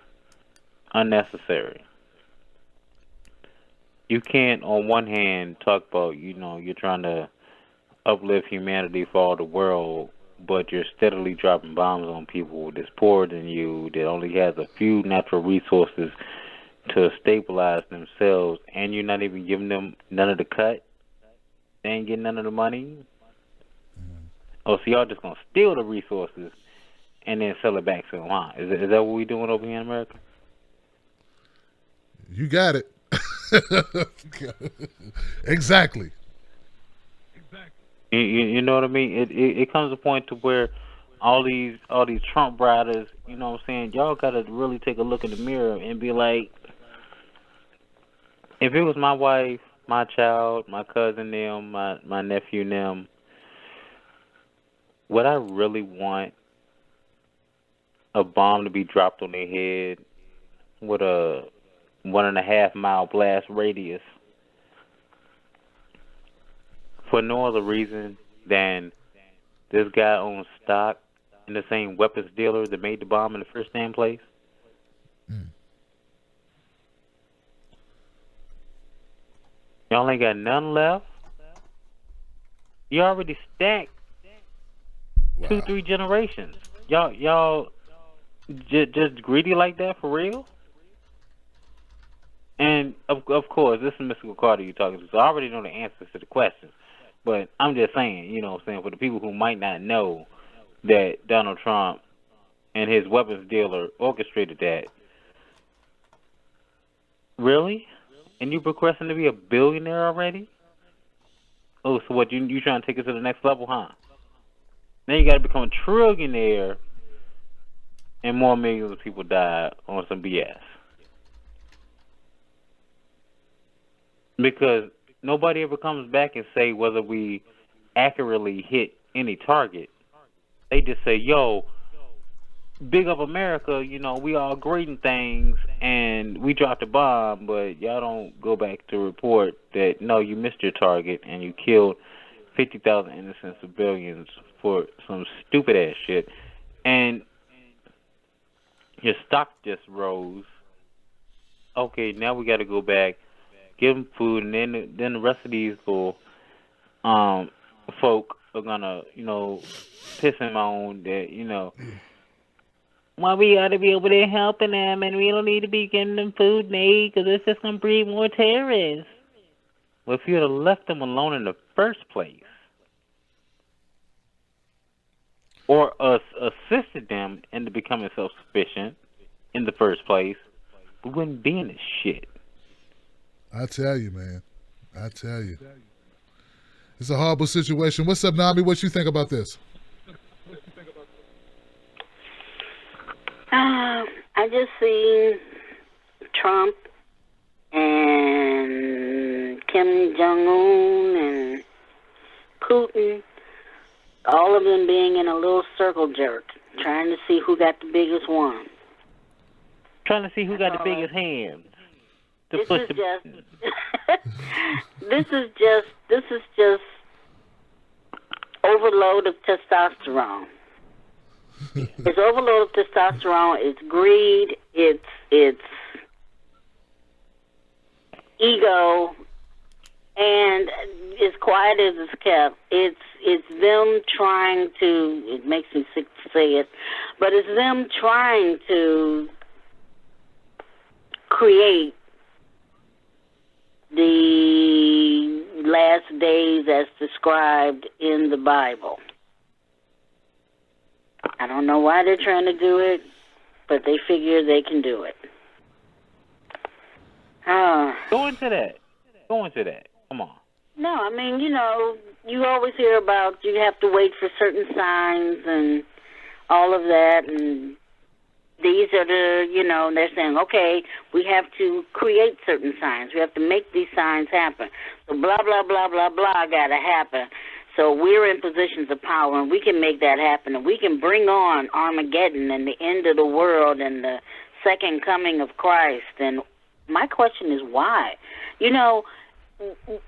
unnecessary. You can't, on one hand, talk about, you know, you're trying to uplift humanity for all the world, but you're steadily dropping bombs on people that's poorer than you, that only has a few natural resources to stabilize themselves, and you're not even giving them none of the cut. They ain't getting none of the money. Oh, so y'all just gonna steal the resources and then sell it back to them, huh? Is that what we doing over here in America? You got it. Exactly. You know what I mean? It comes to a point to where all these Trump riders, you know what I'm saying, y'all gotta really take a look in the mirror and be like, if it was my wife, my child, my cousin them, my nephew them, would I really want a bomb to be dropped on their head with a 1.5 mile blast radius for no other reason than this guy owns stock in the same weapons dealer that made the bomb in the first damn place? Y'all ain't got none left? You already stacked 2-3 generations. Y'all just greedy like that for real? And of course, this is Mystical Carter you're talking to, so I already know the answers to the questions. But I'm just saying, you know what I'm saying, for the people who might not know that Donald Trump and his weapons dealer orchestrated that. Really? And you requesting to be a billionaire already? Oh, so what, you trying to take it to the next level, huh? Now you got to become a trillionaire and more millions of people die on some BS. Because nobody ever comes back and say whether we accurately hit any target. They just say, yo, big up America, you know, we all great in things and we dropped a bomb, but y'all don't go back to report that, no, you missed your target and you killed 50,000 innocent civilians for some stupid ass shit. And your stock just rose. Okay, now we got to go back, give them food, and then the rest of these little folk are gonna, you know, piss him on that, you know, well, we got to be over there helping them, and we don't need to be giving them food and aid because it's just gonna breed more terrorists. Well, if you had left them alone in the first place, or assisted them into becoming self-sufficient in the first place, we wouldn't be in this shit. I tell you, man. I tell you. It's a horrible situation. What's up, Nami? What you think about this? I just see Trump and Kim Jong-un and Putin, all of them being in a little circle jerk, trying to see who got the biggest one. Trying to see who got the biggest hands. This is just overload of testosterone. It's overload of testosterone. It's greed. It's ego, and as quiet as it's kept, it's them trying to. It makes me sick to say it, but it's them trying to create the last days as described in the Bible. I don't know why they're trying to do it, but they figure they can do it. Go into that. Go into that. Come on. No, I mean, you know, you always hear about you have to wait for certain signs and all of that, and these are the, you know, they're saying, okay, we have to create certain signs. We have to make these signs happen. So blah, blah, blah, blah, blah got to happen. So we're in positions of power, and we can make that happen, and we can bring on Armageddon and the end of the world and the second coming of Christ. And my question is why? You know,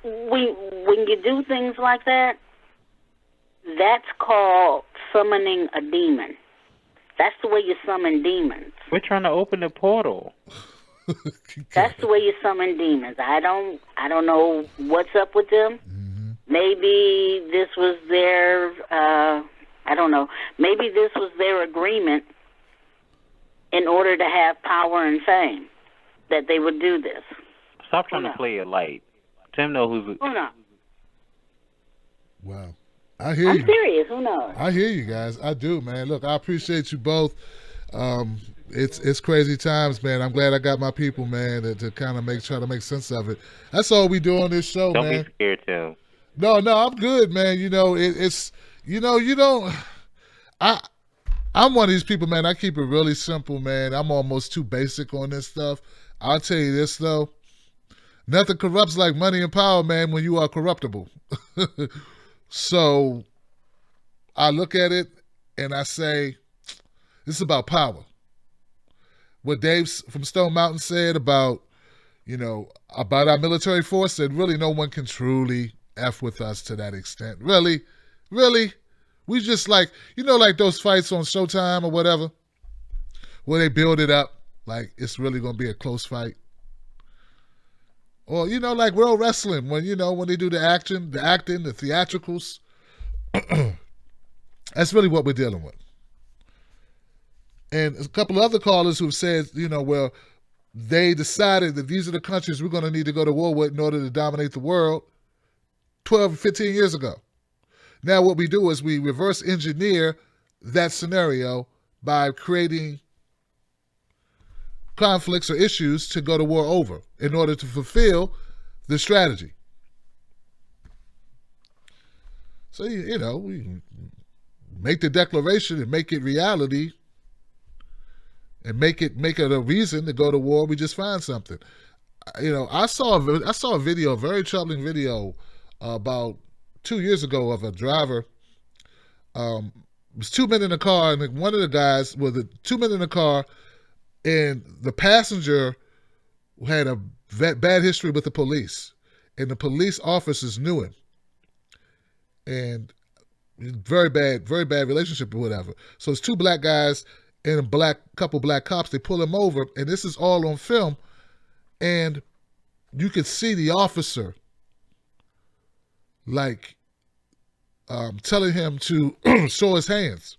when you do things like that, that's called summoning a demon. That's the way you summon demons. We're trying to open the portal. That's the way you summon demons. I don't know what's up with them. Maybe this was their I don't know. Maybe this was their agreement in order to have power and fame, that they would do this. Stop trying to play it light. Tim knows who's. Who knows? Wow. I hear you. I'm serious. Who knows? I hear you guys. I do, man. Look, I appreciate you both. It's crazy times, man. I'm glad I got my people, man, to kind of try to make sense of it. That's all we do on this show, Don't man. be scared, Tim. No, I'm good, man. You know, it's you know, you don't. I'm one of these people, man. I keep it really simple, man. I'm almost too basic on this stuff. I'll tell you this though. Nothing corrupts like money and power, man, when you are corruptible. So I look at it and I say, this is about power. What Dave from Stone Mountain said about, you know, about our military force, that really no one can truly F with us to that extent. Really? We just like, you know, like those fights on Showtime or whatever, where they build it up like it's really going to be a close fight. Or, you know, like World Wrestling, when, you know, when they do the acting, the theatricals. That's really what we're dealing with. And a couple of other callers who've said, you know, well, they decided that these are the countries we're going to need to go to war with in order to dominate the world 12, 15 years ago. Now what we do is we reverse engineer that scenario by creating conflicts or issues to go to war over in order to fulfill the strategy. So, you know, we make the declaration and make it reality and make it a reason to go to war. We just find something. You know, I saw a video, a very troubling video about 2 years ago of a driver. It was two men in a car, and one of the guys was two men in a car, and the passenger had a bad history with the police, and the police officers knew him, and very bad relationship or whatever. So it's two black guys and a couple black cops. They pull him over, and this is all on film, and you could see the officer like telling him to show his hands.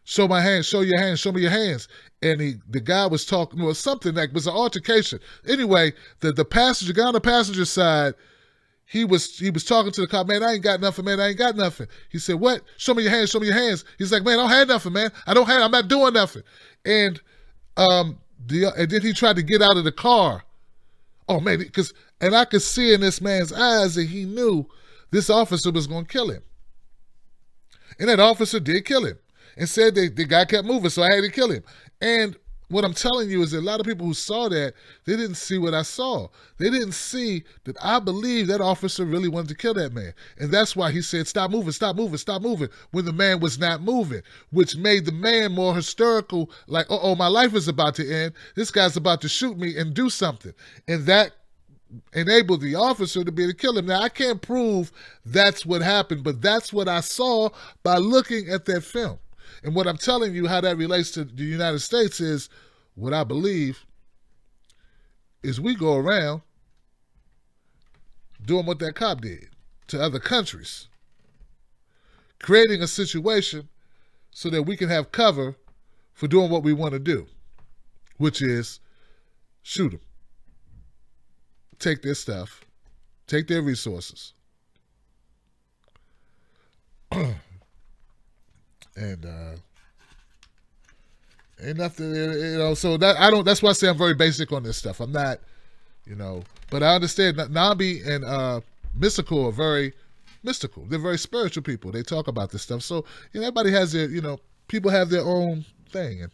Show my hands, show your hands, show me your hands. And the guy was talking, or something like, it was an altercation. Anyway, the guy on the passenger side, he was talking to the cop, man, I ain't got nothing. He said, what? Show me your hands, show me your hands. He's like, man, I don't have nothing, man. I'm not doing nothing. And and then he tried to get out of the car. Oh man, and I could see in this man's eyes that he knew this officer was going to kill him. And that officer did kill him and said the guy kept moving, so I had to kill him. And what I'm telling you is that a lot of people who saw that, they didn't see what I saw. They didn't see that I believe that officer really wanted to kill that man. And that's why he said, stop moving, when the man was not moving, which made the man more hysterical, like, uh-oh, my life is about to end. This guy's about to shoot me and do something. And that enabled the officer to be able to kill him. Now, I can't prove that's what happened, but that's what I saw by looking at that film. And what I'm telling you, how that relates to the United States, is what I believe is we go around doing what that cop did to other countries, creating a situation so that we can have cover for doing what we want to do, which is shoot them, take their stuff, take their resources. And ain't nothing, so that's why I say I'm very basic on this stuff. I'm not, but I understand that Nambi and Mystical are very mystical. They're very spiritual people. They talk about this stuff. So, everybody has their, people have their own thing, and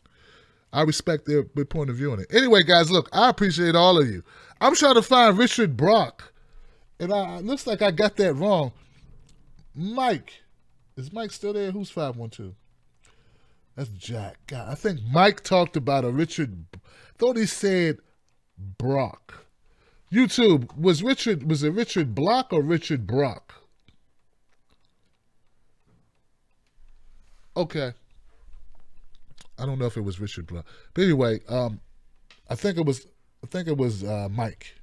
I respect their point of view on it. Anyway, guys, look, I appreciate all of you. I'm trying to find Richard Brock, and it looks like I got that wrong. Mike. Is Mike still there? Who's 512? That's Jack. God, I think Mike talked about a Richard. Thought he said Brock. YouTube, was it Richard Block or Richard Brock? Okay. I don't know if it was Richard Block. But anyway, I think it was Mike.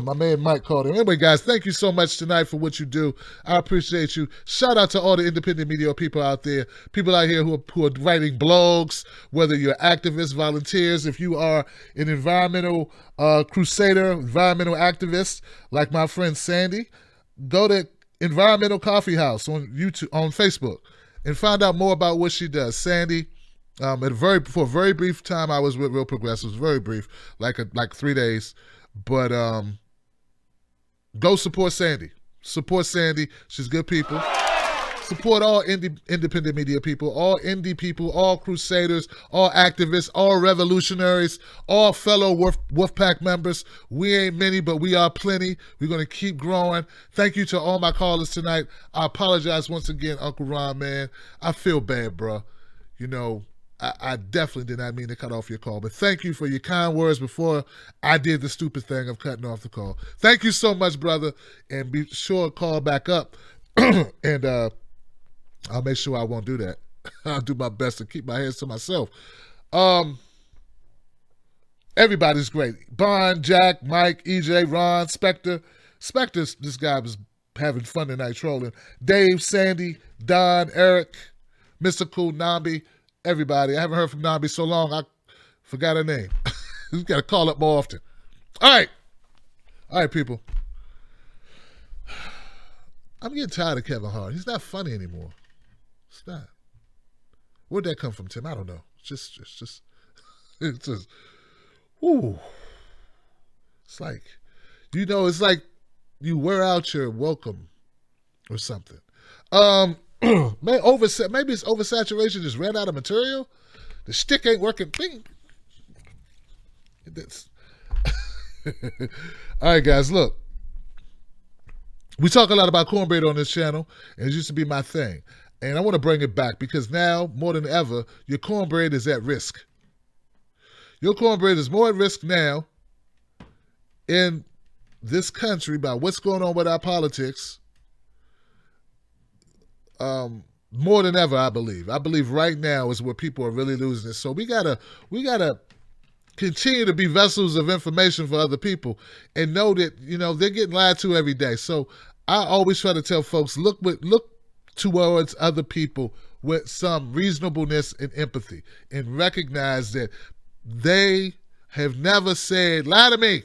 My man Mike called him. Anyway, guys, thank you so much tonight for what you do. I appreciate you. Shout out to all the independent media people out there, people out here who are writing blogs, whether you're activists, volunteers, if you are an environmental crusader, environmental activist, like my friend Sandy, go to Environmental Coffee House on YouTube, on Facebook, and find out more about what she does. Sandy, for a very brief time, I was with Real Progressives, very brief, like 3 days. But go support Sandy. Support Sandy. She's good people. Support all independent media people, all indie people, all crusaders, all activists, all revolutionaries, all fellow Wolfpack members. We ain't many, but we are plenty. We're going to keep growing. Thank you to all my callers tonight. I apologize once again, Uncle Ron, man. I feel bad, bro. I definitely did not mean to cut off your call, but thank you for your kind words before I did the stupid thing of cutting off the call. Thank you so much, brother, and be sure to call back up, and I'll make sure I won't do that. I'll do my best to keep my hands to myself. Everybody's great. Bond, Jack, Mike, EJ, Ron, Spectre. Spectre, this guy was having fun tonight trolling. Dave, Sandy, Don, Eric, Mystical, Nambi, everybody. I haven't heard from Nambi so long, I forgot her name. You got to call up more often. All right, people. I'm getting tired of Kevin Hart. He's not funny anymore. It's not. Where'd that come from, Tim? I don't know. It's just, ooh. It's like, it's like you wear out your welcome or something. Maybe it's oversaturation, just ran out of material. The stick ain't working. Bing. All right, guys, look. We talk a lot about cornbread on this channel, and it used to be my thing. And I want to bring it back because now, more than ever, your cornbread is at risk. Your cornbread is more at risk now in this country by what's going on with our politics. More than ever, I believe. I believe right now is where people are really losing it. So we gotta continue to be vessels of information for other people and know that, they're getting lied to every day. So I always try to tell folks, look towards other people with some reasonableness and empathy and recognize that they have never said, lie to me.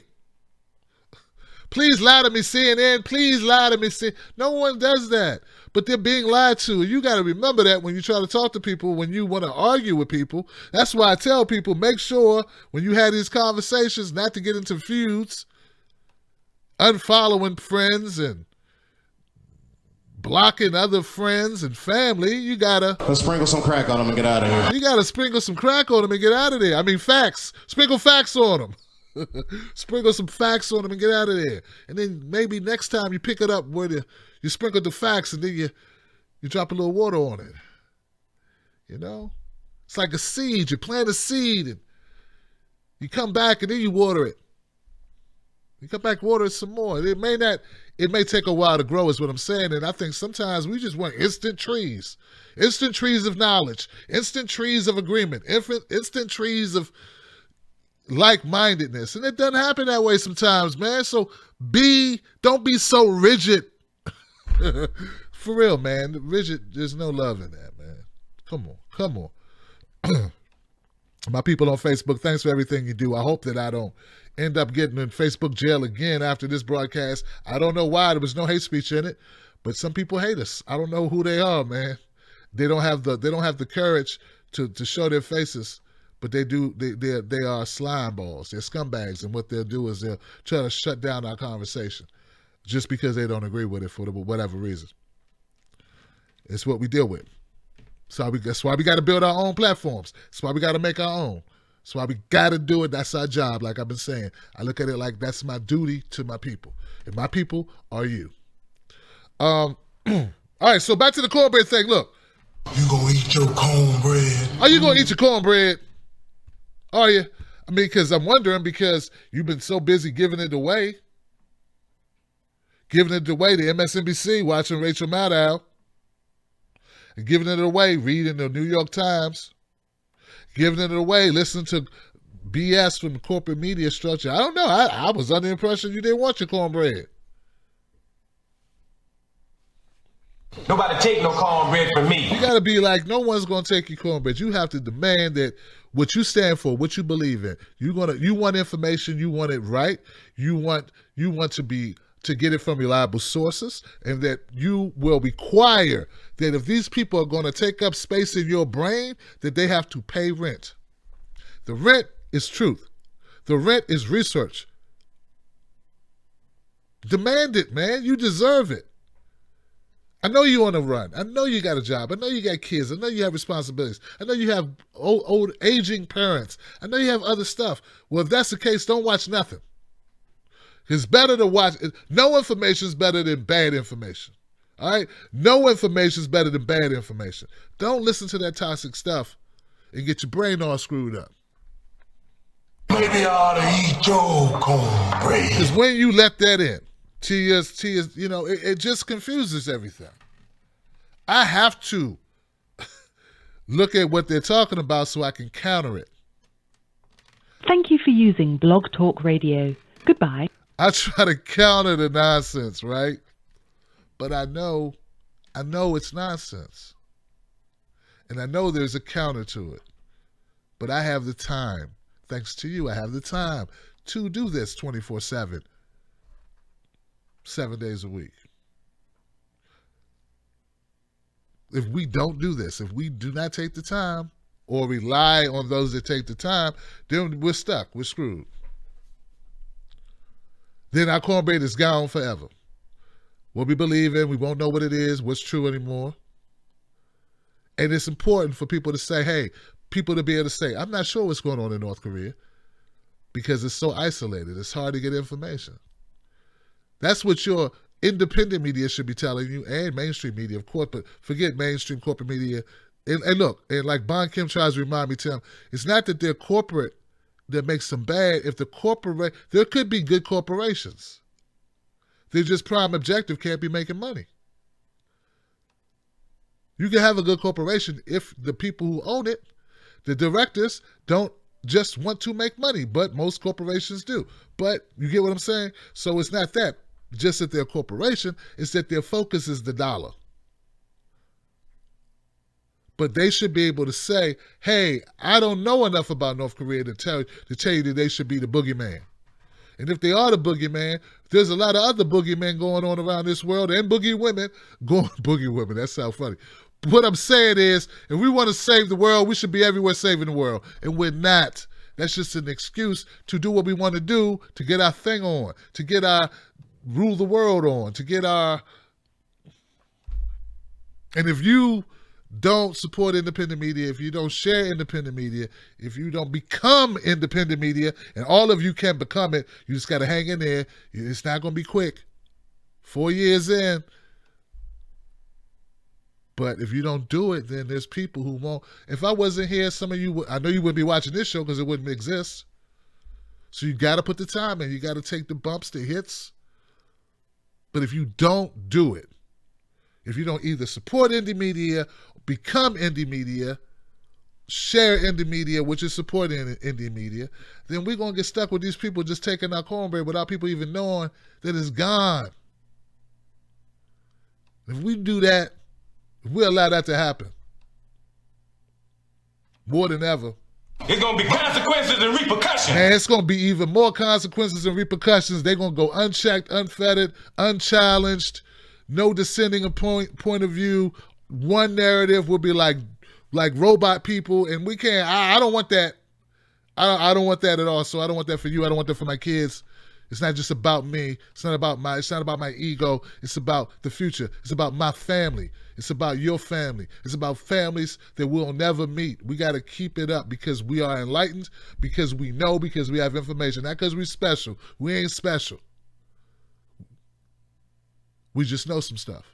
Please lie to me, CNN. Please lie to me, CNN. No one does that. But they're being lied to. You got to remember that when you try to talk to people, when you want to argue with people. That's why I tell people, make sure when you have these conversations not to get into feuds, unfollowing friends and blocking other friends and family. You got to... Let's sprinkle some crack on them and get out of here. You got to sprinkle some crack on them and get out of there. I mean, facts. Sprinkle facts on them. Sprinkle some facts on them and get out of there. And then maybe next time you pick it up where you sprinkle the facts and then you drop a little water on it. It's like a seed. You plant a seed and you come back and then you water it. You come back, water it some more. It may take a while to grow is what I'm saying. And I think sometimes we just want instant trees of knowledge, instant trees of agreement, instant trees of like-mindedness, and it doesn't happen that way sometimes, man. So don't be so rigid. For real, man. Rigid, there's no love in that, man. Come on. My people on Facebook, thanks for everything you do. I hope that I don't end up getting in Facebook jail again after this broadcast. I don't know why. There was no hate speech in it, but some people hate us. I don't know who they are, man. They don't have the courage to show their faces, but they do. They are slime balls. They're scumbags, and what they'll do is they'll try to shut down our conversation just because they don't agree with it for whatever reason. It's what we deal with. So that's why we got to build our own platforms. That's why we got to make our own. That's why we got to do it. That's our job, like I've been saying. I look at it like that's my duty to my people. And my people are you. All right, so back to the cornbread thing. Look. You gonna eat your cornbread? Are you gonna eat your cornbread? Are you? I mean, because I'm wondering, because you've been so busy giving it away. Giving it away to MSNBC, watching Rachel Maddow. And giving it away, reading the New York Times. Giving it away, listening to BS from the corporate media structure. I don't know. I was under the impression you didn't want your cornbread. Nobody take no cornbread from me. You got to be like, no one's going to take your cornbread. You have to demand that what you stand for, what you believe in. You want information, you want it right. You want to get it from reliable sources, and that you will require that if these people are going to take up space in your brain, that they have to pay rent. The rent is truth. The rent is research. Demand it, man. You deserve it. I know you on the run. I know you got a job. I know you got kids. I know you have responsibilities. I know you have old aging parents. I know you have other stuff. Well, if that's the case, don't watch nothing. It's better to watch. No information is better than bad information. All right? No information is better than bad information. Don't listen to that toxic stuff and get your brain all screwed up. Maybe I ought to eat your cornbread. Because when you let that in, it just confuses everything. I have to look at what they're talking about so I can counter it. Thank you for using Blog Talk Radio. Goodbye. I try to counter the nonsense, right? But I know it's nonsense. And I know there's a counter to it. But I have the time. Thanks to you, I have the time to do this 24/7. 7 days a week. If we don't do this, if we do not take the time or rely on those that take the time, then we're stuck. We're screwed. Then our cornbread is gone forever. What we believe in, we won't know what it is, what's true anymore. And it's important for people to say, hey, people to be able to say, I'm not sure what's going on in North Korea because it's so isolated. It's hard to get information. That's what your independent media should be telling you, and mainstream media, of course, but forget mainstream corporate media. And look, and like Bon Kim tries to remind me, Tim, it's not that they're corporate that makes them bad. If there could be good corporations. They're just prime objective can't be making money. You can have a good corporation if the people who own it, the directors, don't just want to make money, but most corporations do. But you get what I'm saying? So it's not that. Just that they're a corporation, it's that their focus is the dollar. But they should be able to say, hey, I don't know enough about North Korea to tell you that they should be the boogeyman. And if they are the boogeyman, there's a lot of other boogeymen going on around this world, and boogie women, that sounds funny. What I'm saying is, if we want to save the world, we should be everywhere saving the world. And we're not. That's just an excuse to do what we want to do, to get our thing on, to get our rule the world on, to get our... And if you don't support independent media, if you don't share independent media, if you don't become independent media, and all of you can become it, you just got to hang in there. It's not going to be quick. 4 years in. But if you don't do it, then there's people who won't. If I wasn't here, some of you, I know you wouldn't be watching this show because it wouldn't exist. So you got to put the time in. You got to take the bumps, the hits. But if you don't do it, if you don't either support indie media, become indie media, share indie media, which is supporting indie media, then we're going to get stuck with these people just taking our cornbread without people even knowing that it's gone. If we do that, if we allow that to happen, more than ever, it's going to be consequences and repercussions. And it's going to be even more consequences and repercussions. They're going to go unchecked, unfettered, unchallenged, no dissenting point of view. one narrative will be like robot people, and we can't. I don't want that. I don't want that at all. So I don't want that for you. I don't want that for my kids. It's not just about me. It's not about my ego. It's about the future. It's about my family. It's about your family. It's about families that we'll never meet. We got to keep it up because we are enlightened, because we know, because we have information. Not because we're special. We ain't special. We just know some stuff.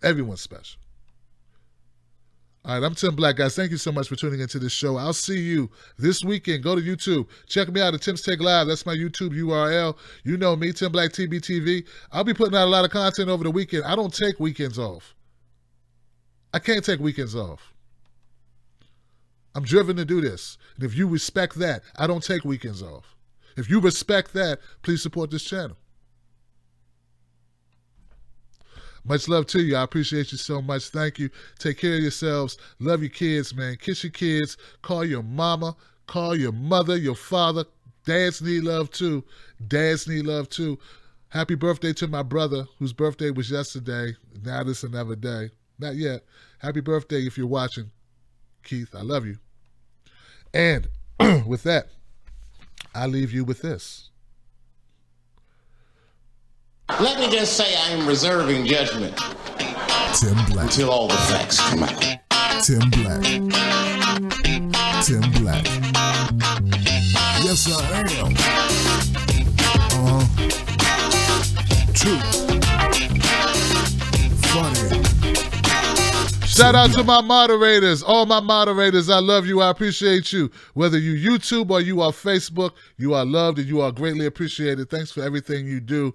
Everyone's special. All right, I'm Tim Black, guys. Thank you so much for tuning into this show. I'll see you this weekend. Go to YouTube. Check me out at Tim's Take Live. That's my YouTube URL. You know me, Tim Black TBTV. I'll be putting out a lot of content over the weekend. I don't take weekends off. I can't take weekends off. I'm driven to do this. And if you respect that, I don't take weekends off. If you respect that, please support this channel. Much love to you. I appreciate you so much. Thank you. Take care of yourselves. Love your kids, man. Kiss your kids. Call your mama. Call your mother, your father. Dads need love too. Dads need love too. Happy birthday to my brother, whose birthday was yesterday. Now this another day. Not yet. Happy birthday if you're watching, Keith. I love you. And with that, I leave you with this. Let me just say I'm reserving judgment Tim Black. until all the facts come out. Tim Black. Tim Black. Yes, I am. True. Funny. Shout out to my moderators, all my moderators. I love you. I appreciate you. Whether you YouTube or you are Facebook, you are loved and you are greatly appreciated. Thanks for everything you do.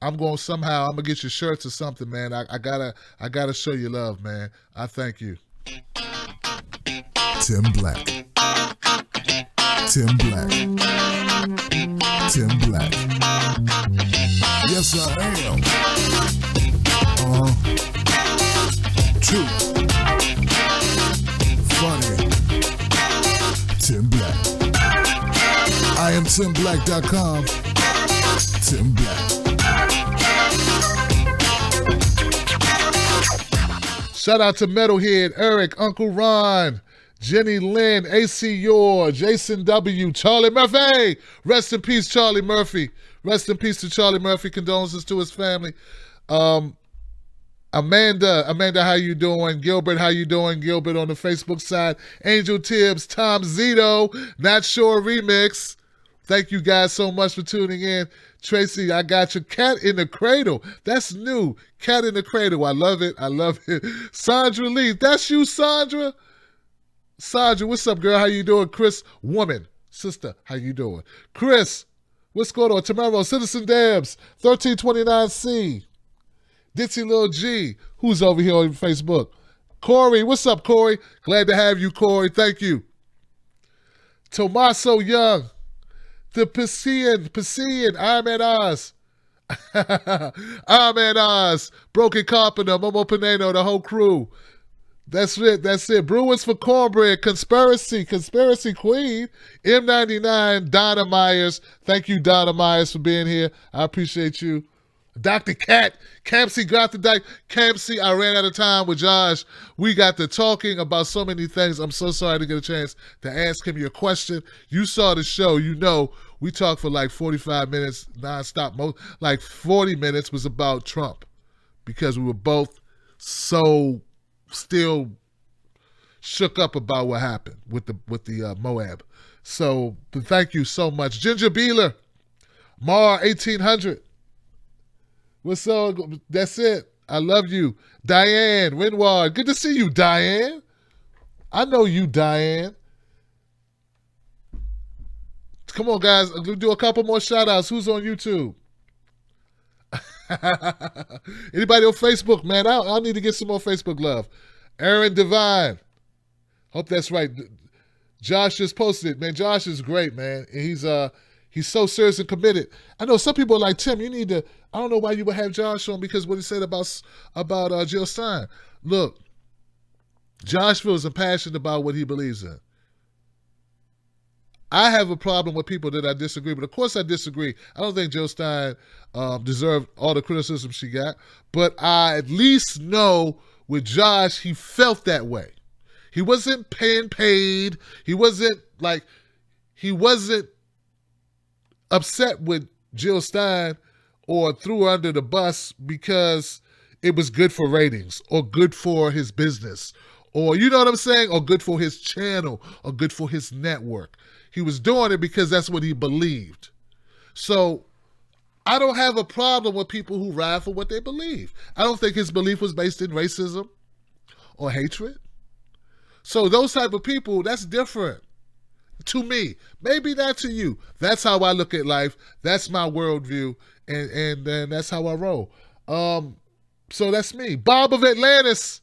I'm going to get you shirts or something, man. I gotta show you love, man. I thank you. Tim Black. Tim Black. Tim Black. Yes, I am. True. Funny. Tim Black. I am TimBlack.com. Tim Black. Shout out to Metalhead, Eric, Uncle Ron, Jenny Lynn, AC Yor, Jason W, Charlie Murphy. Rest in peace, Charlie Murphy. Rest in peace to Charlie Murphy. Condolences to his family. Amanda, how you doing? Gilbert, how you doing? Gilbert on the Facebook side. Angel Tibbs, Tom Zito, Not Sure Remix. Thank you guys so much for tuning in. Tracy, I got your Cat in the Cradle. That's new. Cat in the Cradle. I love it. I love it. Sandra Lee. That's you, Sandra? Sandra, what's up, girl? How you doing? Chris, woman. Sister, how you doing? Chris, what's going on? Tomorrow, Citizen Dabs, 1329C. Ditsy Lil G, who's over here on Facebook. Corey, what's up, Corey? Glad to have you, Corey. Thank you. Tomaso Young. The Piscean, Ahmed Oz. Ahmed Oz, Broken Carpenter, Momo Pineno, the whole crew. That's it. Bruins for Cornbread, Conspiracy Queen, M99, Donna Myers. Thank you, Donna Myers, for being here. I appreciate you. Dr. Cat, Campsy Gothardike, Campsy, I ran out of time with Josh. We got to talking about so many things. I'm so sorry to get a chance to ask him your question. You saw the show, you know, we talked for like 45 minutes nonstop. Like 40 minutes was about Trump because we were both so still shook up about what happened with the Moab. So thank you so much. Ginger Beeler, Mar 1800. What's up? That's it. I love you. Diane Winward. Good to see you, Diane. I know you, Diane. Come on, guys. We'll do a couple more shout-outs. Who's on YouTube? Anybody on Facebook, man? I need to get some more Facebook love. Aaron Devine. Hope that's right. Josh just posted it. Man, Josh is great, man. And he's so serious and committed. I know some people are like, Tim, you need to, I don't know why you would have Josh on because what he said about Jill Stein. Look, Josh feels passionate about what he believes in. I have a problem with people that I disagree, but of course I disagree. I don't think Jill Stein deserved all the criticism she got, but I at least know with Josh, he felt that way. He wasn't paying paid. He wasn't upset with Jill Stein or threw her under the bus because it was good for ratings or good for his business or, you know what I'm saying, or good for his channel or good for his network. He was doing it because that's what he believed. So I don't have a problem with people who ride for what they believe. I don't think his belief was based in racism or hatred. So those type of people, that's different to me. Maybe not to you. That's how I look at life. That's my worldview, and that's how I roll. So that's me. Bob of Atlantis.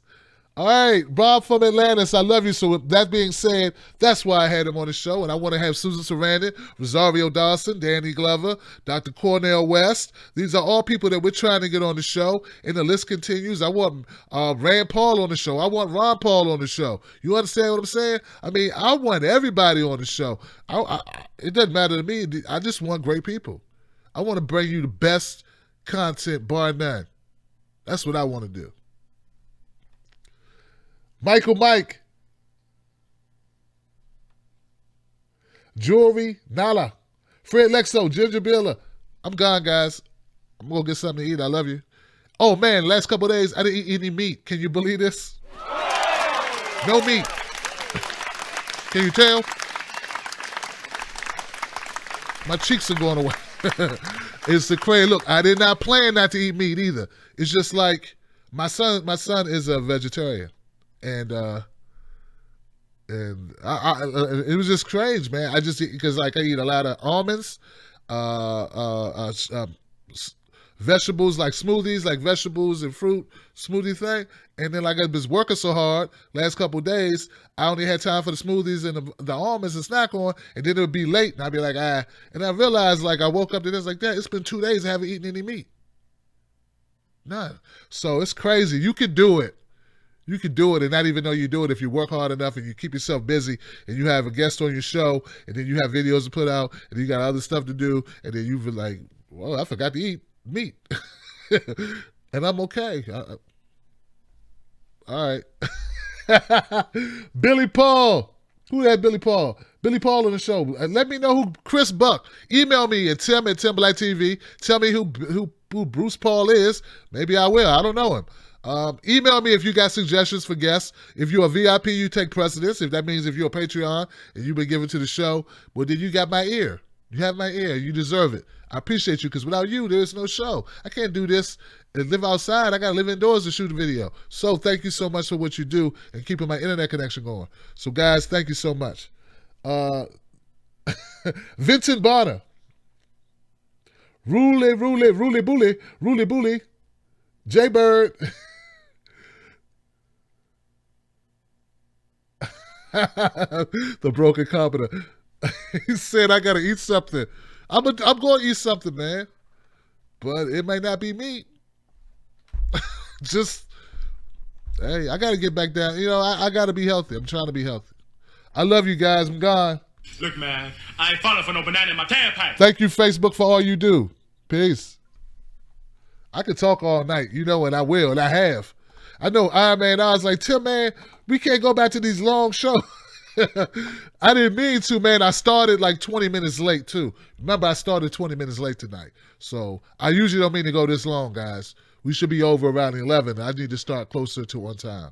All right, Bob from Atlantis, I love you. So with that being said, that's why I had him on the show, and I want to have Susan Sarandon, Rosario Dawson, Danny Glover, Dr. Cornel West. These are all people that we're trying to get on the show, and the list continues. I want Rand Paul on the show. I want Ron Paul on the show. You understand what I'm saying? I mean, I want everybody on the show. It doesn't matter to me. I just want great people. I want to bring you the best content, bar none. That's what I want to do. Michael Mike. Jewelry, Nala. Fred Lexo, Ginger Billa. I'm gone, guys. I'm going to get something to eat. I love you. Oh, man, last couple of days, I didn't eat any meat. Can you believe this? No meat. Can you tell? My cheeks are going away. It's the crazy. Look, I did not plan not to eat meat either. It's just like my son is a vegetarian. And it was just strange, man. I just, because like I eat a lot of almonds, vegetables like smoothies, like vegetables and fruit smoothie thing. And then like I was working so hard last couple of days, I only had time for the smoothies and the almonds and snack on, and then it would be late, and I'd be like, and I realized like I woke up to this like that. It's been 2 days I haven't eaten any meat. None. So it's crazy. You could do it. You can do it and not even know you do it if you work hard enough and you keep yourself busy and you have a guest on your show and then you have videos to put out and you got other stuff to do and then you've been like, well, I forgot to eat meat. And I'm okay. All right. Billy Paul. Who had Billy Paul? Billy Paul on the show. Let me know who Chris Buck. Email me at Tim@Tim Black TV. Tell me who Bruce Paul is. Maybe I will. I don't know him. Email me if you got suggestions for guests. If you're a VIP, you take precedence. If that means if you're a Patreon and you've been given to the show, well, then you got my ear. You have my ear. You deserve it. I appreciate you because without you, there's no show. I can't do this and live outside. I got to live indoors to shoot a video. So thank you so much for what you do and keeping my internet connection going. So guys, thank you so much. Vincent Bonner. Rooley Bully. J-Bird. The broken carpenter. He said, I got to eat something. I'm going to eat something, man. But it may not be meat. Just, hey, I got to get back down. You know, I got to be healthy. I'm trying to be healthy. I love you guys. I'm gone. Look, man, I ain't falling for no banana in my tailpipe. Thank you, Facebook, for all you do. Peace. I could talk all night, you know, and I will, and I have. I know Iron Man, I was like, Tim, man, we can't go back to these long shows. I didn't mean to, man. I started like 20 minutes late, too. Remember, I started 20 minutes late tonight. So I usually don't mean to go this long, guys. We should be over around 11. I need to start closer to on time.